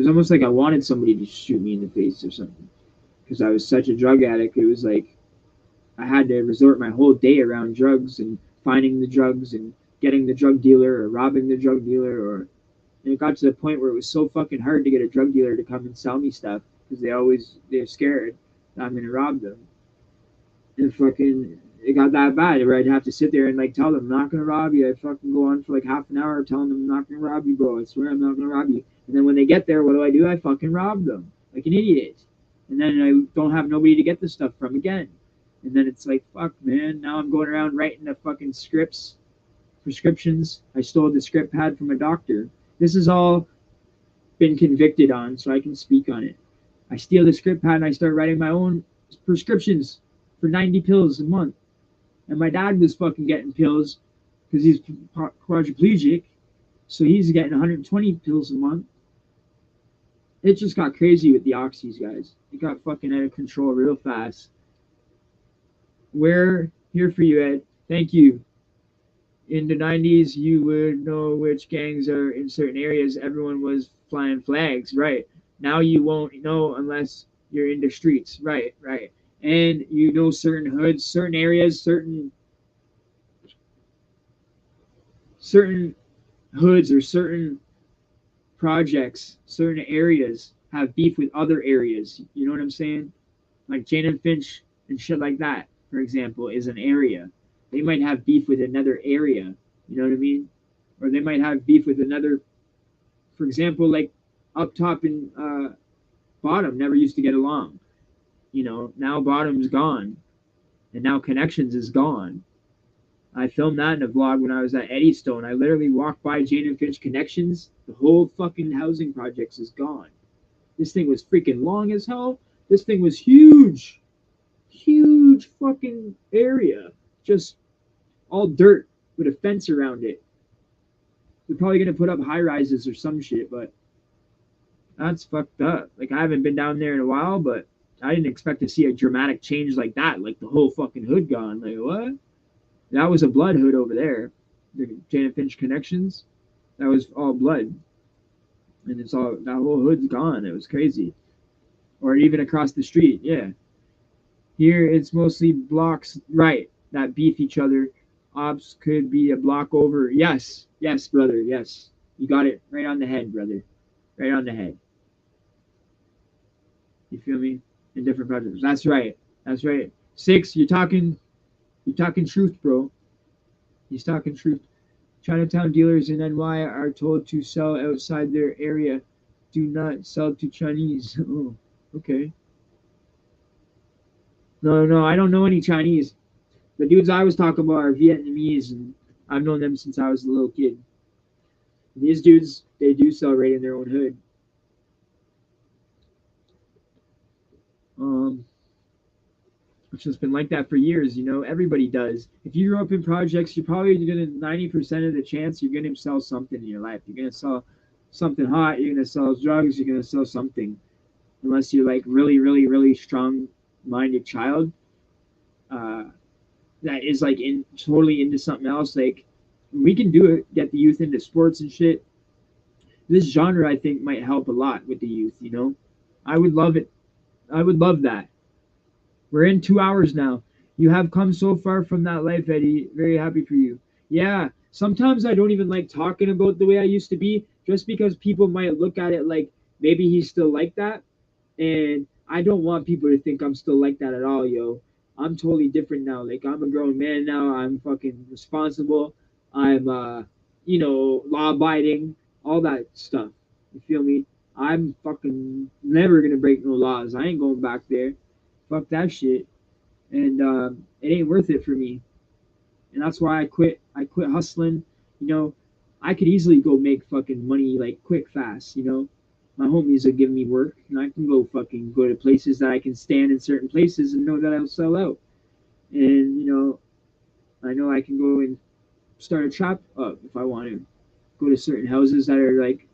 almost like I wanted somebody to shoot me in the face or something. Because I was such a drug addict, it was like I had to resort my whole day around drugs and finding the drugs and getting the drug dealer or robbing the drug dealer. And it got to the point where it was so fucking hard to get a drug dealer to come and sell me stuff because they're scared that I'm gonna rob them. And it got that bad where I'd have to sit there and like tell them, I'm not gonna rob you. I'd fucking go on for like half an hour telling them, I'm not gonna rob you, bro. I swear I'm not gonna rob you. And then when they get there, what do? I fucking rob them like an idiot. And then I don't have nobody to get the stuff from again. And then it's like, fuck, man. Now I'm going around writing the fucking prescriptions. I stole the script pad from a doctor. This has all been convicted on, so I can speak on it. I steal the script pad and I start writing my own prescriptions for 90 pills a month. And my dad was fucking getting pills because he's quadriplegic. So he's getting 120 pills a month. It just got crazy with the oxys, guys. It got fucking out of control real fast. We're here for you, Ed. Thank you. in the 90s, you would know which gangs are in certain areas. Everyone was flying flags, right? Now you won't know unless you're in the streets, right? Right. And you know certain hoods, certain areas, certain hoods or certain projects, certain areas have beef with other areas. You know what I'm saying? Like Jane and Finch and shit like that, for example, is an area. They might have beef with another area. You know what I mean? Or they might have beef with another. For example, like up top in Bottom never used to get along. You know, now Bottom's gone, and now Connections is gone. I filmed that in a vlog when I was at Eddystone. I literally walked by Jane and Finch Connections. The whole fucking housing projects is gone. This thing was freaking long as hell. This thing was huge. Huge fucking area. Just all dirt with a fence around it. They're probably gonna put up high rises or some shit, but that's fucked up. Like I haven't been down there in a while, but I didn't expect to see a dramatic change like that. Like the whole fucking hood gone. Like what? That was a blood hood over there. The Jane Finch Connections. That was all blood, and it's all that whole hood's gone. It was crazy. Or even across the street, yeah. Here it's mostly blocks, right? That beef each other. Ops could be a block over. Yes, yes, brother. Yes, you got it right on the head, brother. Right on the head. You feel me? In different projects. That's right. That's right. Six, you're talking truth, bro. He's talking truth. Chinatown dealers in NY are told to sell outside their area. Do not sell to Chinese. Oh, okay. No, no, I don't know any Chinese. The dudes I was talking about are Vietnamese, and I've known them since I was a little kid. These dudes, they do sell right in their own hood. Um, it's just been like that for years, you know. Everybody does. If you grew up in projects, you're probably gonna 90% of the chance you're gonna sell something in your life. You're gonna sell something hot. You're gonna sell drugs. You're gonna sell something, unless you're like really, really, really strong-minded child uh, that is like in totally into something else. Like we can do it, get the youth into sports and shit. This genre, I think, might help a lot with the youth. You know, I would love it. I would love that. We're in 2 hours now. You have come so far from that life, Eddie. Very happy for you. Yeah, sometimes I don't even like talking about the way I used to be just because people might look at it like maybe he's still like that. And I don't want people to think I'm still like that at all, yo. I'm totally different now. Like I'm a grown man now. I'm fucking responsible. I'm law abiding, all that stuff. You feel me? I'm fucking never gonna break no laws. I ain't going back there. Fuck that shit. And it ain't worth it for me. And that's why I quit. I quit hustling. You know, I could easily go make fucking money like quick, fast. You know, my homies will give me work, and I can go fucking go to places that I can stand in certain places and know that I'll sell out. And I know I can go and start a shop up if I want to. Go to certain houses that are like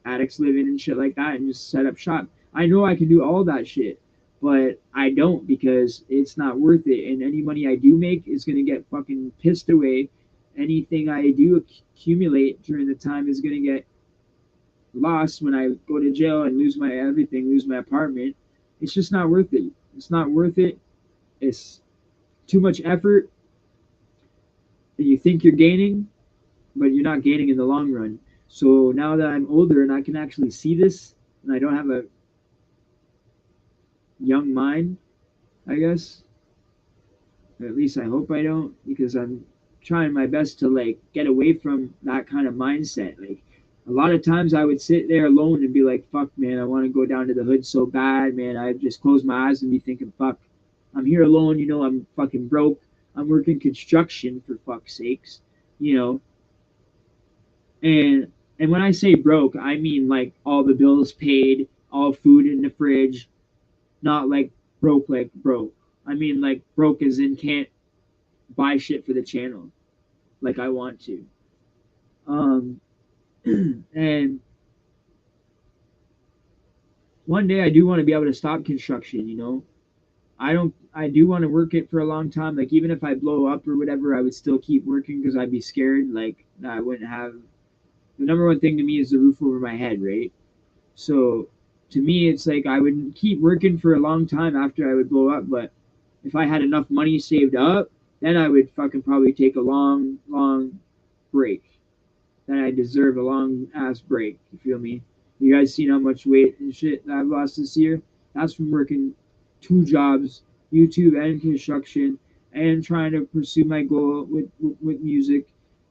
addicts live in and shit like that, and just set up shop. I know I can do all that shit, but I don't because it's not worth it. And any money I do make is gonna get fucking pissed away. Anything I do accumulate during the time is gonna get lost when I go to jail and lose my everything, lose my apartment. It's just not worth it. It's not worth it. It's too much effort. And you think you're gaining, but you're not gaining in the long run. So now that I'm older and I can actually see this, and I don't have a young mind, I guess. Or at least I hope I don't, because I'm trying my best to like get away from that kind of mindset. Like a lot of times I would sit there alone and be like, fuck man, I want to go down to the hood so bad, man. I just close my eyes and be thinking, fuck, I'm here alone, I'm fucking broke. I'm working construction for fuck's sakes, you know. And when I say broke, I mean like all the bills paid, all food in the fridge, not like broke. I mean like broke as in can't buy shit for the channel like I want to. Um, and one day I do want to be able to stop construction. I do want to work it for a long time. Like even if I blow up or whatever, I would still keep working because I'd be scared. Like I wouldn't have the number one thing to me is the roof over my head, right? So to me, it's like I would keep working for a long time after I would blow up. But if I had enough money saved up, then I would fucking probably take a long, long break. Then I deserve a long ass break. You feel me? You guys seen how much weight and shit that I've lost this year? That's from working two jobs, YouTube and construction, and trying to pursue my goal with music,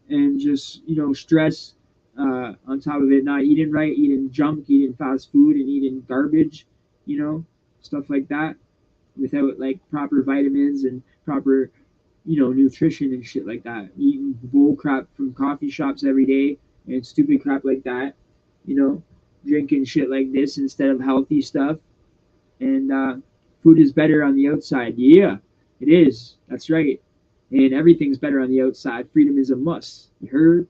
and just stress on top of it, not eating right, eating junk, eating fast food, and eating garbage, you know, stuff like that, without like proper vitamins and proper nutrition and shit like that. Eating bull crap from coffee shops every day and stupid crap like that, you know, drinking shit like this instead of healthy stuff. And food is better on the outside. Yeah, it is. That's right. And everything's better on the outside. Freedom is a must. You heard?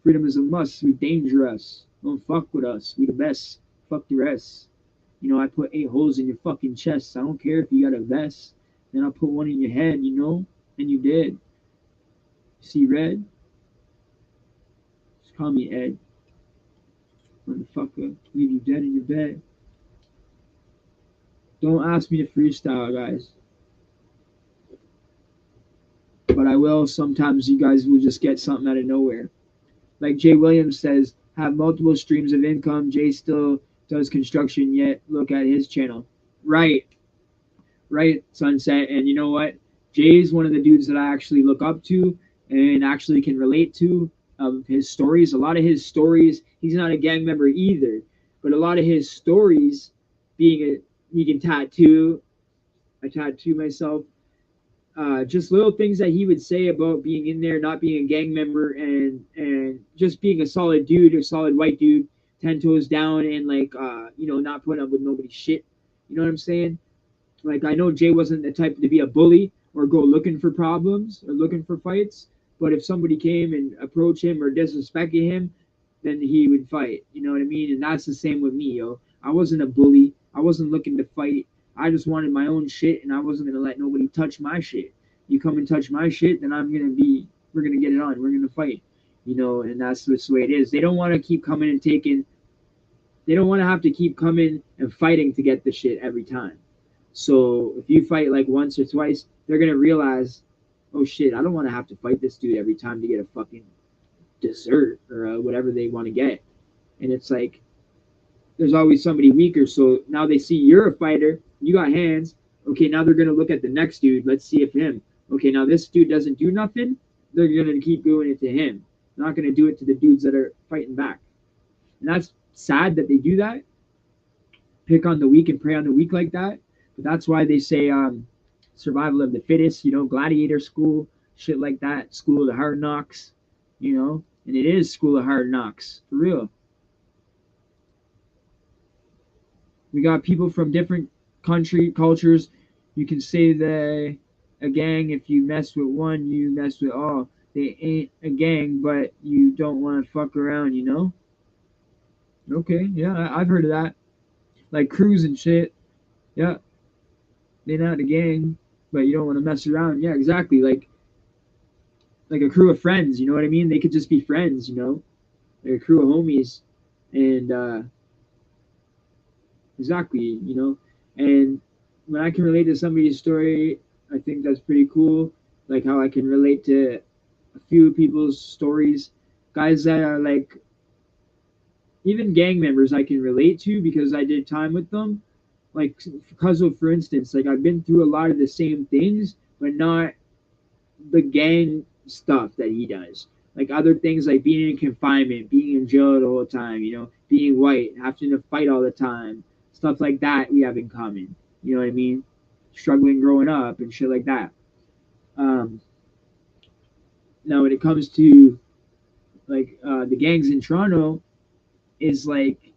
Freedom is a must. We dangerous. Don't fuck with us. We the best. Fuck the rest. I put 8 holes in your fucking chest. I don't care if you got a vest. Then I'll put one in your head, and you did. See red? Just call me Ed. Motherfucker. Leave you dead in your bed. Don't ask me to freestyle, guys. But I will. Sometimes you guys will just get something out of nowhere. Like Jay Williams says, have multiple streams of income. Jay still does construction, yet look at his channel. Right. Right, Sunset. And you know what? Jay's one of the dudes that I actually look up to and actually can relate to his stories. A lot of his stories, he's not a gang member either, but a lot of his stories, he can tattoo. I tattoo myself. Just little things that he would say about being in there, not being a gang member, and just being a solid dude, a solid white dude, 10 toes down, and like not putting up with nobody's shit. You know what I'm saying? Like I know Jay wasn't the type to be a bully or go looking for problems or looking for fights, but if somebody came and approached him or disrespected him, then he would fight. You know what I mean? And that's the same with me, yo. I wasn't a bully. I wasn't looking to fight. I just wanted my own shit, and I wasn't gonna let nobody touch my shit. You come and touch my shit, then we're gonna get it on. We're gonna fight, and that's just the way it is. They don't want to keep coming and taking. They don't want to have to keep coming and fighting to get the shit every time. So if you fight like once or twice, they're gonna realize, oh shit, I don't want to have to fight this dude every time to get a fucking dessert or whatever they want to get. And it's like there's always somebody weaker. So now they see you're a fighter, you got hands. Okay, now they're gonna look at the next dude. Let's see if him. Okay, now this dude doesn't do nothing. They're gonna keep doing it to him. They're not gonna do it to the dudes that are fighting back. And that's sad that they do that. Pick on the weak and prey on the weak like that. But that's why they say survival of the fittest. Gladiator school, shit like that. School of the hard knocks. And it is school of hard knocks for real. We got people from different cultures. You can say that a gang, if you mess with one, you mess with all. They ain't a gang, but you don't want to fuck around, Okay, yeah, I've heard of that. Like crews and shit. Yeah, they're not a gang, but you don't want to mess around. Yeah, exactly. Like a crew of friends, you know what I mean? They could just be friends, They're a crew of homies. And exactly, And when I can relate to somebody's story, I think that's pretty cool. Like how I can relate to a few people's stories. Guys that are like, even gang members I can relate to because I did time with them. Like Cuzzo, for instance, like I've been through a lot of the same things, but not the gang stuff that he does. Like other things like being in confinement, being in jail the whole time, being white, having to fight all the time. Stuff like that we have in common. You know what I mean? Struggling growing up and shit like that. Now when it comes to like the gangs in Toronto, is like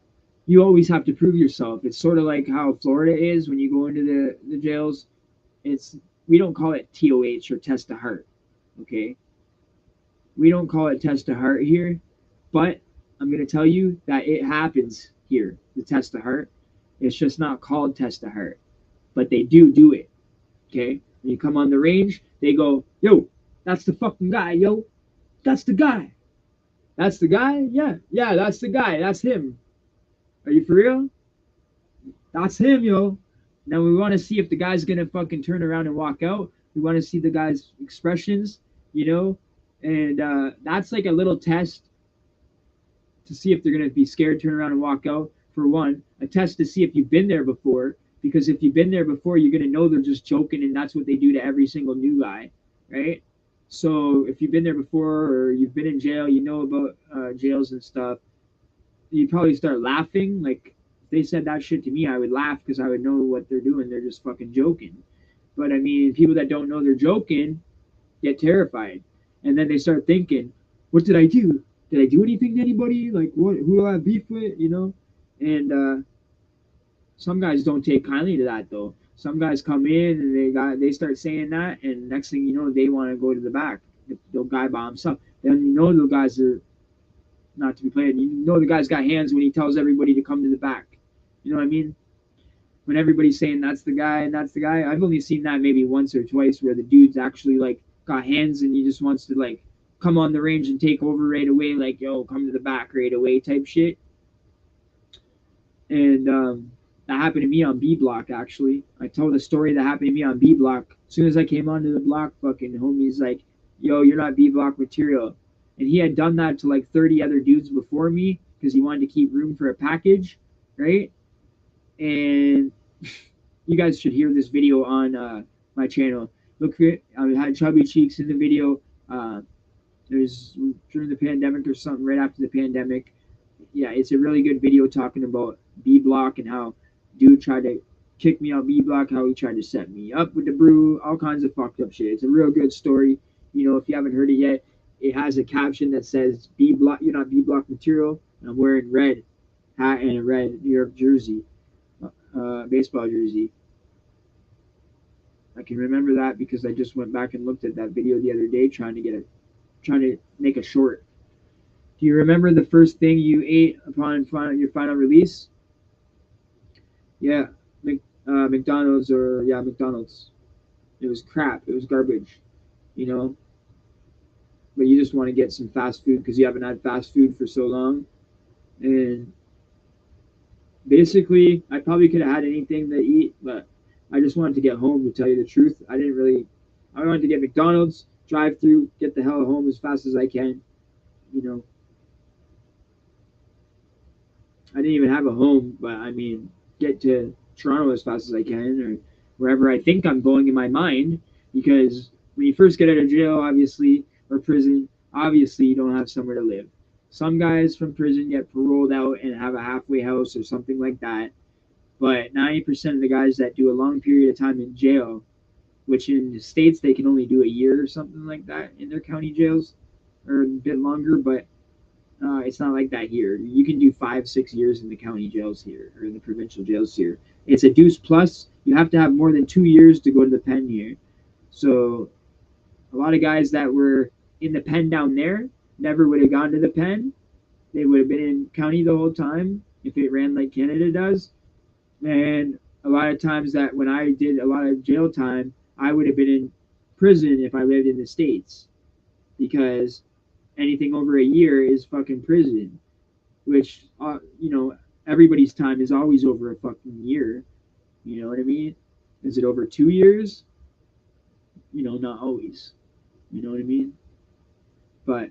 you always have to prove yourself. It's sort of like how Florida is when you go into the jails. We don't call it TOH or test of heart. Okay? We don't call it test of heart here, but I'm gonna tell you that it happens here, the test of heart. It's just not called test of heart. But they do it. Okay, when you come on the range, they go, yo, that's the fucking guy, yo, that's the guy. That's the guy? Yeah, yeah, that's the guy. That's him. Are you for real? That's him, yo. Now we want to see if the guy's gonna fucking turn around and walk out. We want to see the guy's expressions, you know, and that's like a little test to see if they're gonna be scared, turn around and walk out. For one, a test to see if you've been there before, because if you've been there before, you're gonna know they're just joking, and that's what they do to every single new guy, right? So if you've been there before or you've been in jail, you know about jails and stuff. You probably start laughing. Like if they said that shit to me, I would laugh because I would know what they're doing. They're just fucking joking. But I mean, people that don't know they're joking get terrified, and then they start thinking, "What did I do? Did I do anything to anybody? Like what? Who do I have beef with? You know?" And some guys don't take kindly to that though. Some guys come in and they start saying that, and next thing you know, they want to go to the back. The guy by himself. Then you know the guys are not to be played. You know the guy's got hands when he tells everybody to come to the back. You know what I mean? When everybody's saying that's the guy and that's the guy, I've only seen that maybe once or twice where the dude's actually like got hands and he just wants to like come on the range and take over right away, like yo, come to the back right away type shit. And that happened to me on B block actually. I told a story that happened to me on B block. As soon as I came onto the block, fucking homie's like, yo, you're not B block material. And he had done that to like 30 other dudes before me because he wanted to keep room for a package, right? And you guys should hear this video on my channel. Look, I had chubby cheeks in the video. There's during the pandemic or something, right after the pandemic. Yeah, it's a really good video talking about B block and how dude tried to kick me out B block, how he tried to set me up with the brew, all kinds of fucked up shit. It's a real good story. You know, if you haven't heard it yet, it has a caption that says B block, you're not B block material. And I'm wearing red hat and a red New York jersey, baseball jersey. I can remember that because I just went back and looked at that video the other day trying to make a short. Do you remember the first thing you ate upon your final release? Yeah, McDonald's McDonald's. It was crap. It was garbage, you know. But you just want to get some fast food because you haven't had fast food for so long. And basically, I probably could have had anything to eat, but I just wanted to get home, to tell you the truth. I wanted to get McDonald's, drive through, get the hell home as fast as I can, you know. I didn't even have a home, but I mean, get to Toronto as fast as I can or wherever I think I'm going in my mind. Because when you first get out of jail, obviously, or prison, obviously you don't have somewhere to live. Some guys from prison get paroled out and have a halfway house or something like that. But 90% of the guys that do a long period of time in jail, which in the States they can only do a year or something like that in their county jails, or a bit longer, but it's not like that here. You can do 5-6 years in the county jails here or in the provincial jails here. It's a deuce plus. You have to have more than 2 years to go to the pen here. So a lot of guys that were in the pen down there never would have gone to the pen. They would have been in county the whole time if it ran like Canada does. And a lot of times that when I did a lot of jail time, I would have been in prison if I lived in the States because anything over a year is fucking prison, which, you know, everybody's time is always over a fucking year. You know what I mean? Is it over 2 years? You know, not always. You know what I mean? But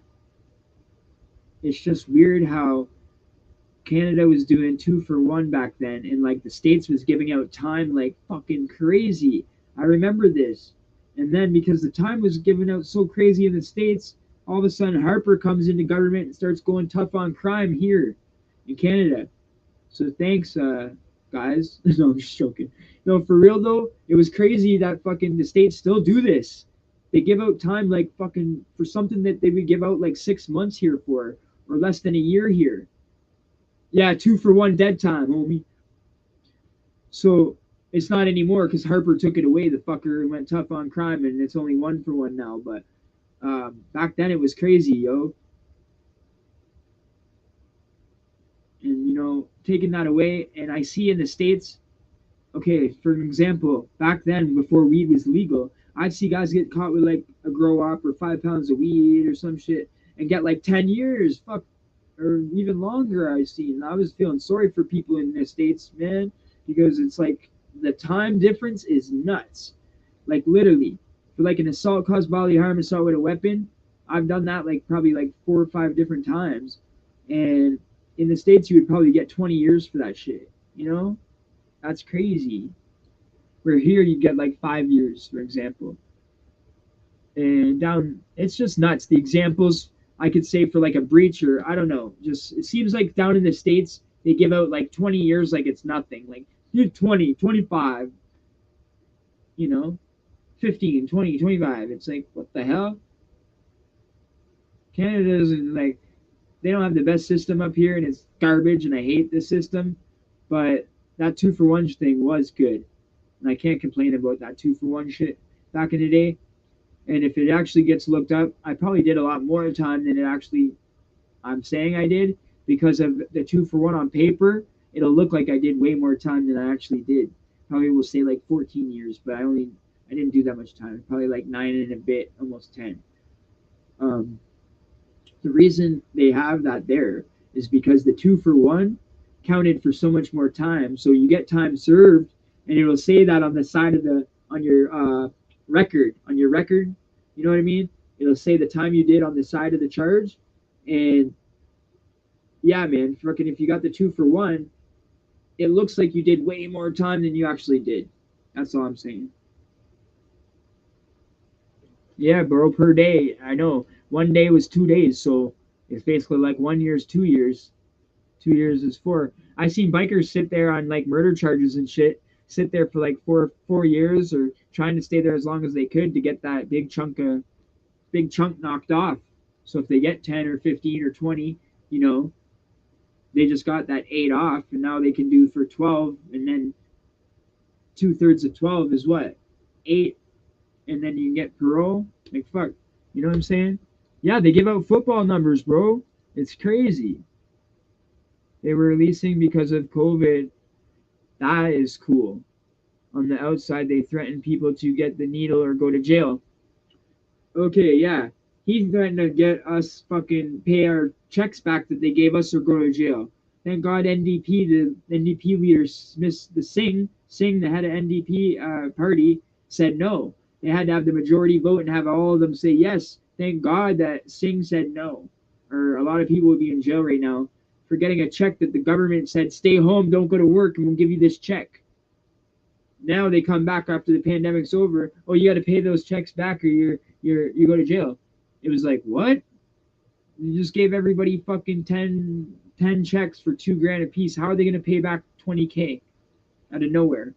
it's just weird how Canada was doing 2-for-1 back then, and like the States was giving out time like fucking crazy. I remember this. And then because the time was given out so crazy in the States, all of a sudden Harper comes into government and starts going tough on crime here in Canada. So thanks, guys. No, I'm just joking. No, for real though, it was crazy that fucking the States still do this. They give out time like fucking for something that they would give out like 6 months here for, or less than a year here. Yeah, 2-for-1 dead time, homie. So it's not anymore because Harper took it away. The fucker went tough on crime, and it's only 1-for-1 now. But back then it was crazy, yo. And you know, taking that away, and I see in the States, Okay, for an example, back then before weed was legal, I'd see guys get caught with like a grow up or 5 pounds of weed or some shit and get like 10 years, fuck, or even longer. I've seen. I was feeling sorry for people in the states, man, because it's like the time difference is nuts. Like literally, for like an assault cause bodily harm, assault with a weapon, I've done that like probably like 4 or 5 different times, and in the states you would probably get 20 years for that shit. You know, that's crazy. Where here you get like 5 years, for example. And down, it's just nuts. The examples I could say for like a breach or I don't know, just it seems like down in the States, they give out like 20 years like it's nothing. Like you 20, 25, you know, 15, 20, 25. It's like, what the hell? Canada isn't like, they don't have the best system up here and it's garbage and I hate the system. But that 2 for 1 thing was good. And I can't complain about that 2 for 1 shit back in the day. And if it actually gets looked up, I probably did a lot more time than it actually I'm saying I did because of the 2 for 1 on paper. It'll look like I did way more time than I actually did. Probably will say like 14 years, but I didn't do that much time. Probably like 9 and a bit, almost 10. Um, the reason they have that there is because the 2 for 1 counted for so much more time. So you get time served, and it'll say that on the side of the on your record on your record. You know what I mean? It'll say the time you did on the side of the charge, and yeah, man, fucking if you got the 2 for 1, it looks like you did way more time than you actually did. That's all I'm saying. Yeah, bro, per day. I know. One day was 2 days, so it's basically like 1 year's 2 years. 2 years is four. I seen bikers sit there on like murder charges and shit, sit there for like 4 years or trying to stay there as long as they could to get that big chunk knocked off. So if they get 10 or 15 or 20, you know, they just got that 8 off, and now they can do for 12, and then 2/3 of 12 is what 8, and then you can get parole. Like fuck, you know what I'm saying? Yeah, they give out football numbers, bro. It's crazy. They were releasing because of COVID. That is cool. On the outside, they threaten people to get the needle or go to jail. Okay, yeah. He threatened to get us fucking pay our checks back that they gave us or go to jail. Thank God the NDP leader, Singh, the head of NDP party, said no. They had to have the majority vote and have all of them say yes. Thank God that Singh said no. Or a lot of people would be in jail right now for getting a check that the government said, stay home, don't go to work, and we'll give you this check. Now they come back after the pandemic's over. Oh, you got to pay those checks back, or you go to jail. It was like what? You just gave everybody fucking 10 checks for 2 grand a piece. How are they gonna pay back 20K out of nowhere?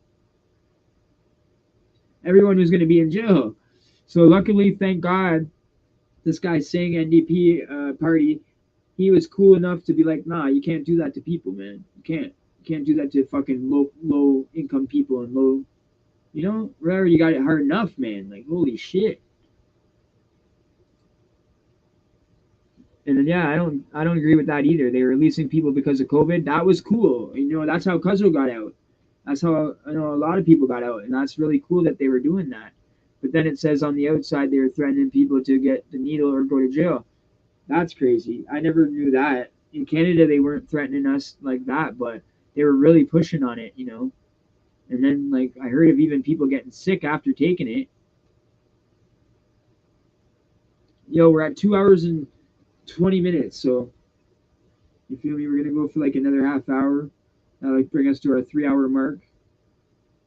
Everyone was gonna be in jail. So luckily, thank God, this guy Singh NDP party, he was cool enough to be like, nah, you can't do that to people, man. You can't do that to fucking low income people and low. You know, whatever, you got it hard enough, man. Like, holy shit. And then yeah, I don't agree with that either. They were releasing people because of COVID. That was cool. You know, that's how Cuzzo got out. That's how I know a lot of people got out, and that's really cool that they were doing that. But then it says on the outside they were threatening people to get the needle or go to jail. That's crazy. I never knew that. In Canada they weren't threatening us like that, but they were really pushing on it, you know. And then like I heard of even people getting sick after taking it. Yo, we're at 2 hours and 20 minutes, so you feel me? We're gonna go for like another half hour. That'll like bring us to our 3 hour mark.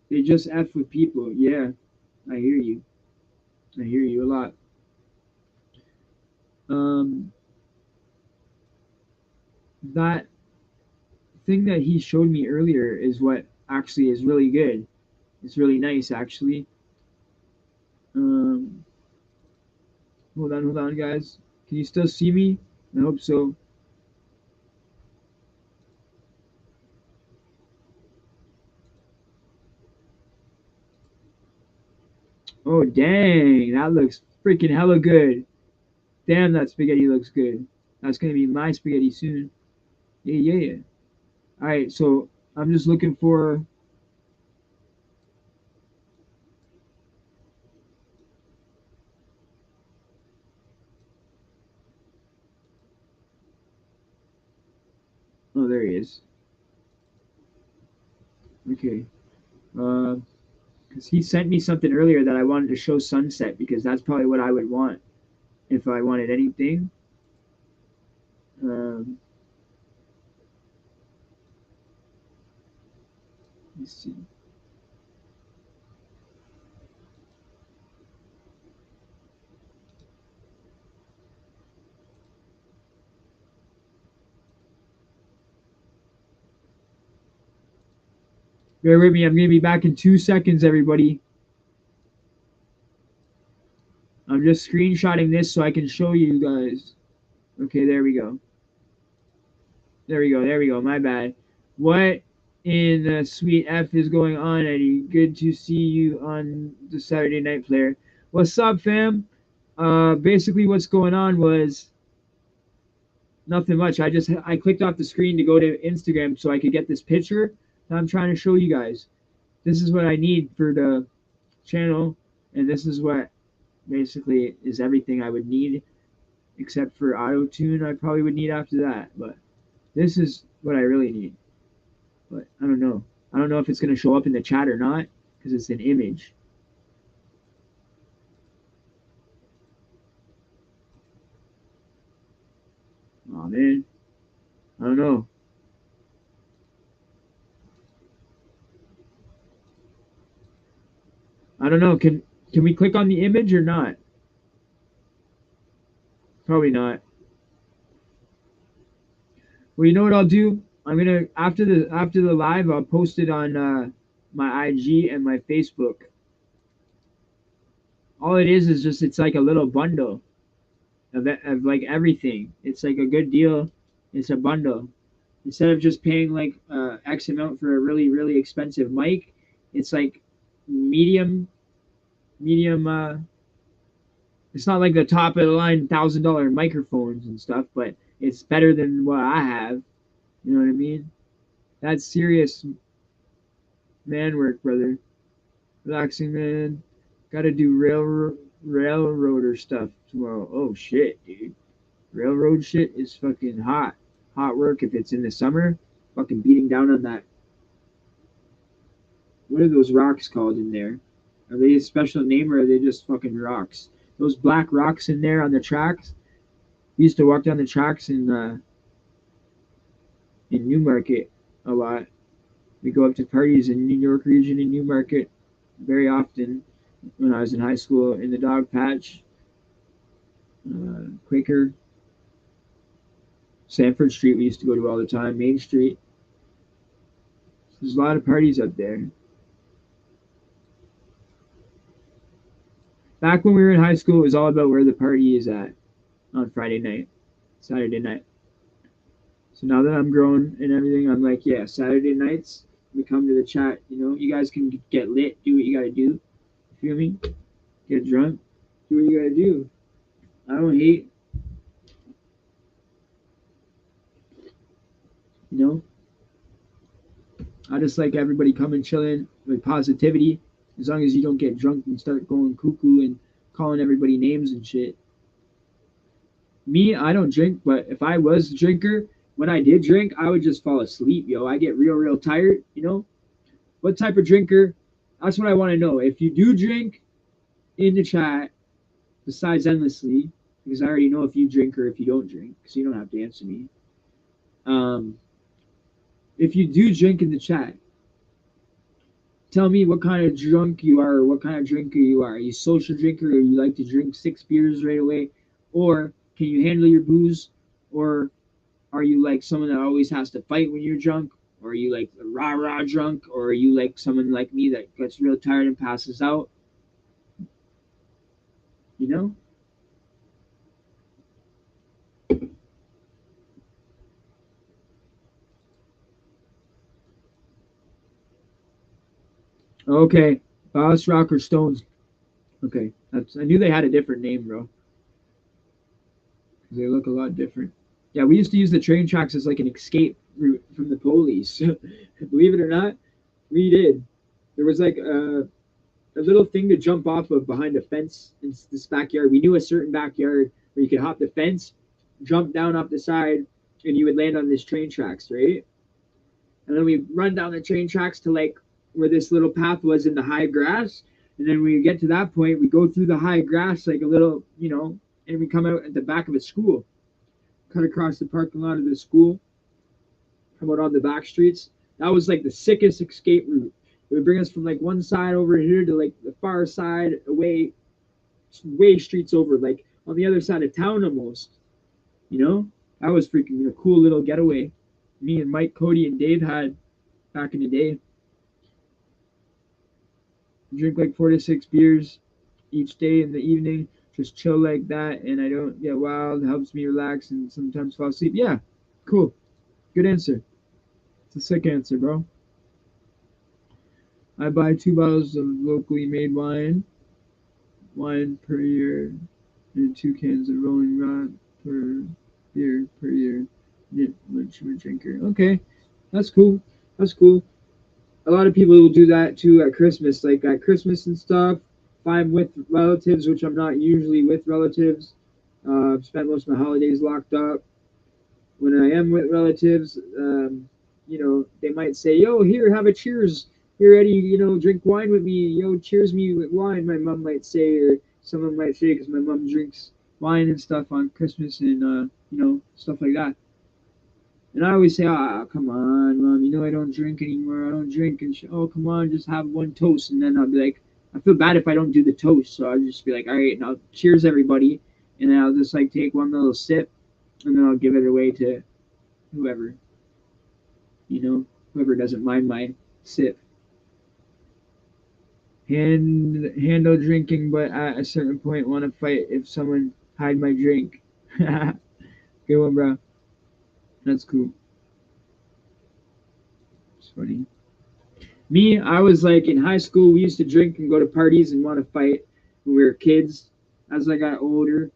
They just F with people. Yeah, I hear you. I hear you a lot. Um, that thing that he showed me earlier is what actually is really good. It's really nice, actually. Um, hold on, guys. Can you still see me? I hope so. Oh, dang. That looks freaking hella good. Damn, that spaghetti looks good. That's going to be my spaghetti soon. Yeah, yeah, yeah. All right, so I'm just looking for Oh, there he is. Okay. Because he sent me something earlier that I wanted to show sunset because that's probably what I would want if I wanted anything. Let's see. Bear with me. I'm going to be back in 2 seconds, everybody. I'm just screenshotting this so I can show you guys. Okay, there we go. There we go. There we go. My bad. What in the sweet F is going on, Eddie? Good to see you on the Saturday Night Player. What's up, fam? Basically, what's going on was nothing much. I clicked off the screen to go to Instagram so I could get this picture that I'm trying to show you guys. This is what I need for the channel, and this is what basically is everything I would need, except for auto tune. I probably would need after that, but this is what I really need. But I don't know. I don't know if it's going to show up in the chat or not because it's an image. Oh man, I don't know. I don't know. Can we click on the image or not? Probably not. Well, you know what I'll do? I'm gonna after the live, I'll post it on my IG and my Facebook. All it is just it's like a little bundle of like everything. It's like a good deal. It's a bundle. Instead of just paying like X amount for a really expensive mic, it's like medium. It's not like the top of the line $1,000 microphones and stuff, but it's better than what I have. You know what I mean? That's serious man work, brother. Relaxing, man. Got to do railroader stuff tomorrow. Oh shit, dude. Railroad shit is fucking hot. Hot work if it's in the summer. Fucking beating down on that. What are those rocks called in there? Are they a special name or are they just fucking rocks? Those black rocks in there on the tracks. We used to walk down the tracks in Newmarket a lot. We go up to parties in New York region in Newmarket very often when I was in high school in the dog patch, Quaker, Sanford Street we used to go to all the time, Main Street. There's a lot of parties up there. Back when we were in high school, it was all about where the party is at on Friday night, Saturday night. So now that I'm grown and everything, I'm like, yeah, Saturday nights, we come to the chat, you know, you guys can get lit, do what you gotta do. You feel me? Get drunk, do what you gotta do. I don't hate. You know? I just like everybody coming chilling with positivity, as long as you don't get drunk and start going cuckoo and calling everybody names and shit. Me, I don't drink, but if I was a drinker, when I did drink, I would just fall asleep, yo. I get real tired, you know? What type of drinker? That's what I want to know. If you do drink in the chat, besides endlessly, because I already know if you drink or if you don't drink, so you don't have to answer me. If you do drink in the chat, tell me what kind of drunk you are or what kind of drinker you are. Are you a social drinker or you like to drink 6 beers right away? Or can you handle your booze? Or are you like someone that always has to fight when you're drunk? Or are you like a rah drunk? Or are you like someone like me that gets real tired and passes out? You know? Okay. Boss Rock or Stones. Okay. I knew they had a different name, bro. They look a lot different. Yeah, we used to use the train tracks as like an escape route from the police. Believe it or not, we did. There was like a little thing to jump off of behind a fence in this backyard. We knew a certain backyard where you could hop the fence, jump down off the side, and you would land on this train tracks, right? And then we run down the train tracks to like where this little path was in the high grass. And then when we get to that point, we go through the high grass like a little, and we come out at the back of a school, cut across the parking lot of the school, come out on the back streets. That was like the sickest escape route. It would bring us from like one side over here to like the far side away, way streets over, like on the other side of town almost. That was freaking a cool little getaway. Me and Mike, Cody, and Dave had back in the day. Drink like 4 to 6 beers each day in the evening, just chill like that, and I don't get wild. It helps me relax and sometimes fall asleep. Yeah, cool. Good answer. It's a sick answer, bro. I buy 2 bottles of locally made wine per year, and 2 cans of Rolling Rock per beer per year. Much of a drinker. Okay, that's cool. That's cool. A lot of people will do that too at Christmas, like at Christmas and stuff. If I'm with relatives, which I'm not usually with relatives, I've spent most of my holidays locked up. When I am with relatives, they might say, "Yo, here, have a cheers. Here, Eddie, drink wine with me. Yo, cheers me with wine." My mom might say, or someone might say, because my mom drinks wine and stuff on Christmas and stuff like that. And I always say, come on, mom, I don't drink anymore. I don't drink. And oh, come on, just have one toast. And then I'll be like, I feel bad if I don't do the toast. So I'll just be like, all right, now cheers, everybody. And then I'll just like take one little sip and then I'll give it away to whoever, whoever doesn't mind my sip. Handle drinking, but at a certain point want to fight if someone hide my drink. Good one, bro. That's cool. It's funny. Me, I was like in high school, we used to drink and go to parties and want to fight when we were kids. As I got older,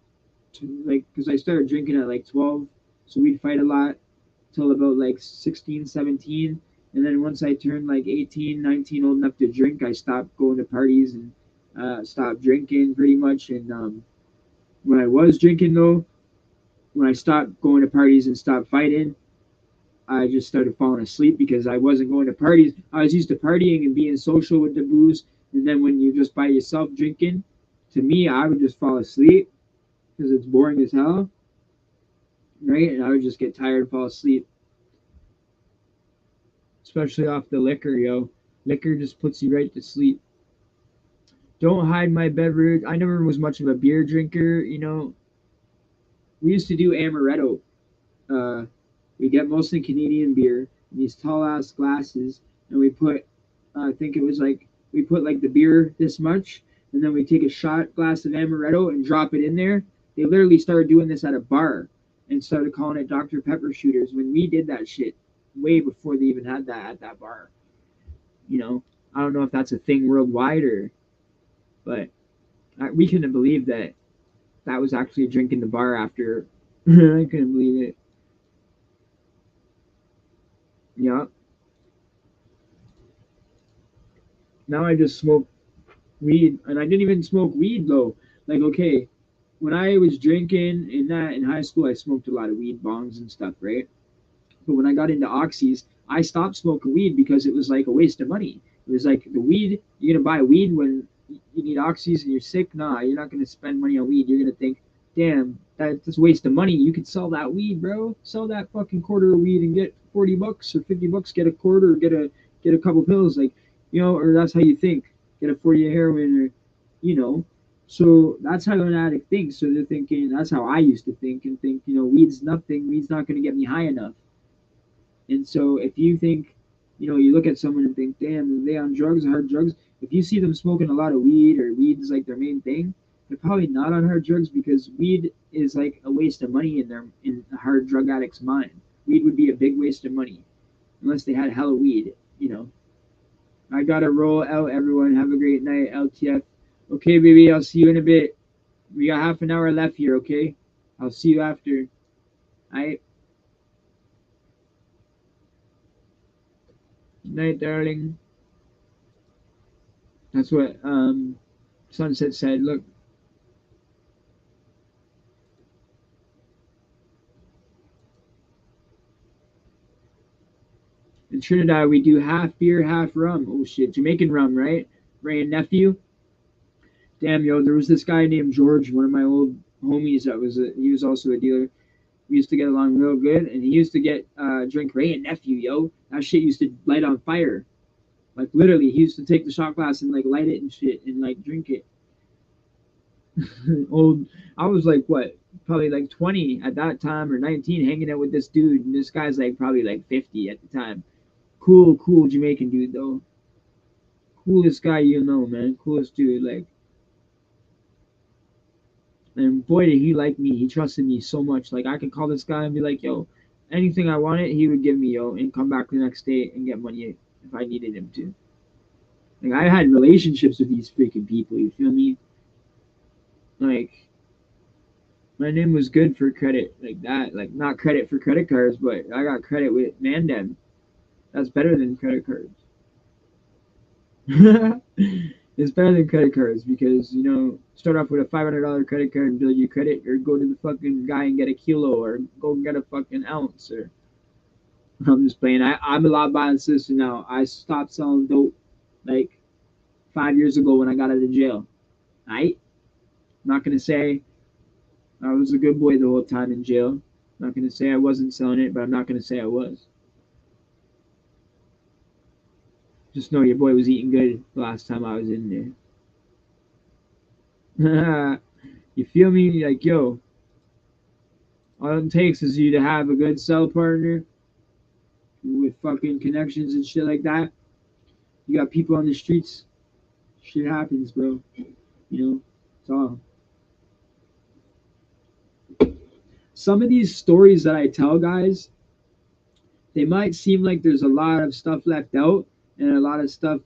because I started drinking at like 12, so we'd fight a lot till about like 16, 17. And then once I turned like 18, 19, old enough to drink, I stopped going to parties and stopped drinking pretty much. And when I was drinking, though, when I stopped going to parties and stopped fighting, I just started falling asleep because I wasn't going to parties. I was used to partying and being social with the booze. And then when you're just by yourself drinking, to me, I would just fall asleep because it's boring as hell. Right? And I would just get tired and fall asleep. Especially off the liquor, yo. Liquor just puts you right to sleep. Don't hide my beverage. I never was much of a beer drinker, We used to do amaretto. We get mostly Canadian beer in these tall ass glasses, and we put, I think it was like, we put like the beer this much, and then we take a shot glass of amaretto and drop it in there. They literally started doing this at a bar and started calling it Dr. Pepper shooters when we did that shit way before they even had that at that bar. I don't know if that's a thing worldwide but we couldn't believe that was actually a drink in the bar after. I couldn't believe it. Yeah. Now I just smoke weed, and I didn't even smoke weed though. Like, okay, when I was drinking in high school, I smoked a lot of weed bongs and stuff, right? But when I got into oxys, I stopped smoking weed because it was like a waste of money. It was like the weed, you're gonna buy weed when you need oxys and you're sick. Nah, you're not gonna spend money on weed. You're gonna think, damn, that's a waste of money. You could sell that weed, bro. Sell that fucking quarter of weed and get $40 or $50. Get a quarter, or get a couple pills, like or that's how you think. Get a 40 of heroin, or So that's how an addict thinks. So they're thinking, that's how I used to think and think, weed's nothing. Weed's not gonna get me high enough. And so if you think, you look at someone and think, damn, are they on drugs, hard drugs? If you see them smoking a lot of weed, or weed is like their main thing, they're probably not on hard drugs, because weed is like a waste of money in a hard drug addict's mind. Weed would be a big waste of money unless they had hella weed. I gotta roll out, everyone. Have a great night, LTF. Okay, baby, I'll see you in a bit. We got half an hour left here, okay? I'll see you after. All right. Good night, darling. That's what Sunset said. Look. in Trinidad we do half beer, half rum. Oh shit, Jamaican rum, right? Ray and nephew. Damn, yo, there was this guy named George, one of my old homies. He was also a dealer. We used to get along real good, and he used to get drink Ray and nephew, yo. That shit used to light on fire. Like literally, he used to take the shot glass and like light it and shit and like drink it. Old, I was like what, probably like 20 at that time or 19, hanging out with this dude, and this guy's like probably like 50 at the time. Cool Jamaican dude though. Coolest guy you know, man. Coolest dude, like. And boy, did he like me. He trusted me so much. Like I could call this guy and be like, "Yo, anything I wanted, he would give me, yo," and come back the next day and get money if I needed him to. Like I had relationships with these freaking people. You feel me? Like my name was good for credit like that. Like not credit for credit cards, but I got credit with Mandem. That's better than credit cards. It's better than credit cards because start off with a $500 credit card and build your credit, or go to the fucking guy and get a kilo, or go get a fucking ounce. Or I'm just playing. I'm a lot by sister now. I stopped selling dope like 5 years ago when I got out of jail. I'm not gonna say I was a good boy the whole time in jail. I'm not gonna say I wasn't selling it, but I'm not gonna say I was. Just know your boy was eating good the last time I was in there. You feel me? Like, yo, all it takes is you to have a good cell partner with fucking connections and shit like that. You got people on the streets. Shit happens, bro. It's all. Some of these stories that I tell guys, they might seem like there's a lot of stuff left out and a lot of stuff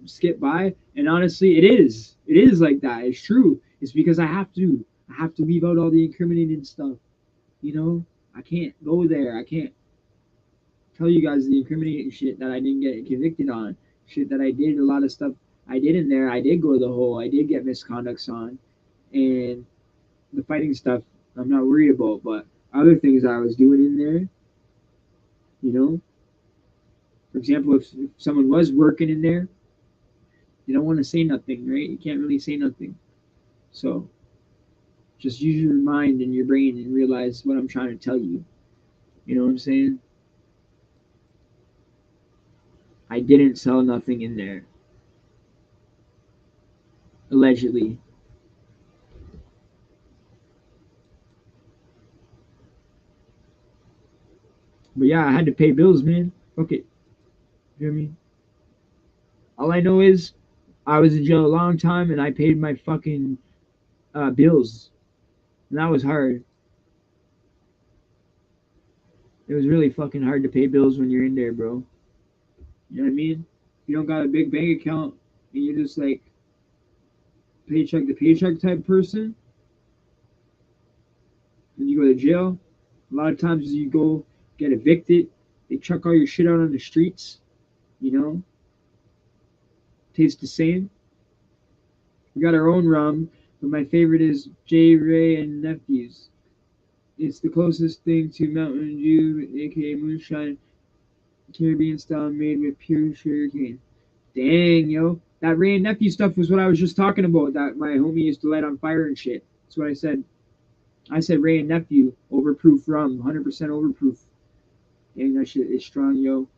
skipped by. And honestly, it is. It is like that. It's true. It's because I have to. I have to leave out all the incriminating stuff. I can't go there. I can't tell you guys the incriminating shit that I didn't get convicted on. Shit that I did, a lot of stuff I did in there. I did go to the hole. I did get misconducts on. And the fighting stuff, I'm not worried about. But other things I was doing in there, for example, if someone was working in there, you don't want to say nothing, right? You can't really say nothing. So just use your mind and your brain and realize what I'm trying to tell you. You know what I'm saying? I didn't sell nothing in there. Allegedly. But yeah, I had to pay bills, man. Fuck it. You know what I mean? All I know is I was in jail a long time and I paid my fucking bills. And that was hard. It was really fucking hard to pay bills when you're in there, bro. You know what I mean? You don't got a big bank account and you're just like paycheck to paycheck type person, and you go to jail. A lot of times you go get evicted, they chuck all your shit out on the streets, tastes the same. We got our own rum, but my favorite is J. Ray and Nephew's. It's the closest thing to Mountain Dew, aka moonshine, Caribbean style, made with pure sugarcane. Dang, yo. That Ray and Nephew stuff was what I was just talking about, that my homie used to light on fire and shit. That's what I said. I said Ray and Nephew, overproof rum, 100% overproof. Dang, that shit is strong, yo.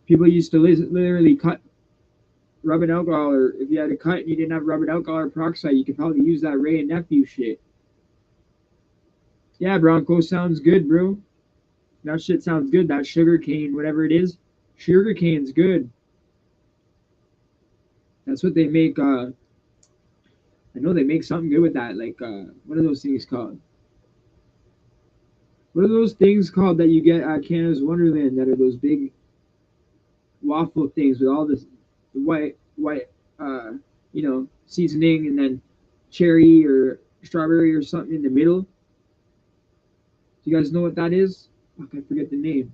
People used to literally cut rubbing alcohol, or if you had a cut and you didn't have rubbing alcohol or peroxide, you could probably use that Ray and Nephew shit. Yeah, Bronco sounds good, bro. That shit sounds good. That sugar cane, whatever it is, sugar cane's good. That's what they make. I know they make something good with that. Like, what are those things called? What are those things called that you get at Canada's Wonderland that are those big waffle things with all this white, seasoning and then cherry or strawberry or something in the middle? Do you guys know what that is? Fuck, I forget the name.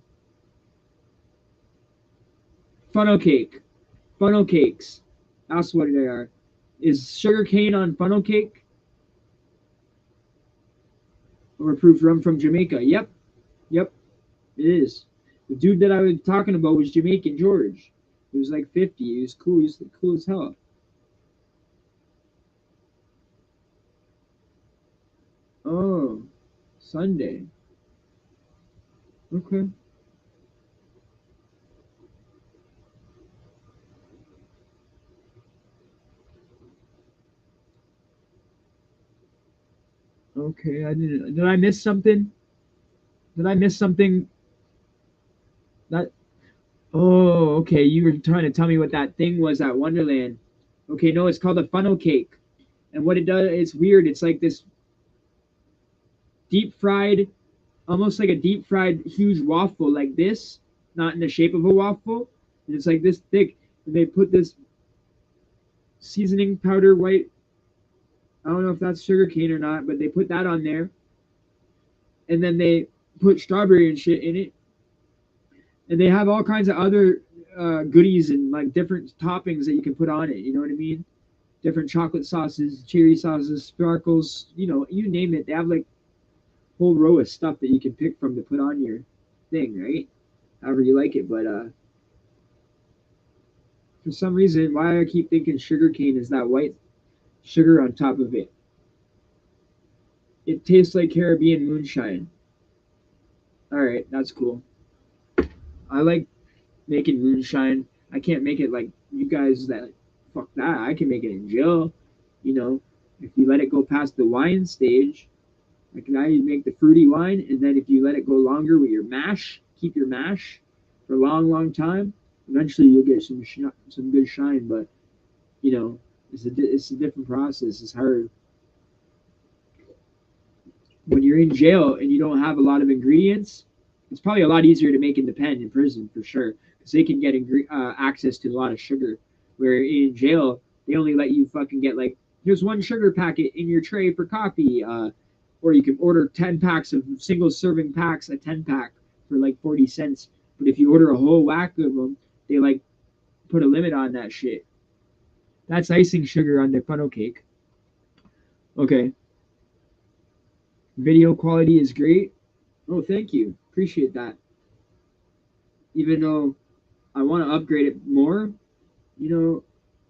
Funnel cake. Funnel cakes. That's what they are. Is sugar cane on funnel cake? Overproof rum from Jamaica. Yep. It is. The dude that I was talking about was Jamaican George. He was like 50. He was cool. He was cool as hell. Oh, Sunday. Okay. Okay. I didn't. Did I miss something? Did I miss something? That. Oh, okay. You were trying to tell me what that thing was at Wonderland. Okay. No, it's called a funnel cake. And what it does, it's weird. It's like this deep fried, almost like a deep fried huge waffle, like this, not in the shape of a waffle. And it's like this thick. And they put this seasoning powder white. I don't know if that's sugar cane or not, but they put that on there. And then they put strawberry and shit in it. And they have all kinds of other goodies and like different toppings that you can put on it. You know what I mean? Different chocolate sauces, cherry sauces, sparkles, you name it. They have like a whole row of stuff that you can pick from to put on your thing, right? However you like it. But for some reason, why I keep thinking sugar cane is that white sugar on top of it. It tastes like Caribbean moonshine. All right, that's cool. I like making moonshine. I can't make it like you guys that fuck that. I can make it in jail, you know, if you let it go past the wine stage. Like now you make the fruity wine, and then if you let it go longer with your mash, keep your mash for a long, long time. Eventually, you'll get some good shine. But it's a different process. It's hard when you're in jail and you don't have a lot of ingredients. It's probably a lot easier to make in the pen in prison for sure, because they can get access to a lot of sugar. Where in jail, they only let you fucking get like, here's one sugar packet in your tray for coffee, or you can order 10 packs of single serving packs, a 10 pack for like 40 cents. But if you order a whole whack of them, they like put a limit on that shit. That's icing sugar on the funnel cake. Okay. Video quality is great. Oh, thank you. Appreciate that. Even though I want to upgrade it more, you know,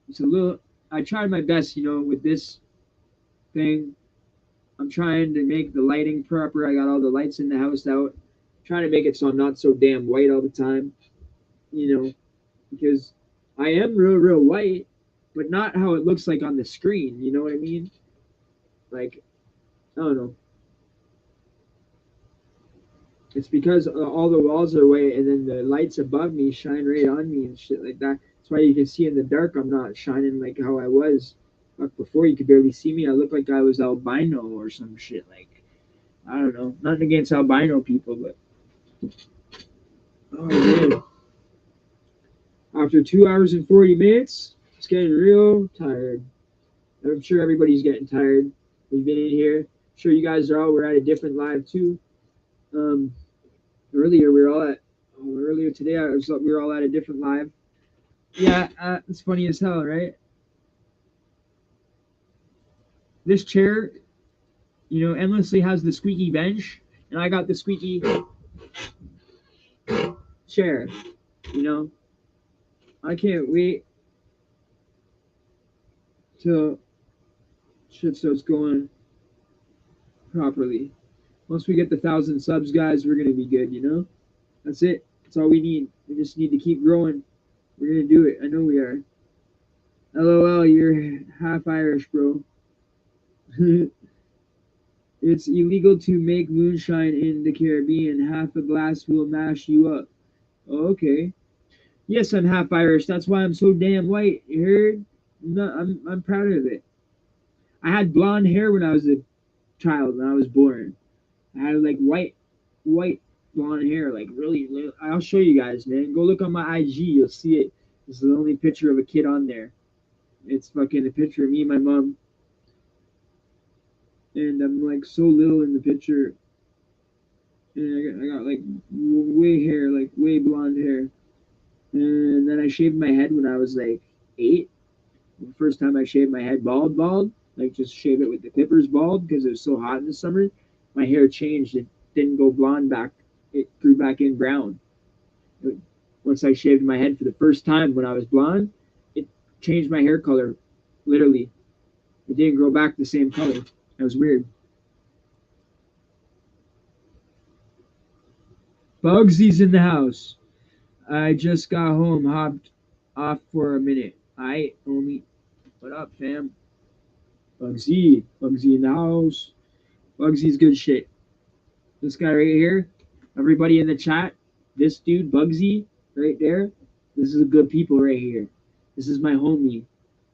it's a little. I tried my best, with this thing. I'm trying to make the lighting proper. I got all the lights in the house out. Trying to make it so I'm not so damn white all the time, because I am real, real white, but not how it looks like on the screen. You know what I mean? Like, I don't know. It's because all the walls are white, and then the lights above me shine right on me and shit like that. That's why you can see in the dark I'm not shining like how I was. Like before, you could barely see me. I looked like I was albino or some shit. Like, I don't know. Nothing against albino people, but oh man. After 2 hours and 40 minutes, it's getting real tired. I'm sure everybody's getting tired. We've been in here. I'm sure you guys are all. We're at a different live too. Um, earlier we were all at. Earlier today, we were all at a different live. Yeah, it's funny as hell, right? This chair, endlessly has the squeaky bench, and I got the squeaky chair. I can't wait till shit starts going properly. Once we get the 1,000 subs, guys, we're gonna be good. That's it. That's all we need. We just need to keep growing. We're gonna do it. I know we are. LOL, you're half Irish, bro. It's illegal to make moonshine in the Caribbean. Half a glass will mash you up. Okay. Yes, I'm half Irish. That's why I'm so damn white. You heard? No, I'm proud of it. I had blonde hair when I was a child, when I was born. I had like white blonde hair, like really. I'll show you guys, man. Go look on my IG. You'll see it. This is the only picture of a kid on there. It's fucking a picture of me and my mom. And I'm like so little in the picture. And I got like way hair, like way blonde hair. And then I shaved my head when I was like 8. The first time I shaved my head bald, like just shave it with the clippers bald because it was so hot in the summer. My hair changed. It didn't go blonde back. It grew back in brown. Once I shaved my head for the first time when I was blonde, it changed my hair color. Literally, it didn't grow back the same color. That was weird. Bugsy's in the house. I just got home, hopped off for a minute. Aight, homie. What up, fam? Bugsy. Bugsy in the house. Bugsy's good shit. This guy right here, everybody in the chat, this dude, Bugsy, right there, this is a good people right here. This is my homie.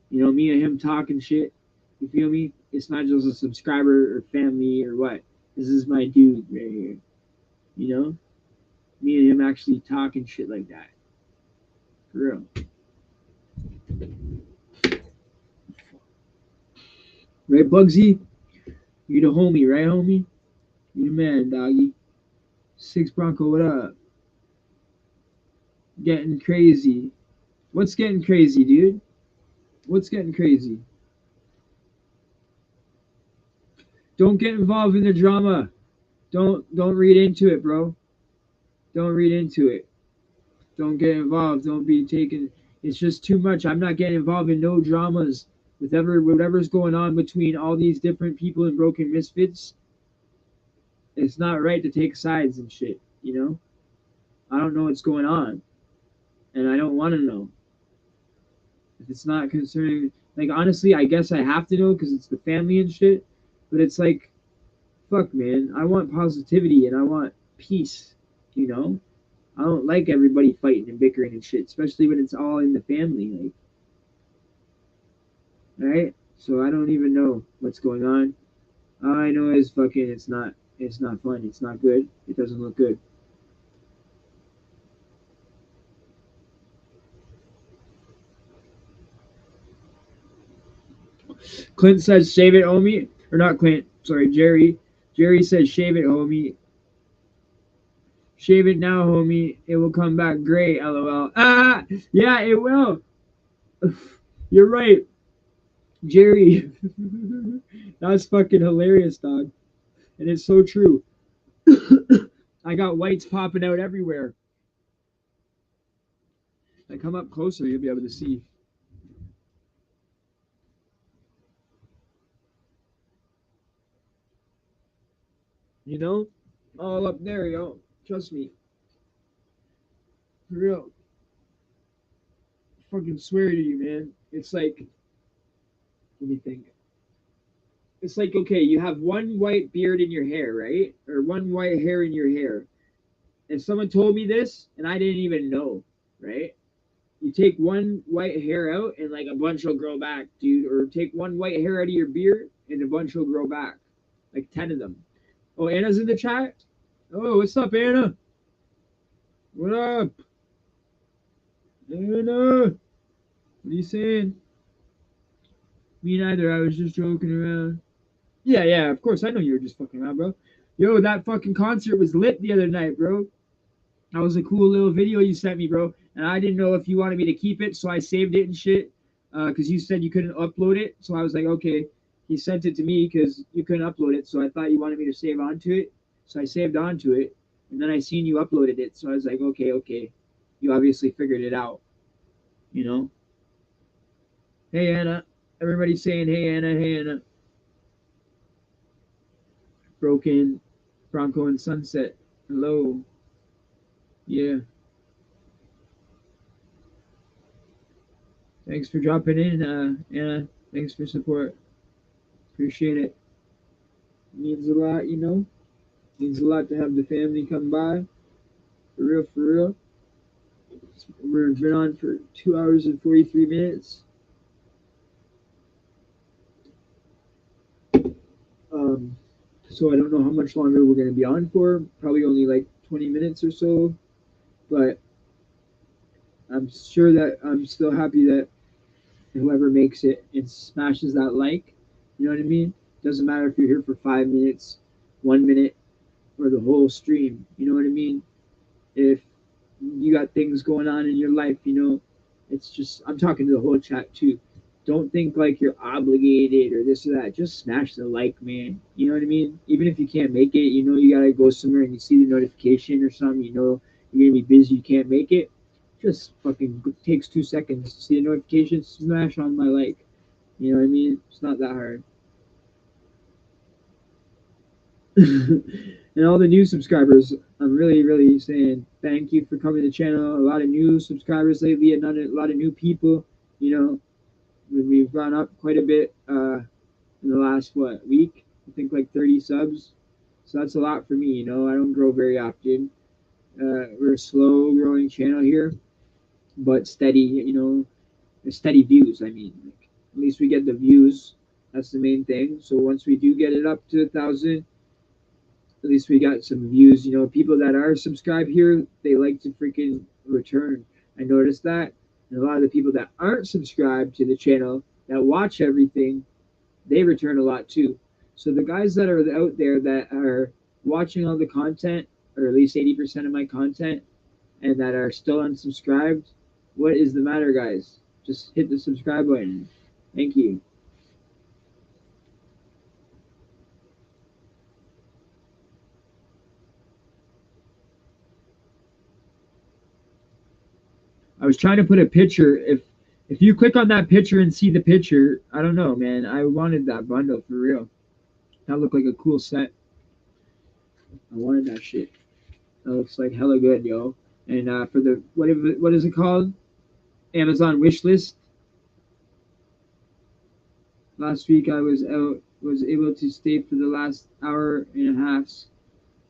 You know, me and him talking shit. You feel me? It's not just a subscriber or family or what. This is my dude right here. You know? Me and him actually talking shit like that. For real. Right, Bugsy? You the homie, right, homie? You the man, doggy. Six Bronco, what up? Getting crazy. What's getting crazy, dude? What's getting crazy? Don't get involved in the drama. Don't read into it, bro. Don't read into it. Don't get involved. Don't be taken. It's just too much. I'm not getting involved in no dramas with whatever's going on between all these different people in Broken Misfits. It's not right to take sides and shit, you know? I don't know what's going on. And I don't want to know. If it's not concerning, like, honestly, I guess I have to know because it's the family and shit. But it's like, fuck, man. I want positivity and I want peace, you know? I don't like everybody fighting and bickering and shit, especially when it's all in the family, like. Right? So I don't even know what's going on. All I know is fucking it's not fun. It's not good. It doesn't look good. Clint says shave it, homie. Or not Clint, sorry, Jerry. Jerry says shave it, homie. Shave it now, homie. It will come back great, lol. Ah, yeah, it will. You're right, Jerry. That's fucking hilarious, dog. And it's so true. I got whites popping out everywhere. I come up closer, you'll be able to see. You know? All up there, yo. Trust me. For real. I fucking swear to you, man. It's like, let me think. It's like, okay, you have one white beard in your hair, right? Or one white hair in your hair. And someone told me this, and I didn't even know, right? You take one white hair out, and like a bunch will grow back, dude. Or take one white hair out of your beard, and a bunch will grow back. Like 10 of them. Oh, Anna's in the chat? Oh, what's up, Anna? What up? Anna? What are you saying? Me neither. I was just joking around. Yeah, of course. I know you were just fucking around, bro. Yo, that fucking concert was lit the other night, bro. That was a cool little video you sent me, bro. And I didn't know if you wanted me to keep it, so I saved it and shit. Because you said you couldn't upload it. So I was like, okay. He sent it to me because you couldn't upload it. So I thought you wanted me to save onto it. So I saved onto it. And then I seen you uploaded it. So I was like, okay. You obviously figured it out. You know? Hey, Anna. Everybody's saying, hey, Anna. Broken Bronco and Sunset. Hello. Yeah. Thanks for dropping in, Anna. Thanks for support. Appreciate it. Means a lot, you know? Means a lot to have the family come by. For real. We've been on for 2 hours and 43 minutes. So I don't know how much longer we're going to be on for. Probably only like 20 minutes or so. But I'm sure that I'm still happy that whoever makes it and smashes that like, you know what I mean? Doesn't matter if you're here for 5 minutes, 1 minute, or the whole stream. You know what I mean? If you got things going on in your life, you know, it's just, I'm talking to the whole chat too. Don't think like you're obligated or this or that. Just smash the like, man. You know what I mean? Even if you can't make it, you know, you gotta go somewhere and you see the notification or something, you know, you're gonna be busy, you can't make it. Just fucking takes 2 seconds. See a notification, smash on my like. You know what I mean? It's not that hard. And all the new subscribers, I'm really, really saying thank you for coming to the channel. A lot of new subscribers lately, and a lot of new people. You know, we've gone up quite a bit in the last week. I think like 30 subs. So that's a lot for me. You know, I don't grow very often. We're a slow growing channel here, but steady. You know, steady views. I mean, like, at least we get the views. That's the main thing. So once we do get it up to 1,000, at least we got some views. You know, people that are subscribed here, they like to freaking return. I noticed that. And a lot of the people that aren't subscribed to the channel, that watch everything, they return a lot too. So the guys that are out there that are watching all the content, or at least 80% of my content, and that are still unsubscribed, what is the matter, guys? Just hit the subscribe button. Thank you. I was trying to put a picture. If you click on that picture and see the picture, I don't know, man. I wanted that bundle for real. That looked like a cool set. I wanted that shit. That looks like hella good, yo. And for the what is it called? Amazon wish list. Last week I was able to stay for the last hour and a half.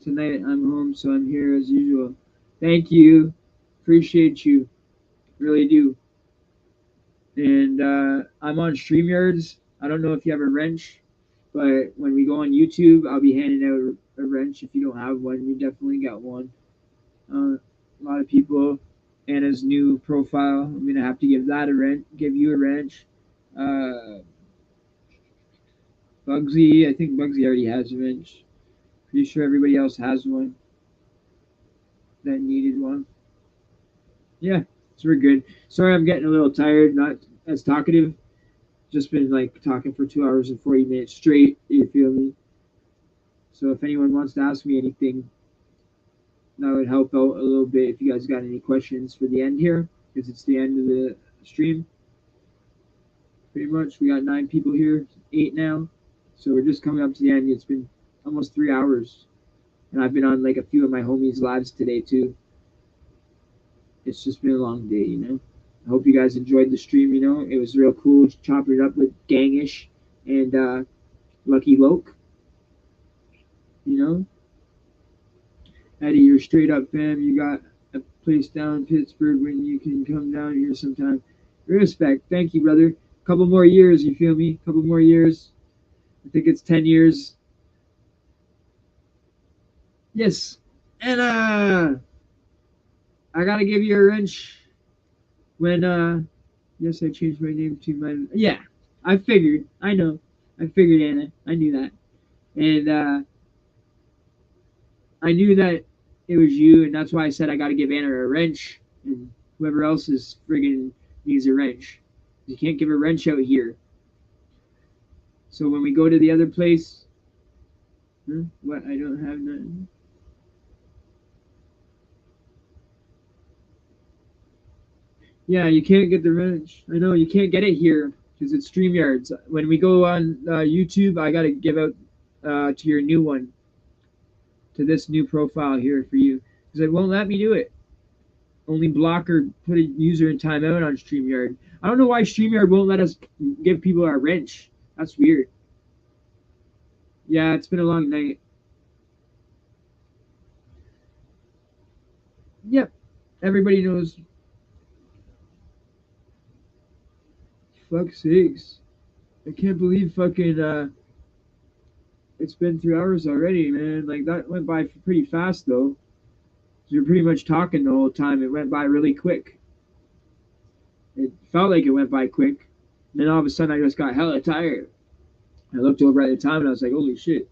Tonight I'm home, so I'm here as usual. Thank you. Appreciate you. Really do. And I'm on StreamYards. I don't know if you have a wrench, but when we go on YouTube, I'll be handing out a wrench. If you don't have one, you definitely got one. A lot of people. Anna's new profile. I'm gonna have to give that a wrench. Give you a wrench. Bugsy. I think Bugsy already has a wrench. Pretty sure everybody else has one that needed one. Yeah, so we're good. Sorry, I'm getting a little tired. Not as talkative. Just been like talking for 2 hours and 40 minutes straight. You feel me? So if anyone wants to ask me anything, that would help out a little bit. If you guys got any questions for the end here, because it's the end of the stream. Pretty much, we got 9 people here, 8 now. So we're just coming up to the end. It's been almost 3 hours, and I've been on like a few of my homies' lives today too. It's just been a long day, you know. I hope you guys enjoyed the stream. You know, it was real cool chopping it up with Gangish and Lucky Loke. You know, Eddie, you're straight up fam. You got a place down in Pittsburgh when you can come down here sometime. Respect. Thank you, brother. Couple more years, you feel me? Couple more years. I think it's 10 years. Yes. And I gotta give you a wrench when yes, I changed my name to my yeah. I figured. I know. I figured, Anna. I knew that. And I knew that it was you, and that's why I said I got to give Anna a wrench, and whoever else is friggin' needs a wrench. You can't give a wrench out here. So when we go to the other place, what? I don't have none. Yeah, you can't get the wrench. I know you can't get it here because it's StreamYards. When we go on YouTube, I got to give out to your new one, to this new profile here for you, because it won't let me do it. Only block or put a user in timeout on StreamYard. I don't know why StreamYard won't let us give people our wrench. That's weird. Yeah, it's been a long night. Yep, everybody knows. Fuck sakes. I can't believe fucking it's been 3 hours already, man. Like that went by pretty fast though. You're pretty much talking the whole time. It went by really quick. It felt like it went by quick. And then all of a sudden I just got hella tired. I looked over at the time and I was like, holy shit.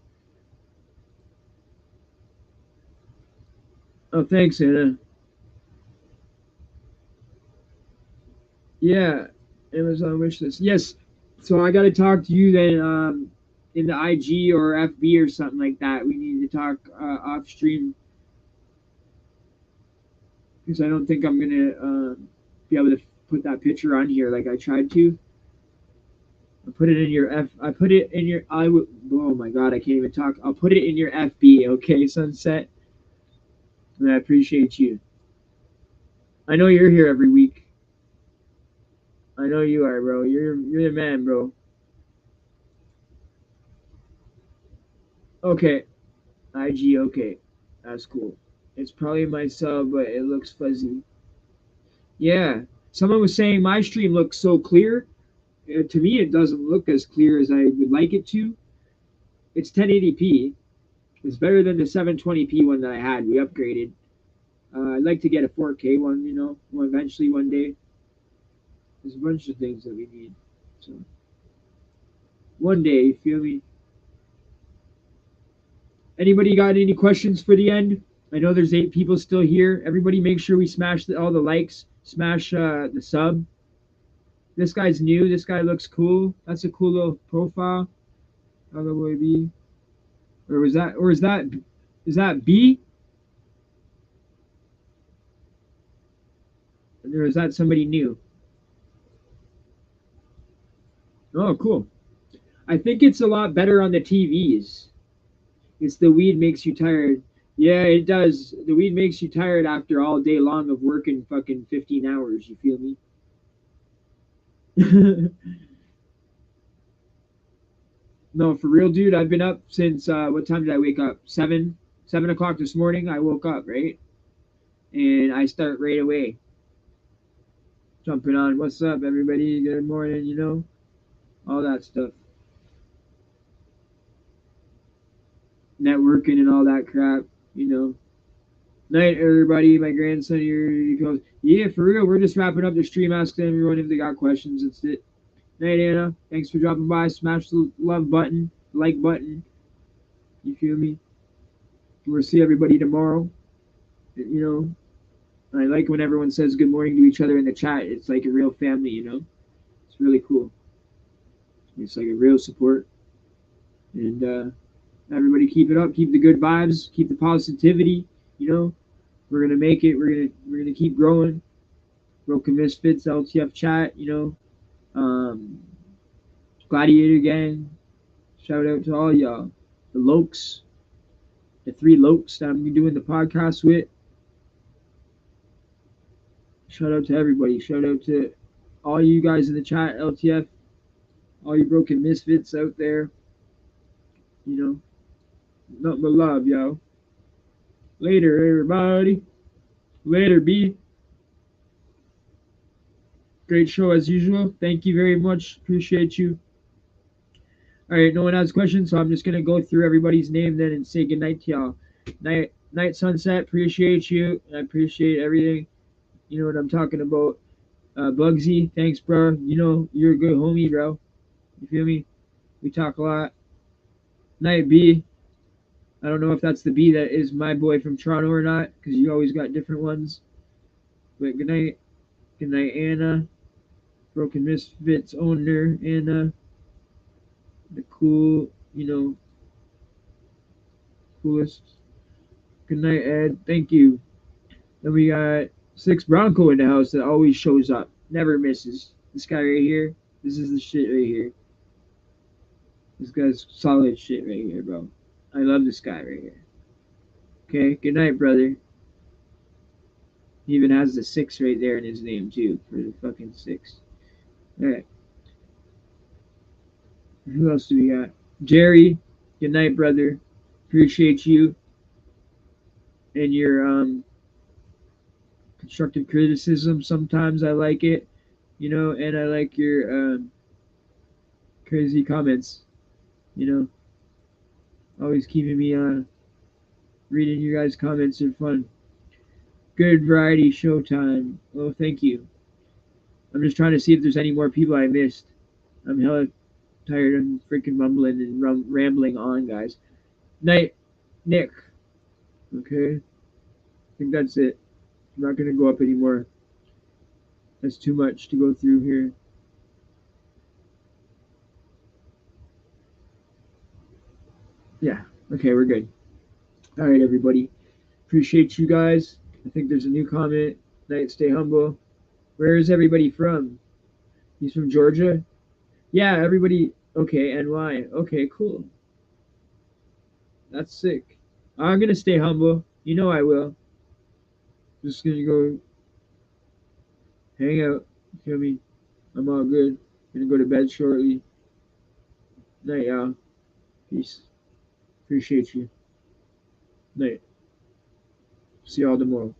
Oh, thanks, Anna. Yeah, Amazon wish list. Yes. So I got to talk to you then in the IG or FB or something like that. We need to talk off stream. because I don't think I'm gonna be able to put that picture on here like I tried to. I put it in your F. I put it in your. I would. Oh my God, I can't even talk. I'll put it in your FB. Okay, Sunset. And I appreciate you. I know you're here every week. I know you are, bro. You're the man, bro. Okay, IG. Okay, that's cool. It's probably my sub, but it looks fuzzy. Yeah, someone was saying my stream looks so clear. To me, it doesn't look as clear as I would like it to. It's 1080p. It's better than the 720p one that I had. We upgraded. I'd like to get a 4K one, eventually one day. There's a bunch of things that we need. So one day, you feel me? Anybody got any questions for the end? I know there's 8 people still here. Everybody make sure we smash all the likes, smash the sub. This guy's new. This guy looks cool. That's a cool little profile. LWB. Is that B? Or is that somebody new? Oh, cool. I think it's a lot better on the TVs. It's the weed makes you tired. Yeah, it does. The weed makes you tired after all day long of working fucking 15 hours. You feel me? No, for real, dude. I've been up since what time did I wake up? 7 o'clock this morning. I woke up, right, and I start right away jumping on. What's up, everybody? Good morning. All that stuff, networking and all that crap. Night, everybody. My grandson here. He goes, yeah, for real. We're just wrapping up the stream. Asking everyone if they got questions. That's it. Night, Anna. Thanks for dropping by. Smash the love button, like button. You feel me? We'll see everybody tomorrow. I like when everyone says good morning to each other in the chat. It's like a real family. It's really cool. It's like a real support. And everybody keep it up. Keep the good vibes. Keep the positivity. We're gonna make it. We're gonna keep growing. Broken Misfits, LTF chat. Um, Gladiator Gang. Shout out to all y'all. The Lokes, the 3 Lokes that I'm doing the podcast with. Shout out to everybody. Shout out to all you guys in the chat, LTF, all you Broken Misfits out there. Nothing but love, yo. Later, everybody. Later, B. Great show as usual. Thank you very much. Appreciate you. All right, no one has questions, so I'm just gonna go through everybody's name then and say goodnight to y'all. Night, Sunset. Appreciate you. I appreciate everything. You know what I'm talking about. Bugsy, thanks, bro. You're a good homie, bro. You feel me? We talk a lot. Night, B. I don't know if that's the B that is my boy from Toronto or not, because you always got different ones. But good night. Good night, Anna. Broken Misfits owner, Anna. The cool, coolest. Good night, Ed. Thank you. Then we got Six Bronco in the house that always shows up, never misses. This guy right here, this is the shit right here. This guy's solid shit right here, bro. I love this guy right here. Okay, good night, brother. He even has the 6 right there in his name, too, for the fucking 6. Alright. Who else do we got? Jerry, good night, brother. Appreciate you and your constructive criticism. Sometimes I like it, and I like your crazy comments, always keeping me reading your guys' comments are fun. Good variety showtime. Oh, thank you. I'm just trying to see if there's any more people I missed. I'm hella tired of freaking mumbling and rambling on, guys. Night, Nick. Okay. I think that's it. I'm not going to go up anymore. That's too much to go through here. Yeah. Okay, we're good. All right, everybody. Appreciate you guys. I think there's a new comment. Night, stay humble. Where is everybody from? He's from Georgia? Yeah, everybody. Okay, NY. Okay, cool. That's sick. I'm gonna stay humble. You know I will. Just gonna go hang out. You feel me? I'm all good. Gonna go to bed shortly. Night, y'all. Peace. Appreciate you. Night. See y'all tomorrow.